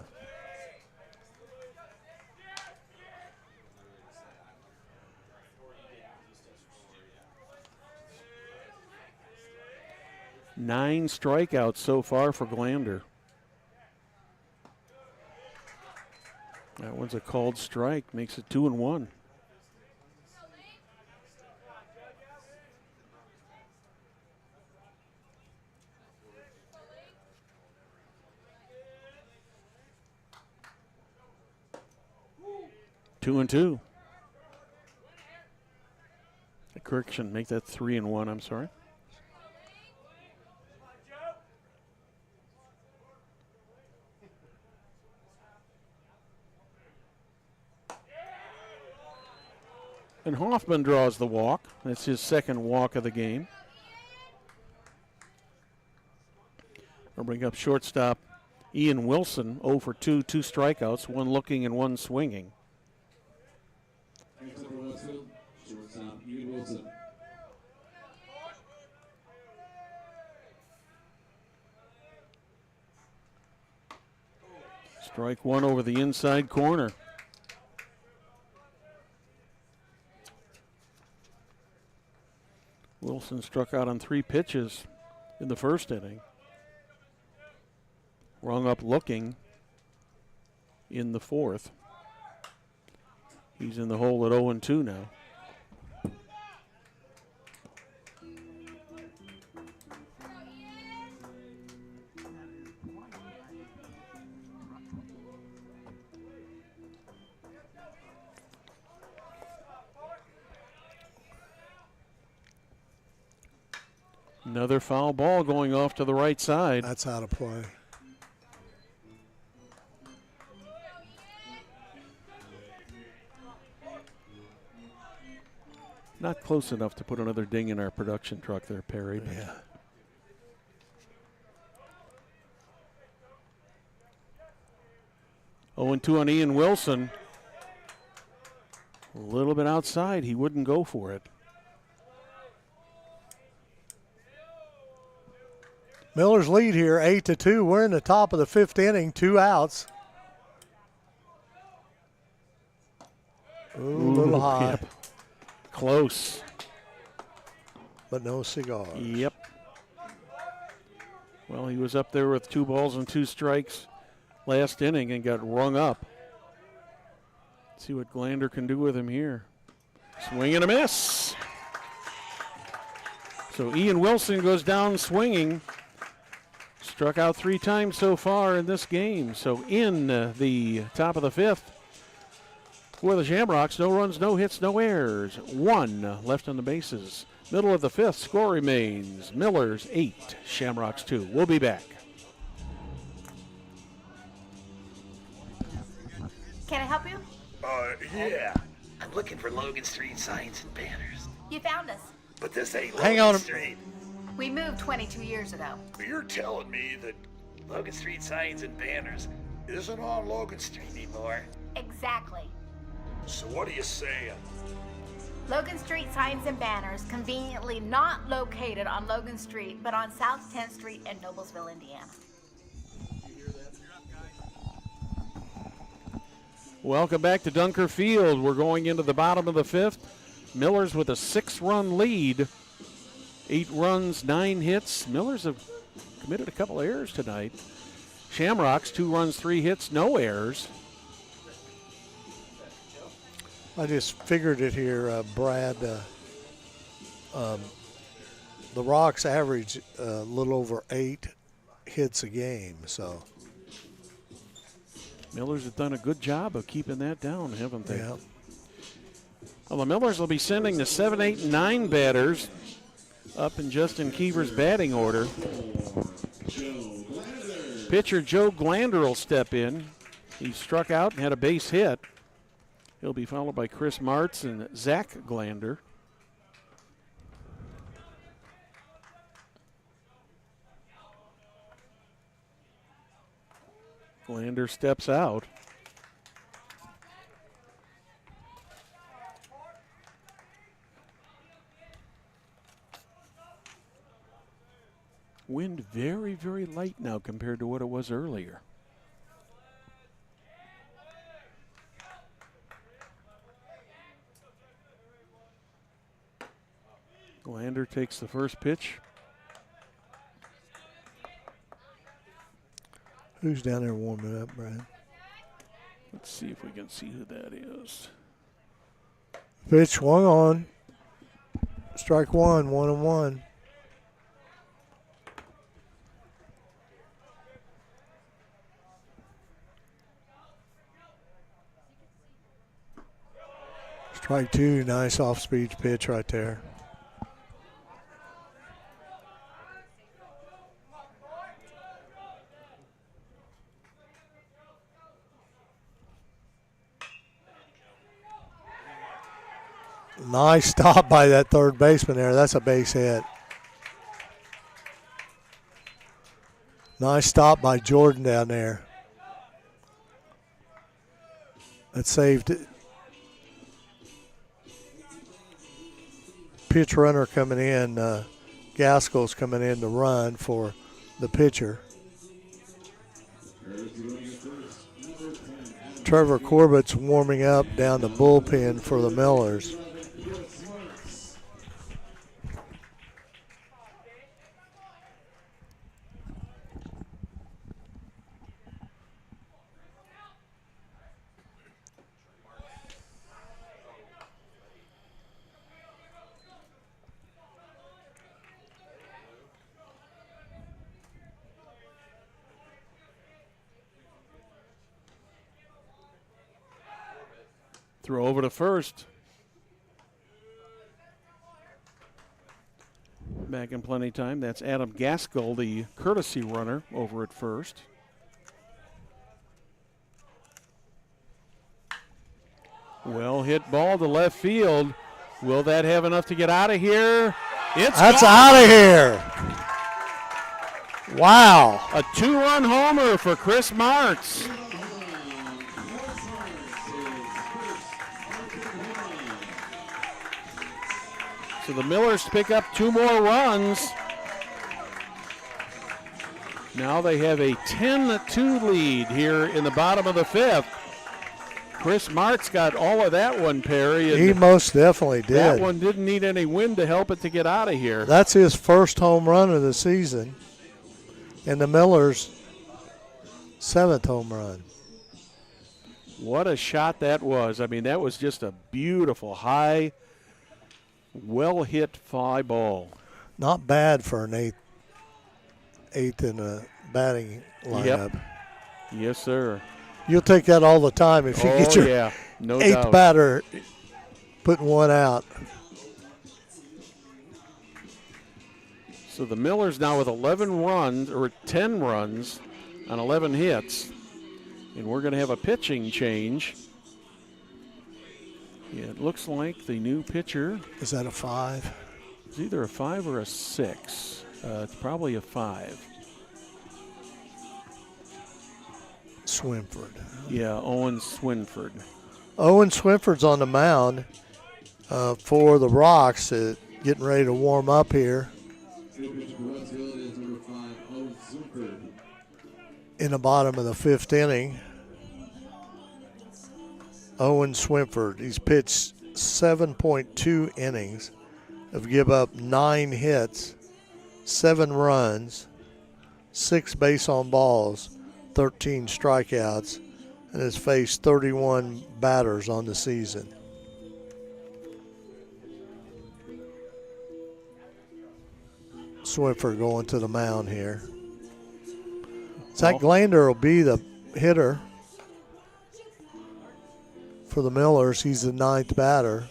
Nine strikeouts so far for Glander. That one's a called strike, makes it 2-1. Two and 2. A correction, make that 3-1. I'm sorry. And Hoffman draws the walk. That's his second walk of the game. We'll bring up shortstop Ian Wilson, 0 for 2, 2 strikeouts, 1 looking and 1 swinging. Shortstop Ian Wilson. Strike 1 over the inside corner. Wilson struck out on 3 pitches in the first inning. Rung up looking in the 4th. He's in the hole at 0-2 now. Another foul ball going off to the right side. That's out of play. Not close enough to put another ding in our production truck there, Perry. Yeah. Oh, and 2 on Ian Wilson. A little bit outside. He wouldn't go for it. Miller's lead here, 8-2. We're in the top of the 5th inning, 2 outs. Ooh, a little high. Yep. Close. But no cigar. Yep. Well, he was up there with 2 balls and 2 strikes last inning and got rung up. Let's see what Glander can do with him here. Swing and a miss. So Ian Wilson goes down swinging. Struck out 3 times so far in this game. So in the top of the 5th for the Shamrocks, no runs, no hits, no errors. 1 left on the bases. Middle of the 5th, score remains Millers 8, Shamrocks 2. We'll be back. Can I help you? Yeah. I'm looking for Logan Street signs and banners. You found us. But this ain't Hang Logan on. Street. We moved 22 years ago. You're telling me that Logan Street signs and banners isn't on Logan Street anymore? Exactly. So what are you saying? Logan Street signs and banners conveniently not located on Logan Street, but on South 10th Street in Noblesville, Indiana. Welcome back to Dunker Field. We're going into the bottom of the 5th. Millers with a 6-run lead. 8 runs, 9 hits. Millers have committed a couple of errors tonight. Shamrocks, 2 runs, 3 hits, no errors. I just figured it here, Brad. the Rocks average a little over 8 hits a game. So Millers have done a good job of keeping that down, haven't they? yeah. Well, the Millers will be sending the 7, 8, and 9 batters up in Justin Keever's batting order. Pitcher Joe Glander will step in. He struck out and had a base hit. He'll be followed by Chris Martz and Zach Glander. Glander steps out. Wind very, very light now compared to what it was earlier. Glander takes the first pitch. Who's down there warming up, Brad? Let's see if we can see who that is. Pitch swung on. Strike one, 1-1. Strike two, nice off-speed pitch right there. Nice stop by that third baseman there. That's a base hit. Nice stop by Jordan down there. That saved it. Pitch runner coming in. Gaskell's coming in to run for the pitcher. Trevor Corbett's warming up down the bullpen for the Millers. Throw over to first. Back in plenty time. That's Adam Gaskell, the courtesy runner, over at first. Well hit ball to left field. Will that have enough to get out of here? That's out of here. Wow. A 2-run homer for Chris Martz. So the Millers pick up 2 more runs. Now they have a 10-2 lead here in the bottom of the 5th. Chris Martz got all of that one, Perry. And he most definitely did. That one didn't need any wind to help it to get out of here. That's his first home run of the season. And the Millers' 7th home run. What a shot that was. I mean, that was just a beautiful, high, well-hit fly ball. Not bad for an eighth in a batting lineup. Yep. Yes, sir. You'll take that all the time if you get your no 8th doubt. batter putting one out. So the Millers now with 11 runs, or 10 runs on 11 hits. And we're going to have a pitching change. Yeah, it looks like the new pitcher. Is that a 5? It's either a 5 or a 6. It's probably a 5. Swinford. Yeah, Owen Swinford. Owen Swinford's on the mound for the Rocks, getting ready to warm up here. In the bottom of the 5th inning. Owen Swinford, he's pitched 7.2 innings, have given up 9 hits, 7 runs, 6 base on balls, 13 strikeouts, and has faced 31 batters on the season. Swiffer going to the mound here. Zach Glander will be the hitter for the Millers. He's the 9th batter.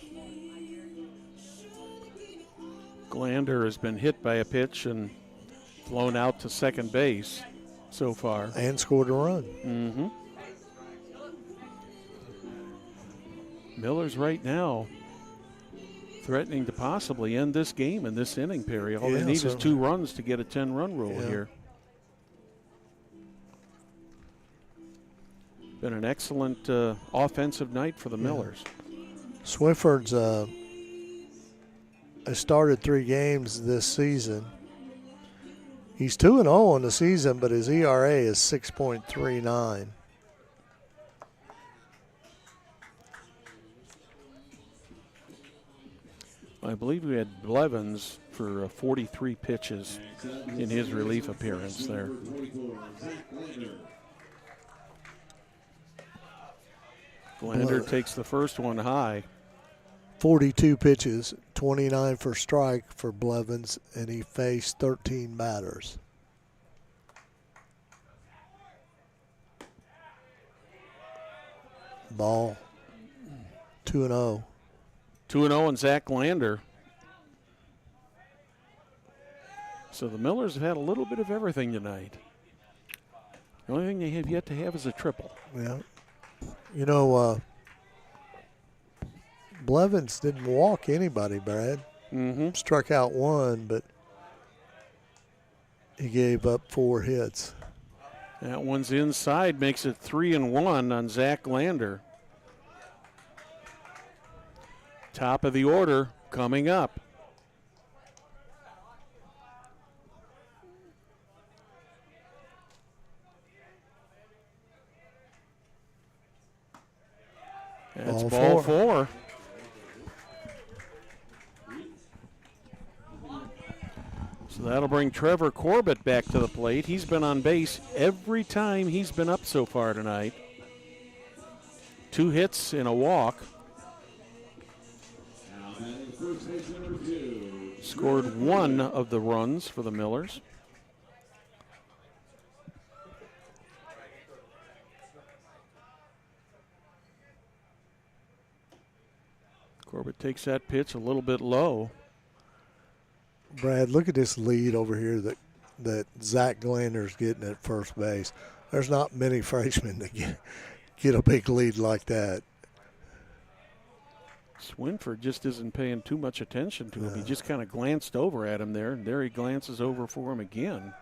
Glander has been hit by a pitch and flown out to second base so far. And scored a run. Mm-hmm. Millers right now threatening to possibly end this game in this inning, Perry. All they need is 2 runs to get a 10-run rule here. Been an excellent offensive night for the Millers. Swifford's has started 3 games this season. He's 2-0 on the season, but his ERA is 6.39. I believe we had Blevins for 43 pitches in his relief appearance there. Glander takes the first one high. 42 pitches, 29 for strike for Blevins, and he faced 13 batters. Ball, 2-0. 2-0 and Zach Glander. So the Millers have had a little bit of everything tonight. The only thing they have yet to have is a triple. Yeah. You know, Blevins didn't walk anybody, Brad. Mm-hmm. Struck out 1, but he gave up 4 hits. That one's inside, makes it 3-1 on Zach Glander. Top of the order coming up. That's ball 4. So that'll bring Trevor Corbett back to the plate. He's been on base every time he's been up so far tonight. 2 hits and a walk. Scored 1 of the runs for the Millers. Corbett takes that pitch a little bit low. Brad, look at this lead over here that Zach Glander's getting at first base. There's not many freshmen that get a big lead like that. Swinford just isn't paying too much attention to him. He just kind of glanced over at him there, and there he glances over for him again.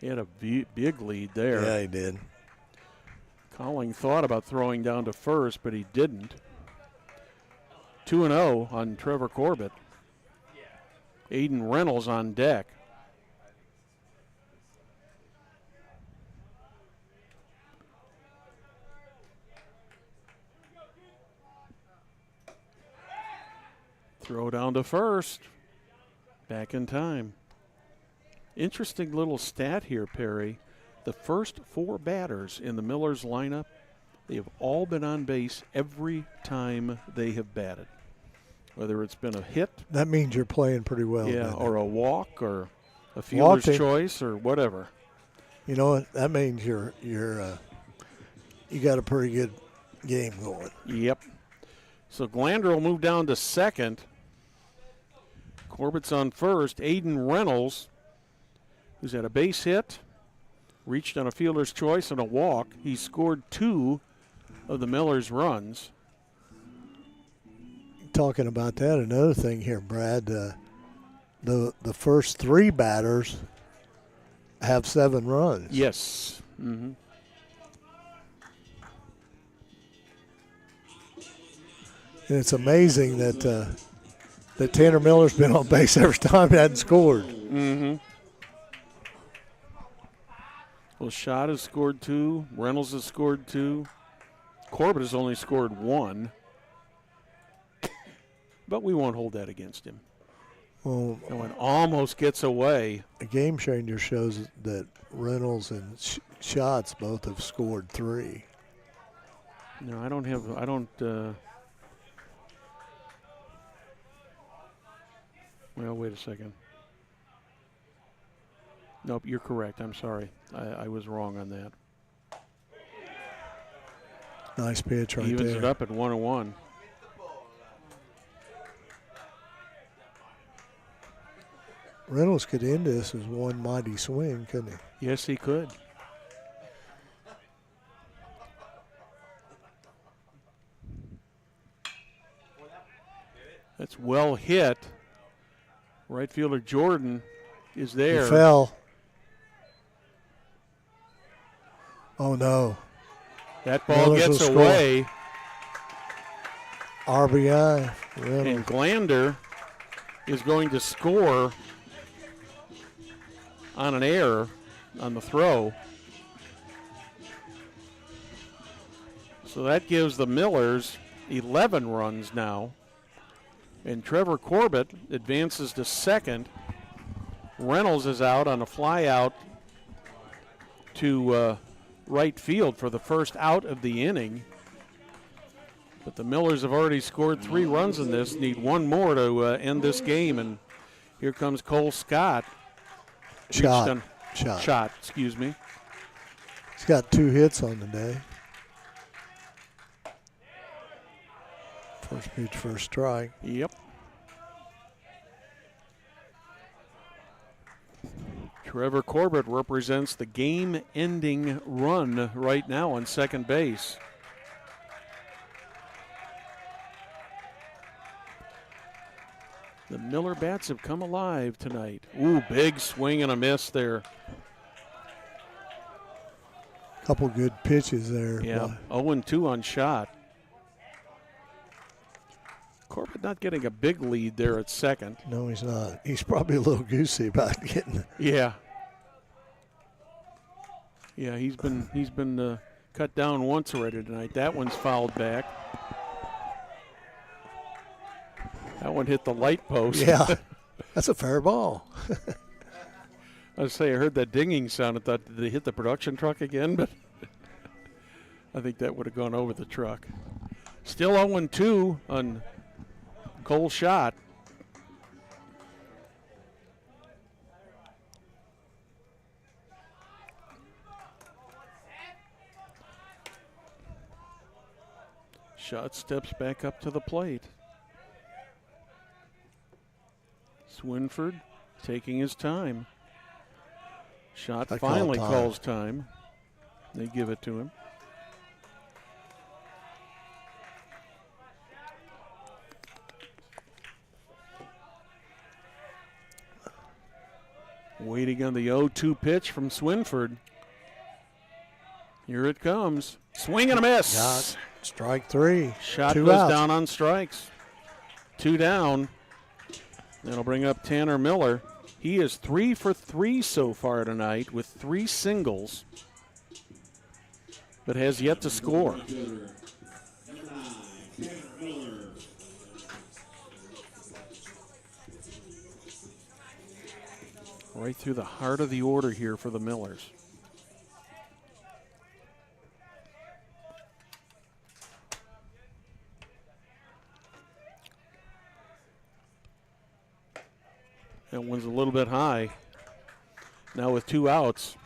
He had a big lead there. Yeah, he did. Colling thought about throwing down to first, but he didn't. 2-0 on Trevor Corbett. Aiden Reynolds on deck. Throw down to first. Back in time. Interesting little stat here, Perry. The first 4 batters in the Millers lineup, they have all been on base every time they have batted. Whether it's been a hit. That means you're playing pretty well. Yeah, or a walk or a fielder's Walking. choice or whatever. You know what? That means you got a pretty good game going. Yep. So Glander will move down to second. Corbett's on first. Aiden Reynolds, who's had a base hit, reached on a fielder's choice and a walk. He scored 2 of the Millers' runs. Talking about that, another thing here, Brad, the first 3 batters have 7 runs. Yes. Mm-hmm. And it's amazing that Tanner Miller's been on base every time he hadn't scored. Mm-hmm. Well, Schott has scored 2. Reynolds has scored 2. Corbett has only scored 1. But we won't hold that against him. Well, That one almost gets away. a Game Changer shows that Reynolds and Schatz both have scored 3. No, I don't. Well, wait a second. Nope, you're correct. I'm sorry. I was wrong on that. Nice pitch right Evens there. it up at 1-1. Reynolds could end this as one mighty swing, couldn't he? Yes, he could. That's well hit. Right fielder Jordan is there. He fell. Oh, no. That ball Reynolds gets will score. away. RBI. Reynolds. And Glander is going to score on an error on the throw. So that gives the Millers 11 runs now. And Trevor Corbett advances to second. Reynolds is out on a fly out to right field for the first out of the inning. But the Millers have already scored 3 runs in this, need one more to end this game. And here comes Cole Scott. Shot. Excuse me. He's got 2 hits on the day. First pitch, first strike. Yep. Trevor Corbett represents the game-ending run right now on second base. The Miller bats have come alive tonight. Ooh, big swing and a miss there. Couple good pitches there. Yeah, 0-2 on shot. Corbett not getting a big lead there at second. No, he's not. He's probably a little goosey about getting it. Yeah. Yeah, he's been cut down once already tonight. That one's fouled back. That one hit the light post. Yeah, that's a fair ball. I was say I heard that dinging sound. I thought, did they hit the production truck again? But I think that would have gone over the truck. Still 0-2 on Cole Shot. Shot steps back up to the plate. Swinford taking his time. Shot finally calls time. They give it to him. Waiting on the 0-2 pitch from Swinford. Here it comes. Swing and a miss. Got strike 3. Shot 2 goes outs. down on strikes. 2 down. That'll bring up Tanner Miller. He is 3 for 3 so far tonight with 3 singles, but has yet to score. Right through the heart of the order here for the Millers. That one's a little bit high. Now with 2 outs,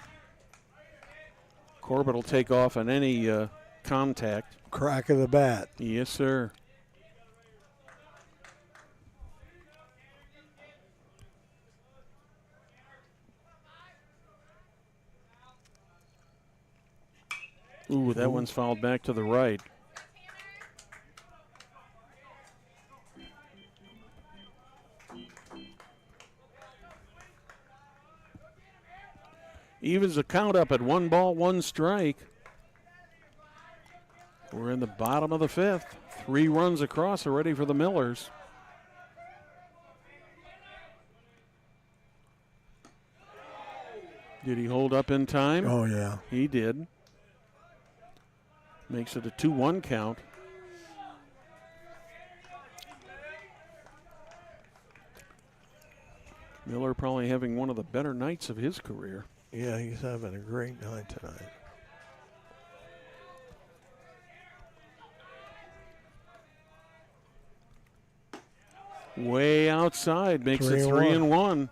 Corbett will take off on any contact. Crack of the bat. Yes, sir. Ooh, that one's fouled back to the right. Evens the count up at 1 ball, 1 strike. We're in the bottom of the 5th. 3 runs across already for the Millers. Did he hold up in time? Oh, yeah. He did. Makes it a 2-1 count. Miller probably having one of the better nights of his career. Yeah, he's having a great night tonight. Way outside makes it 3-1.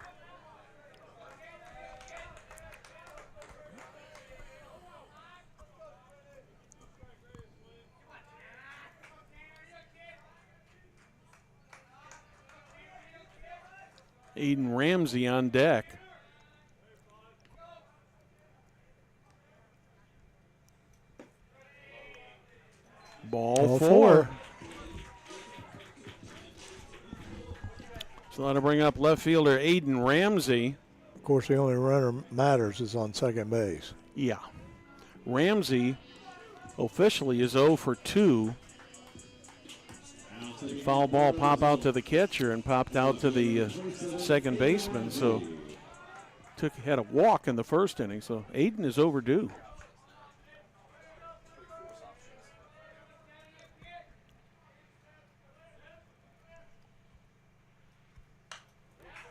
Aiden Ramsey on deck. Ball four. So that'll bring up left fielder Aiden Ramsey. Of course, the only runner matters is on second base. Yeah. Ramsey officially is 0 for 2. Foul ball pop out to the catcher and popped out to the second baseman. So had a walk in the first inning. So Aiden is overdue.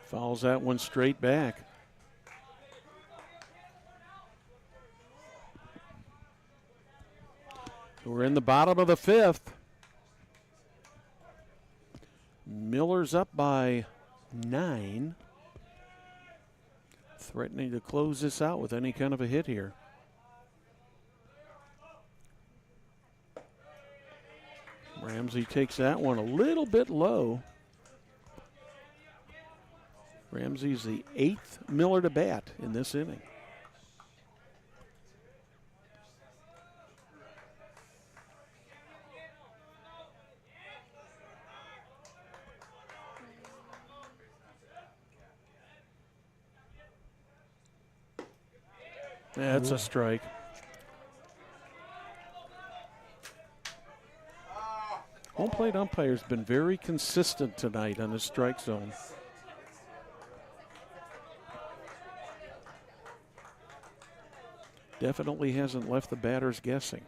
Fouls that one straight back. We're in the bottom of the 5th. Miller's up by 9. Threatening to close this out with any kind of a hit here. Ramsey takes that one a little bit low. Ramsey's the 8th Miller to bat in this inning. That's a strike. Home plate umpire's been very consistent tonight on the strike zone. Definitely hasn't left the batters guessing.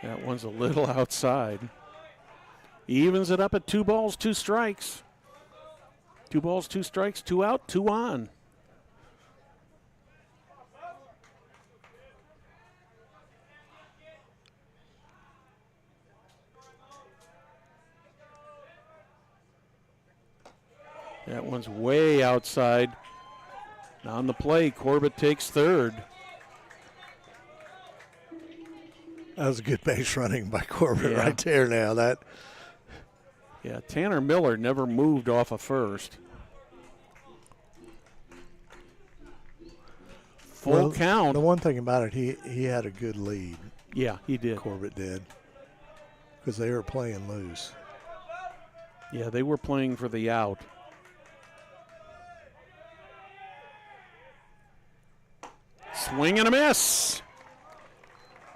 That one's a little outside. Evens it up at 2 balls, 2 strikes. 2 balls, 2 strikes, 2 out, 2 on. That one's way outside. On the play, Corbett takes third. That was a good base running by Corbett right there now. Yeah, Tanner Miller never moved off of first. Full count. The one thing about it, he had a good lead. Yeah, he did. Corbett did. Because they were playing loose. Yeah, they were playing for the out. Swing and a miss.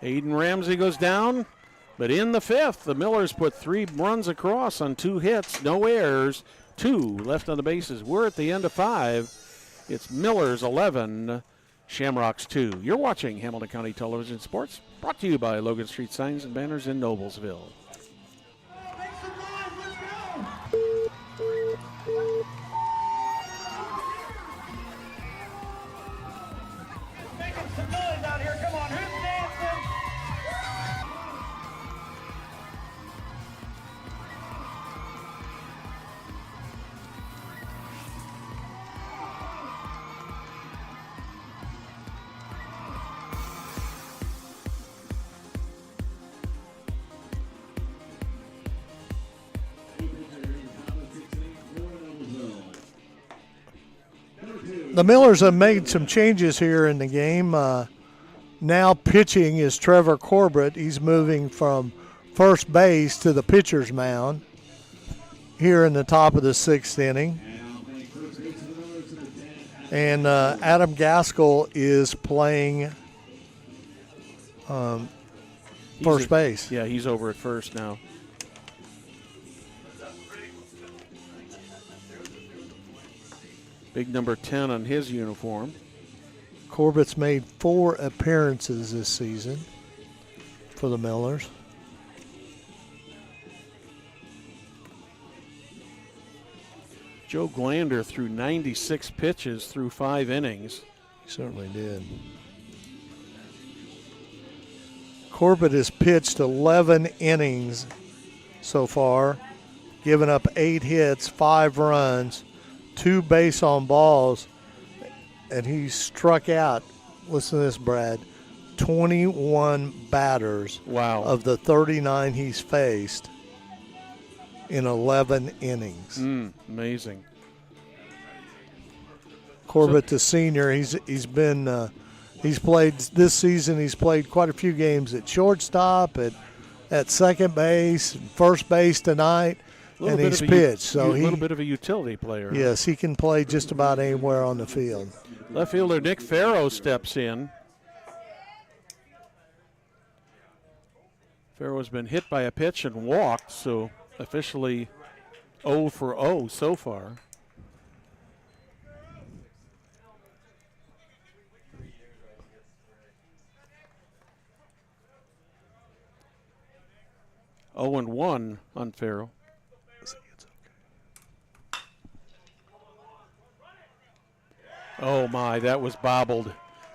Aiden Ramsey goes down, but in the 5th, the Millers put 3 runs across on 2 hits, no errors, 2 left on the bases. We're at the end of 5. It's Millers 11, Shamrocks 2. You're watching Hamilton County Television Sports, brought to you by Logan Street Signs and Banners in Noblesville. Some noise out here. Come on, who's dancing? The Millers have made some changes here in the game. Now pitching is Trevor Corbett. He's moving from first base to the pitcher's mound here in the top of the 6th inning. And Adam Gaskell is playing first base. Yeah, he's over at first now. Big number 10 on his uniform. Corbett's made 4 appearances this season for the Millers. Joe Glander threw 96 pitches through 5 innings. He certainly did. Corbett has pitched 11 innings so far, given up 8 hits, 5 runs, 2 base on balls, and he struck out, listen to this, Brad, 21 batters of the 39 he's faced in 11 innings. Amazing. Corbett, the senior, he's played this season. He's played quite a few games at shortstop, at second base, first base tonight, and he's pitched. So a little bit of a utility player. Yes, he can play just about anywhere on the field. Left fielder Nick Farrow steps in. Farrow's been hit by a pitch and walked, so officially 0 for 0 so far. Oh and 1 on Farrow. Oh my, that was bobbled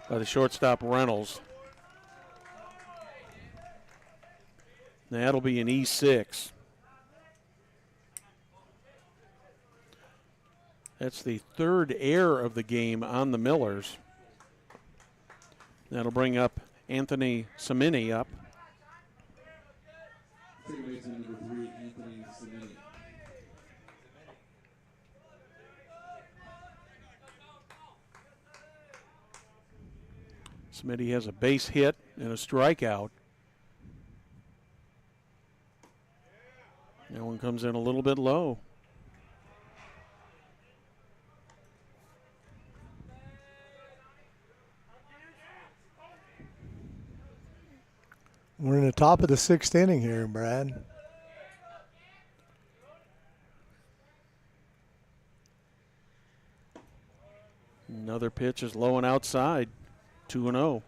by the shortstop Reynolds. That'll be an E6. That's the 3rd error of the game on the Millers. That'll bring up Anthony Semini up. Smitty has a base hit and a strikeout. That one comes in a little bit low. We're in the top of the 6th inning here, Brad. Another pitch is low and outside. 2-0.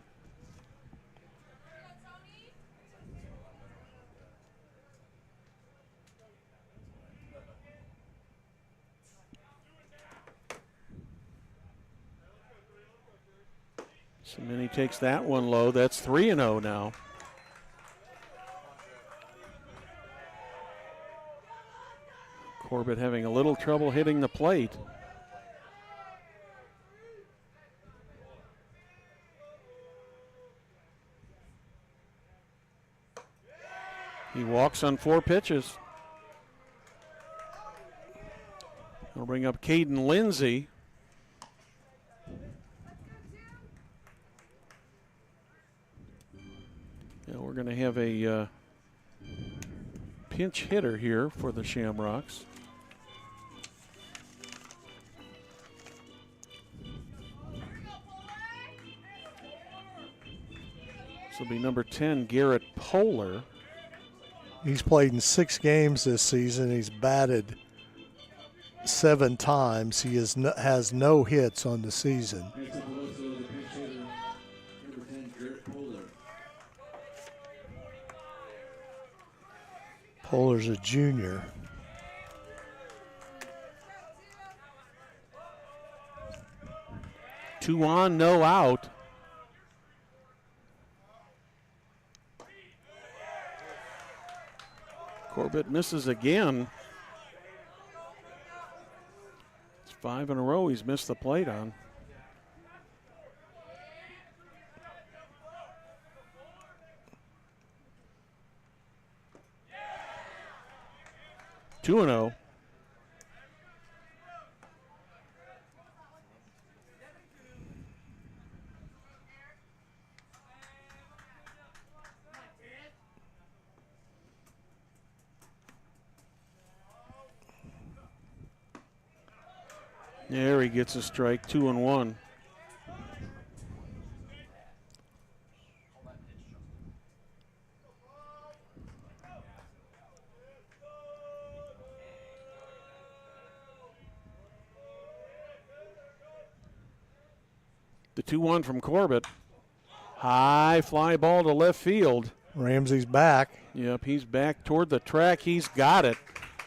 Semini takes that one low. That's 3-0 now. Corbett having a little trouble hitting the plate. He walks on 4 pitches. We'll bring up Caden Lindsay. Now we're going to have a pinch hitter here for the Shamrocks. This will be number 10, Garrett Poehler. He's played in 6 games this season. He's batted 7 times. He has no hits on the season. Poehler's a junior. Two on, no out. Corbett misses again. It's 5 in a row he's missed the plate on. Two and 0. There he gets a strike, 2-1. The 2-1 from Corbett. High fly ball to left field. Ramsey's back. Yep, he's back toward the track. He's got it.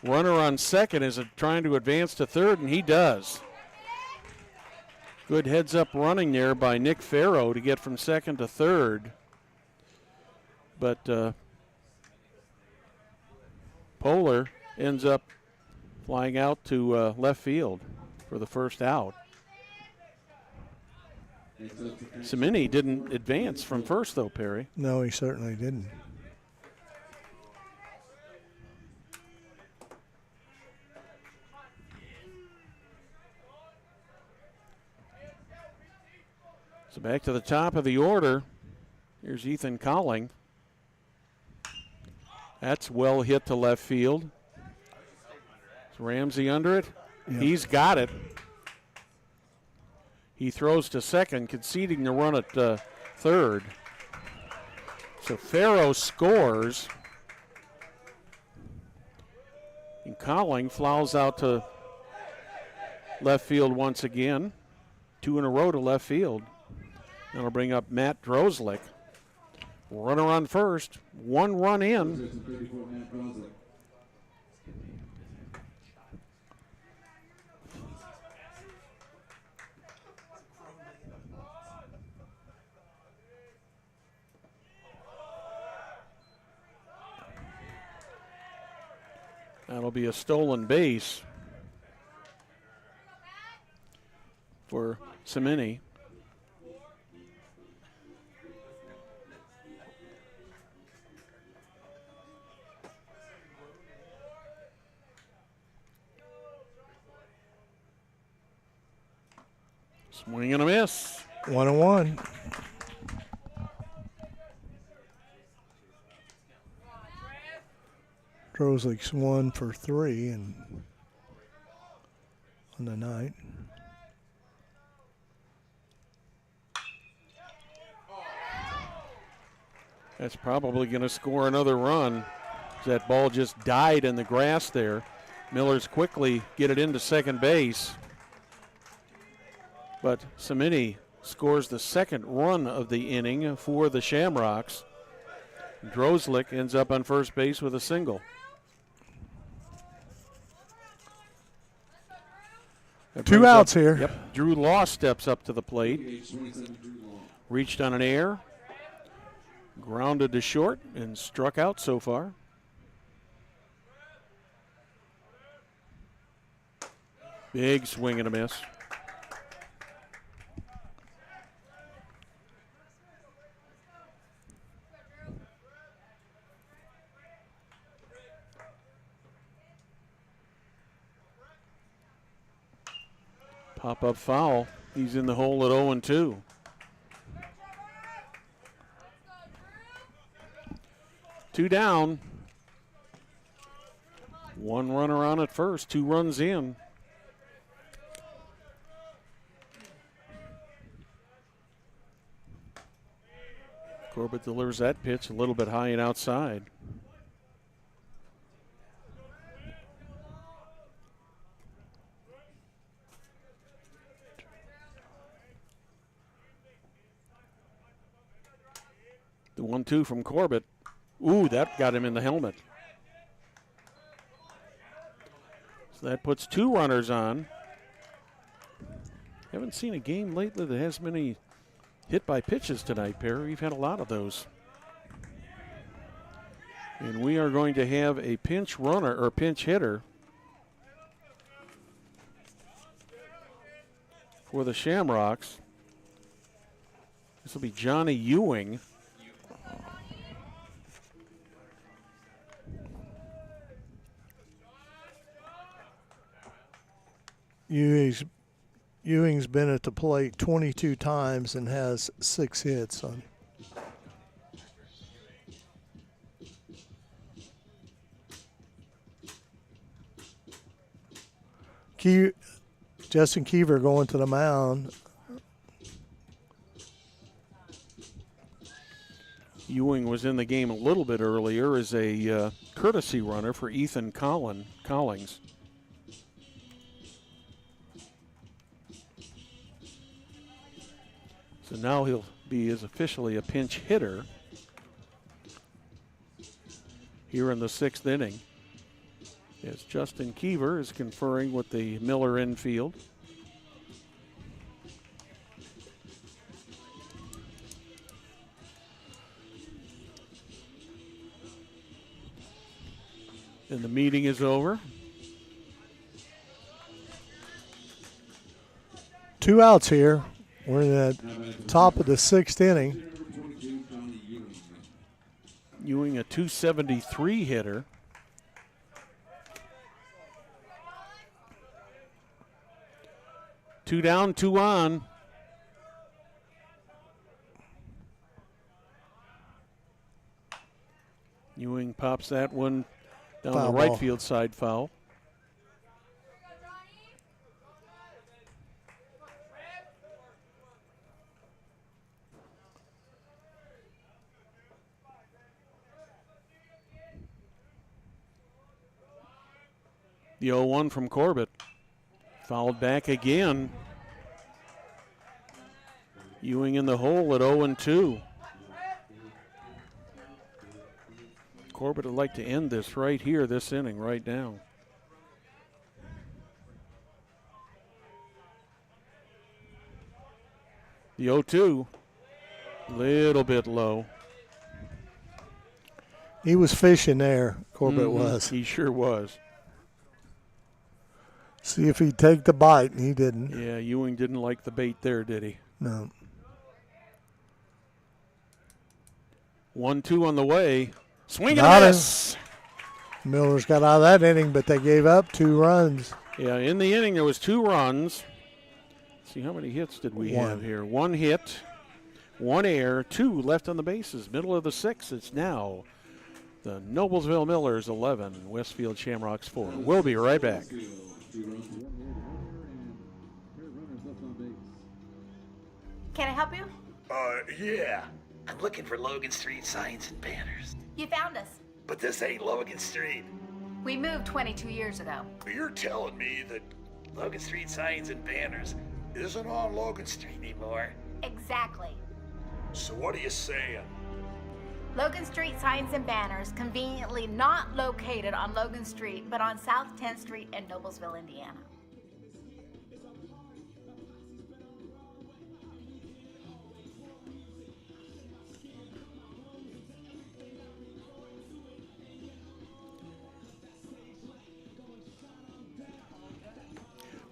Runner on second is trying to advance to third, and he does. Good heads-up running there by Nick Farrow to get from second to third. But Polar ends up flying out to left field for the first out. Cimini didn't advance from first, though, Perry. No, he certainly didn't. So back to the top of the order. Here's Ethan Colling. That's well hit to left field. Is Ramsey under it? Yep. He's got it. He throws to second, conceding the run at third. So Farrow scores. And Colling fouls out to left field once again. 2 in a row to left field. That'll bring up Matt Drozlik. Runner on first. 1 run in. That'll be a stolen base for Cimini. Swing and a miss. 1-1. Drozlik's 1 for 3 and on the night. That's probably going to score another run. That ball just died in the grass there. Millers quickly get it into second base. But Cimini scores the second run of the inning for the Shamrocks. Drozlik ends up on first base with a single. Two outs here. Yep. Drew Law steps up to the plate. Reached on an air. Grounded to short and struck out so far. Big swing and a miss. Pop-up foul. He's in the hole at 0-2. Two down. 1 runner on at first, 2 runs in. Corbett delivers that pitch a little bit high and outside. The 1-2 from Corbett. Ooh, that got him in the helmet. So that puts 2 runners on. Haven't seen a game lately that has many hit by pitches tonight, Perry. We've had a lot of those. And we are going to have a pinch runner or pinch hitter for the Shamrocks. This will be Johnny Ewing. Ewing's been at the plate 22 times and has 6 hits on. Justin Kiever going to the mound. Ewing was in the game a little bit earlier as a courtesy runner for Ethan Collings. So now he'll be officially a pinch hitter here in the 6th inning. As Justin Keever is conferring with the Miller infield. And the meeting is over. 2 outs here. We're in the top of the 6th inning. Ewing, a 273 hitter. Two down, 2 on. Ewing pops that one down Foul the right ball. field side, foul. The 0-1 from Corbett. Fouled back again. Ewing in the hole at 0-2. Corbett would like to end this right here, this inning, right now. The 0-2, little bit low. He was fishing there, Corbett was. He sure was. See if he'd take the bite, and he didn't. Yeah, Ewing didn't like the bait there, did he? No. 1-2 on the way. Swing and Got a him. miss. Millers got out of that inning, but they gave up 2 runs. Yeah, in the inning there was 2 runs. Let's see, how many hits did we One. have here? 1 hit, 1 error, 2 left on the bases. Middle of the 6th, it's now the Noblesville Millers 11, Westfield Shamrocks 4. We'll be right back. Can I help you? Yeah. I'm looking for Logan Street signs and banners. You found us. But this ain't Logan Street. We moved 22 years ago. You're telling me that Logan Street signs and banners isn't on Logan Street anymore? Exactly. So what are you saying? Logan Street signs and banners conveniently not located on Logan Street, but on South 10th Street in Noblesville, Indiana.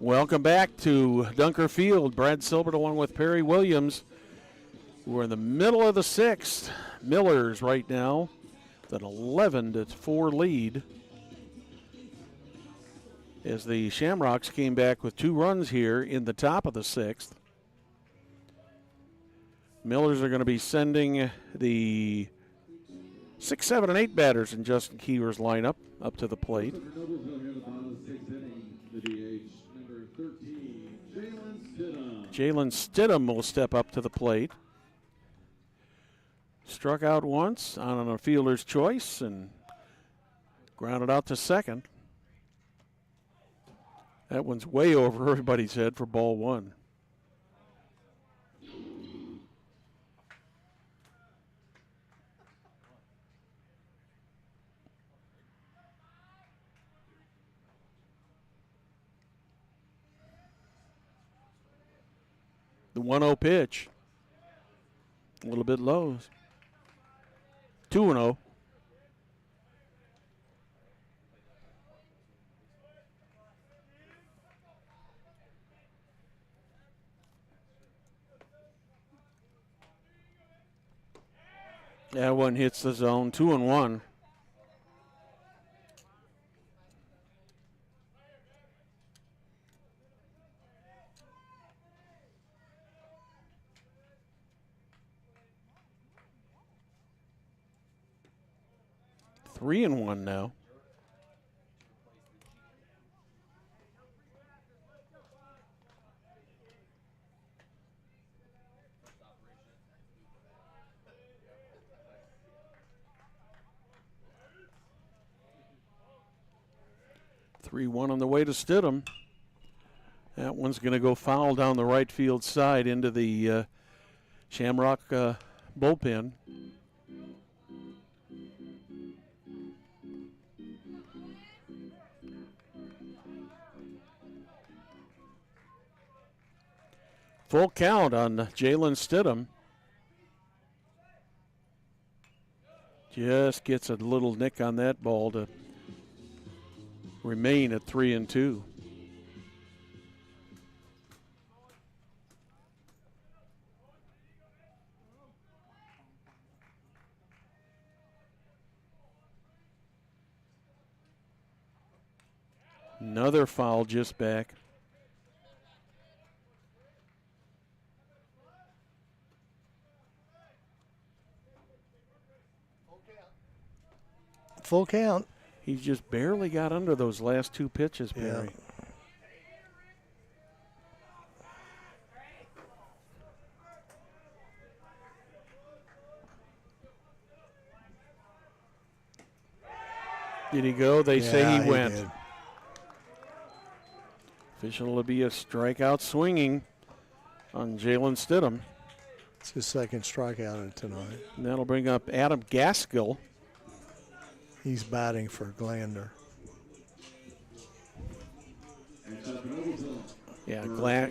Welcome back to Dunker Field. Brad Silbert along with Perry Williams. We're in the middle of the 6th. Millers right now with an 11-4 lead. As the Shamrocks came back with 2 runs here in the top of the 6th. Millers are going to be sending the 6, 7, and 8 batters in Justin Keever's lineup up to the plate. Jalen Stidham will step up to the plate. Struck out once on a fielder's choice and grounded out to second. That one's way over everybody's head for ball 1. The 1-0 pitch. A little bit low. 2-0. That one hits the zone. 2-1. Three and 1 now. Three one on the way to Stidham. That one's going to go foul down the right field side into the Shamrock bullpen. Full count on Jalen Stidham. Just gets a little nick on that ball to remain at 3-2. Another foul just back. Full count. He just barely got under those last two pitches, Barry. Yeah. Did he go? They say he went. Did. Official will be a strikeout swinging on Jalen Stidham. It's his second strikeout tonight. And that'll bring up Adam Gaskell. He's batting for Glander. Yeah,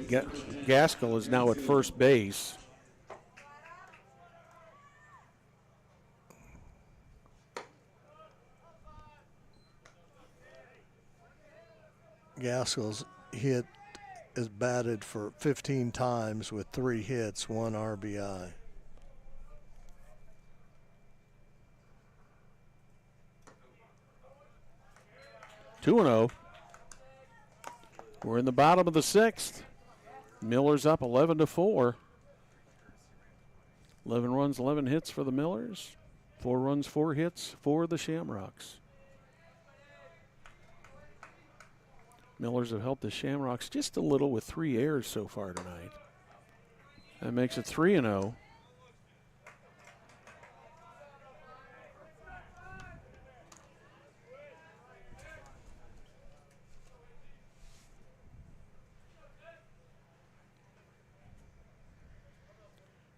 Gaskell is now at first base. Gaskell's hit is batted for 15 times with 3 hits, 1 RBI. 2-0. We're in the bottom of the 6th. Miller's up 11-4. 11 runs, 11 hits for the Millers. 4 runs, 4 hits for the Shamrocks. Millers have helped the Shamrocks just a little with 3 errors so far tonight. That makes it 3-0.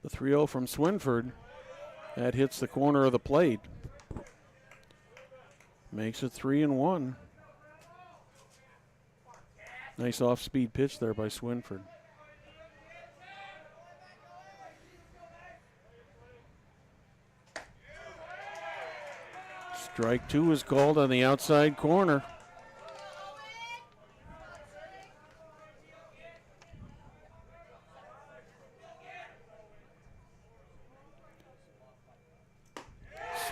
The 3-0 from Swinford. That hits the corner of the plate. Makes it 3-1. Nice off-speed pitch there by Swinford. Strike 2 is called on the outside corner.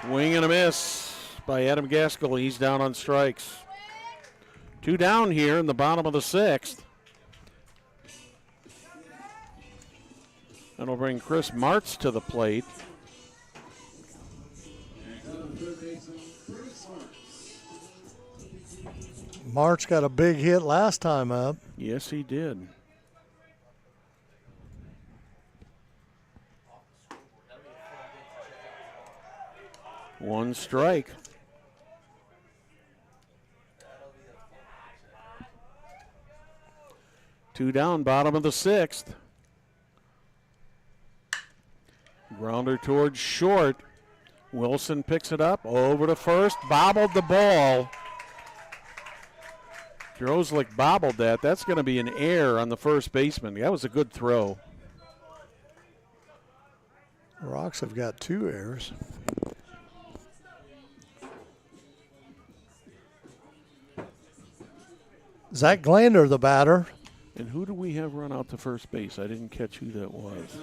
Swing and a miss by Adam Gaskell. He's down on strikes. 2 down here in the bottom of the 6th. That'll bring Chris Martz to the plate. Martz got a big hit last time up. Yes, he did. One strike. Two down, bottom of the 6th. Grounder towards short. Wilson picks it up, over to first, bobbled the ball. Drozlik bobbled that. That's going to be an error on the first baseman. That was a good throw. The Rocks have got 2 errors. Zach Glander, the batter. And who do we have run out to first base? I didn't catch who that was.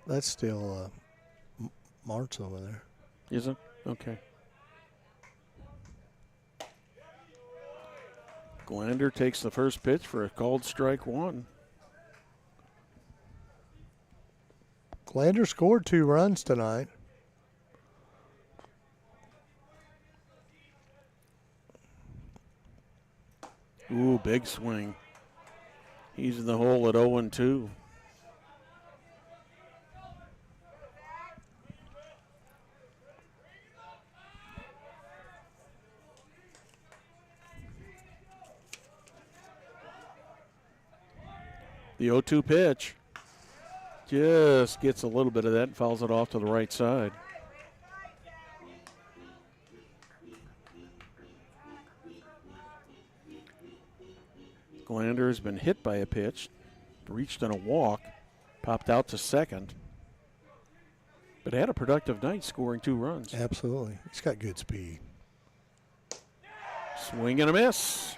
That's still Martz over there. Is it? Okay. Glander takes the first pitch for a called strike 1. Glander scored 2 runs tonight. Ooh, big swing. He's in the hole at 0-2. The 0-2 pitch just gets a little bit of that and fouls it off to the right side. Glander has been hit by a pitch, reached on a walk, popped out to second, but had a productive night, scoring 2 runs. Absolutely. He's got good speed. Swing and a miss.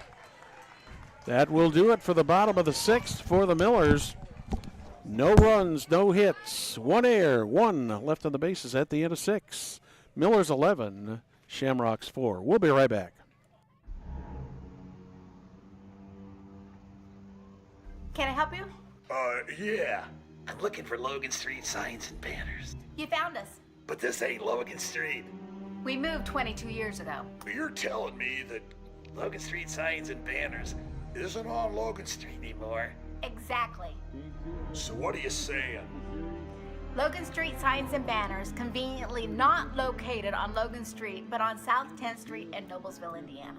That will do it for the bottom of the 6th for the Millers. No runs, no hits, 1 error, 1 left on the bases at the end of 6. Millers 11, Shamrocks 4. We'll be right back. Can I help you? Yeah. I'm looking for Logan Street signs and banners. You found us. But this ain't Logan Street. We moved 22 years ago. You're telling me that Logan Street signs and banners isn't on Logan Street anymore? Exactly. So what are you saying? Logan Street signs and banners conveniently not located on Logan Street, but on South 10th Street in Noblesville, Indiana.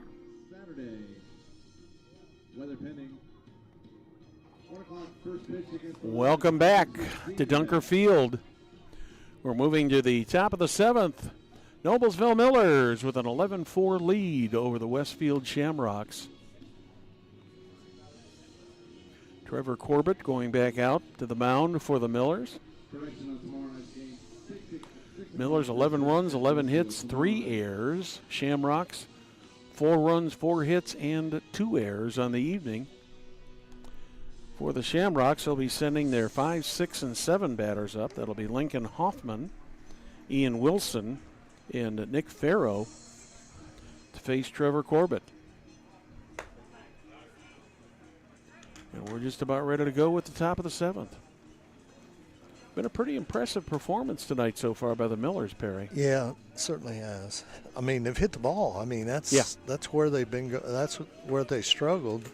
Saturday. Weather pending. 1 o'clock first pitch against the Welcome back to Dunker Field. We're moving to the top of the 7th. Noblesville Millers with an 11-4 lead over the Westfield Shamrocks. Trevor Corbett going back out to the mound for the Millers. Millers 11 runs, 11 hits, 3 errors. Shamrocks 4 runs, 4 hits, and 2 errors on the evening. For the Shamrocks, they'll be sending their 5, 6, and 7 batters up. That'll be Lincoln Hoffman, Ian Wilson, and Nick Farrow to face Trevor Corbett. And we're just about ready to go with the top of the 7th. Been a pretty impressive performance tonight so far by the Millers, Perry. Yeah, certainly has. I mean, they've hit the ball. I mean, that's where they've been. That's where they struggled.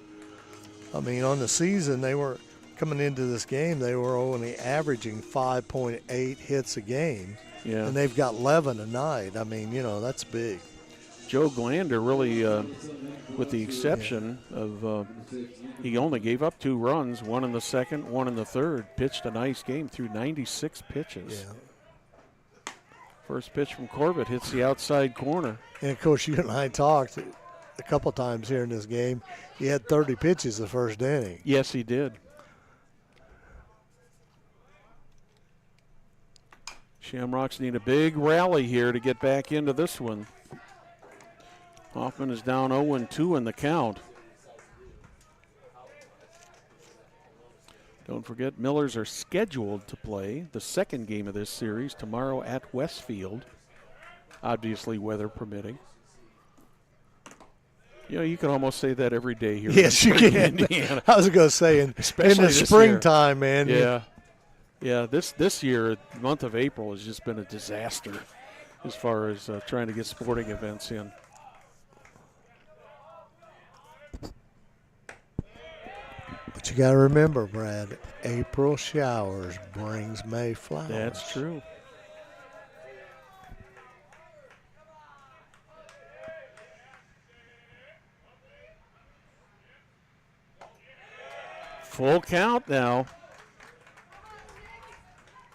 I mean, on the season, they were coming into this game. They were only averaging 5.8 hits a game, and they've got 11 a night. I mean, that's big. Joe Glander really, with the exception of he only gave up 2 runs, 1 in the 2nd, 1 in the 3rd, pitched a nice game through 96 pitches. Yeah. First pitch from Corbett hits the outside corner. And, of course, you and I talked a couple times here in this game. He had 30 pitches the first inning. Yes, he did. Shamrocks need a big rally here to get back into this one. Hoffman is down 0-2 in the count. Don't forget, Millers are scheduled to play the 2nd game of this series tomorrow at Westfield, obviously weather permitting. You can almost say that every day here. Yes, you can. Indiana. I was going to say, in the springtime, man. Yeah. This year, the month of April has just been a disaster as far as trying to get sporting events in. But you got to remember, Brad, April showers brings May flowers. That's true. Full count now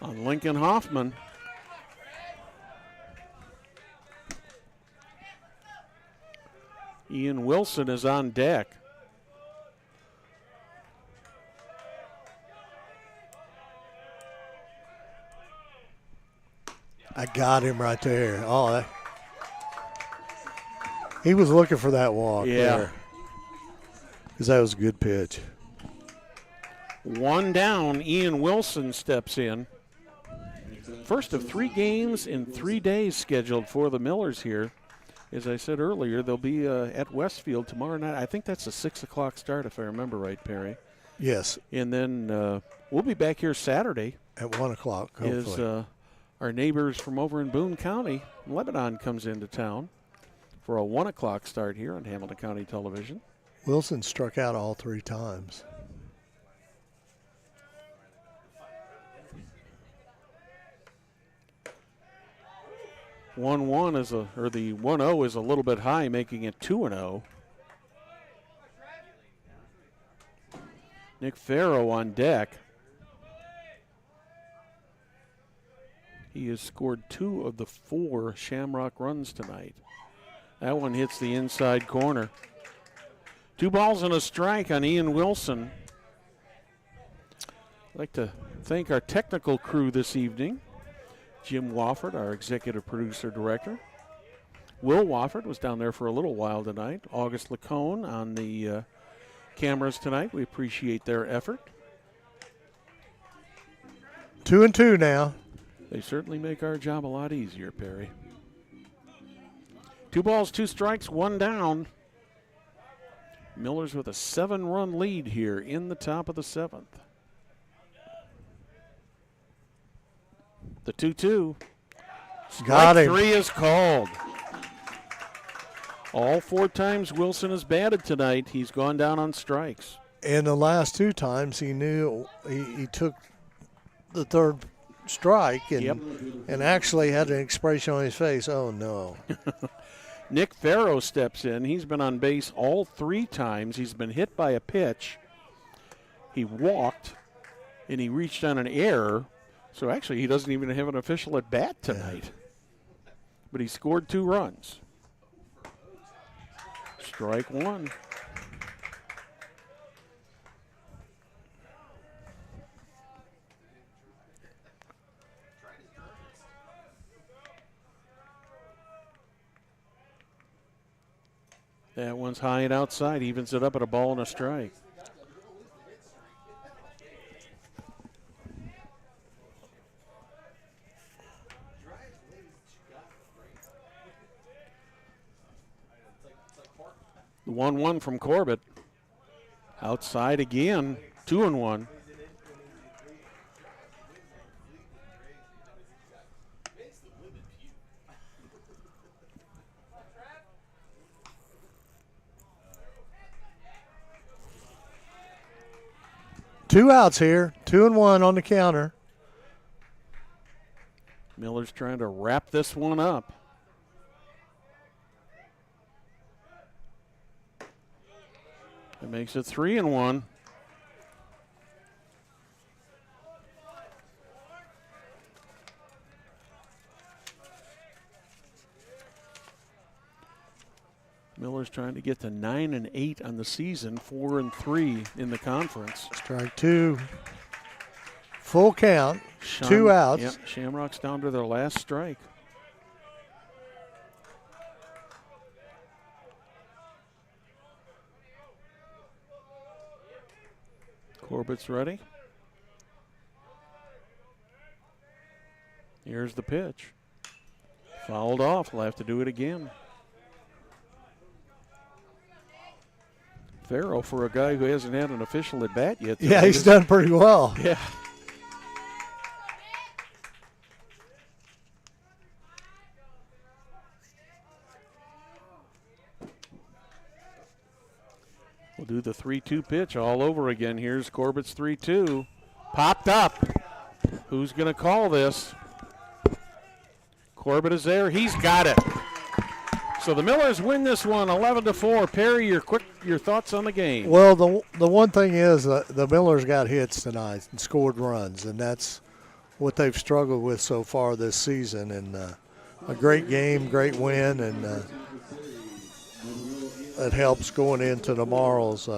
on Lincoln Hoffman. Ian Wilson is on deck. I got him right there. Oh, he was looking for that walk there. Because that was a good pitch. 1 down, Ian Wilson steps in. First of 3 games in 3 days scheduled for the Millers here. As I said earlier, they'll be at Westfield tomorrow night. I think that's a 6 o'clock start, if I remember right, Perry. Yes. And then we'll be back here Saturday. At 1 o'clock, hopefully. As our neighbors from over in Boone County, Lebanon, comes into town for a 1 o'clock start here on Hamilton County Television. Wilson struck out all 3 times. The 1-0 is a little bit high, making it 2-0. Nick Farrow on deck. He has scored 2 of the 4 Shamrock runs tonight. That one hits the inside corner. 2 balls and a strike on Ian Wilson. I'd like to thank our technical crew this evening. Jim Wofford, our executive producer director. Will Wofford was down there for a little while tonight. August Lacone on the cameras tonight. We appreciate their effort. 2-2 now. They certainly make our job a lot easier, Perry. 2 balls, 2 strikes, 1 down. Millers with a 7-run lead here in the top of the 7th. The 2-2. Got Strike him. 3 is called. All 4 times Wilson has batted tonight, he's gone down on strikes. And the last 2 times he knew he took the 3rd strike and actually had an expression on his face, oh no. Nick Farrow steps in. He's been on base all 3 times. He's been hit by a pitch. He walked, and he reached on an error. So actually, he doesn't even have an official at bat tonight. But he scored 2 runs. Strike 1. That one's high and outside, evens it up at a ball and a strike. The 1-1 from Corbett. Outside again, 2-1. Two outs here, 2-1 on the counter. Miller's trying to wrap this one up. It makes it 3-1. Miller's trying to get to 9-8 on the season, 4-3 in the conference. Strike 2. Full count, 2 outs. Yep, Shamrock's down to their last strike. Corbett's ready. Here's the pitch. Fouled off. We'll have to do it again. Farrow, for a guy who hasn't had an official at bat yet. Yeah, he's done pretty well. Yeah. We'll do the 3-2 pitch all over again. Here's Corbett's 3-2. Popped up. Who's going to call this? Corbett is there. He's got it. So the Millers win this one 11-4. Perry, your thoughts on the game? Well, the one thing is the Millers got hits tonight and scored runs, and that's what they've struggled with so far this season. And a great game, great win, and it helps going into tomorrow's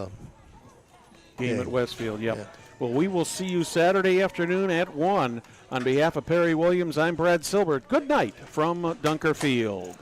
game at Westfield. Yep. Yeah. Well, we will see you Saturday afternoon at 1. On behalf of Perry Williams, I'm Brad Silbert. Good night from Dunker Field.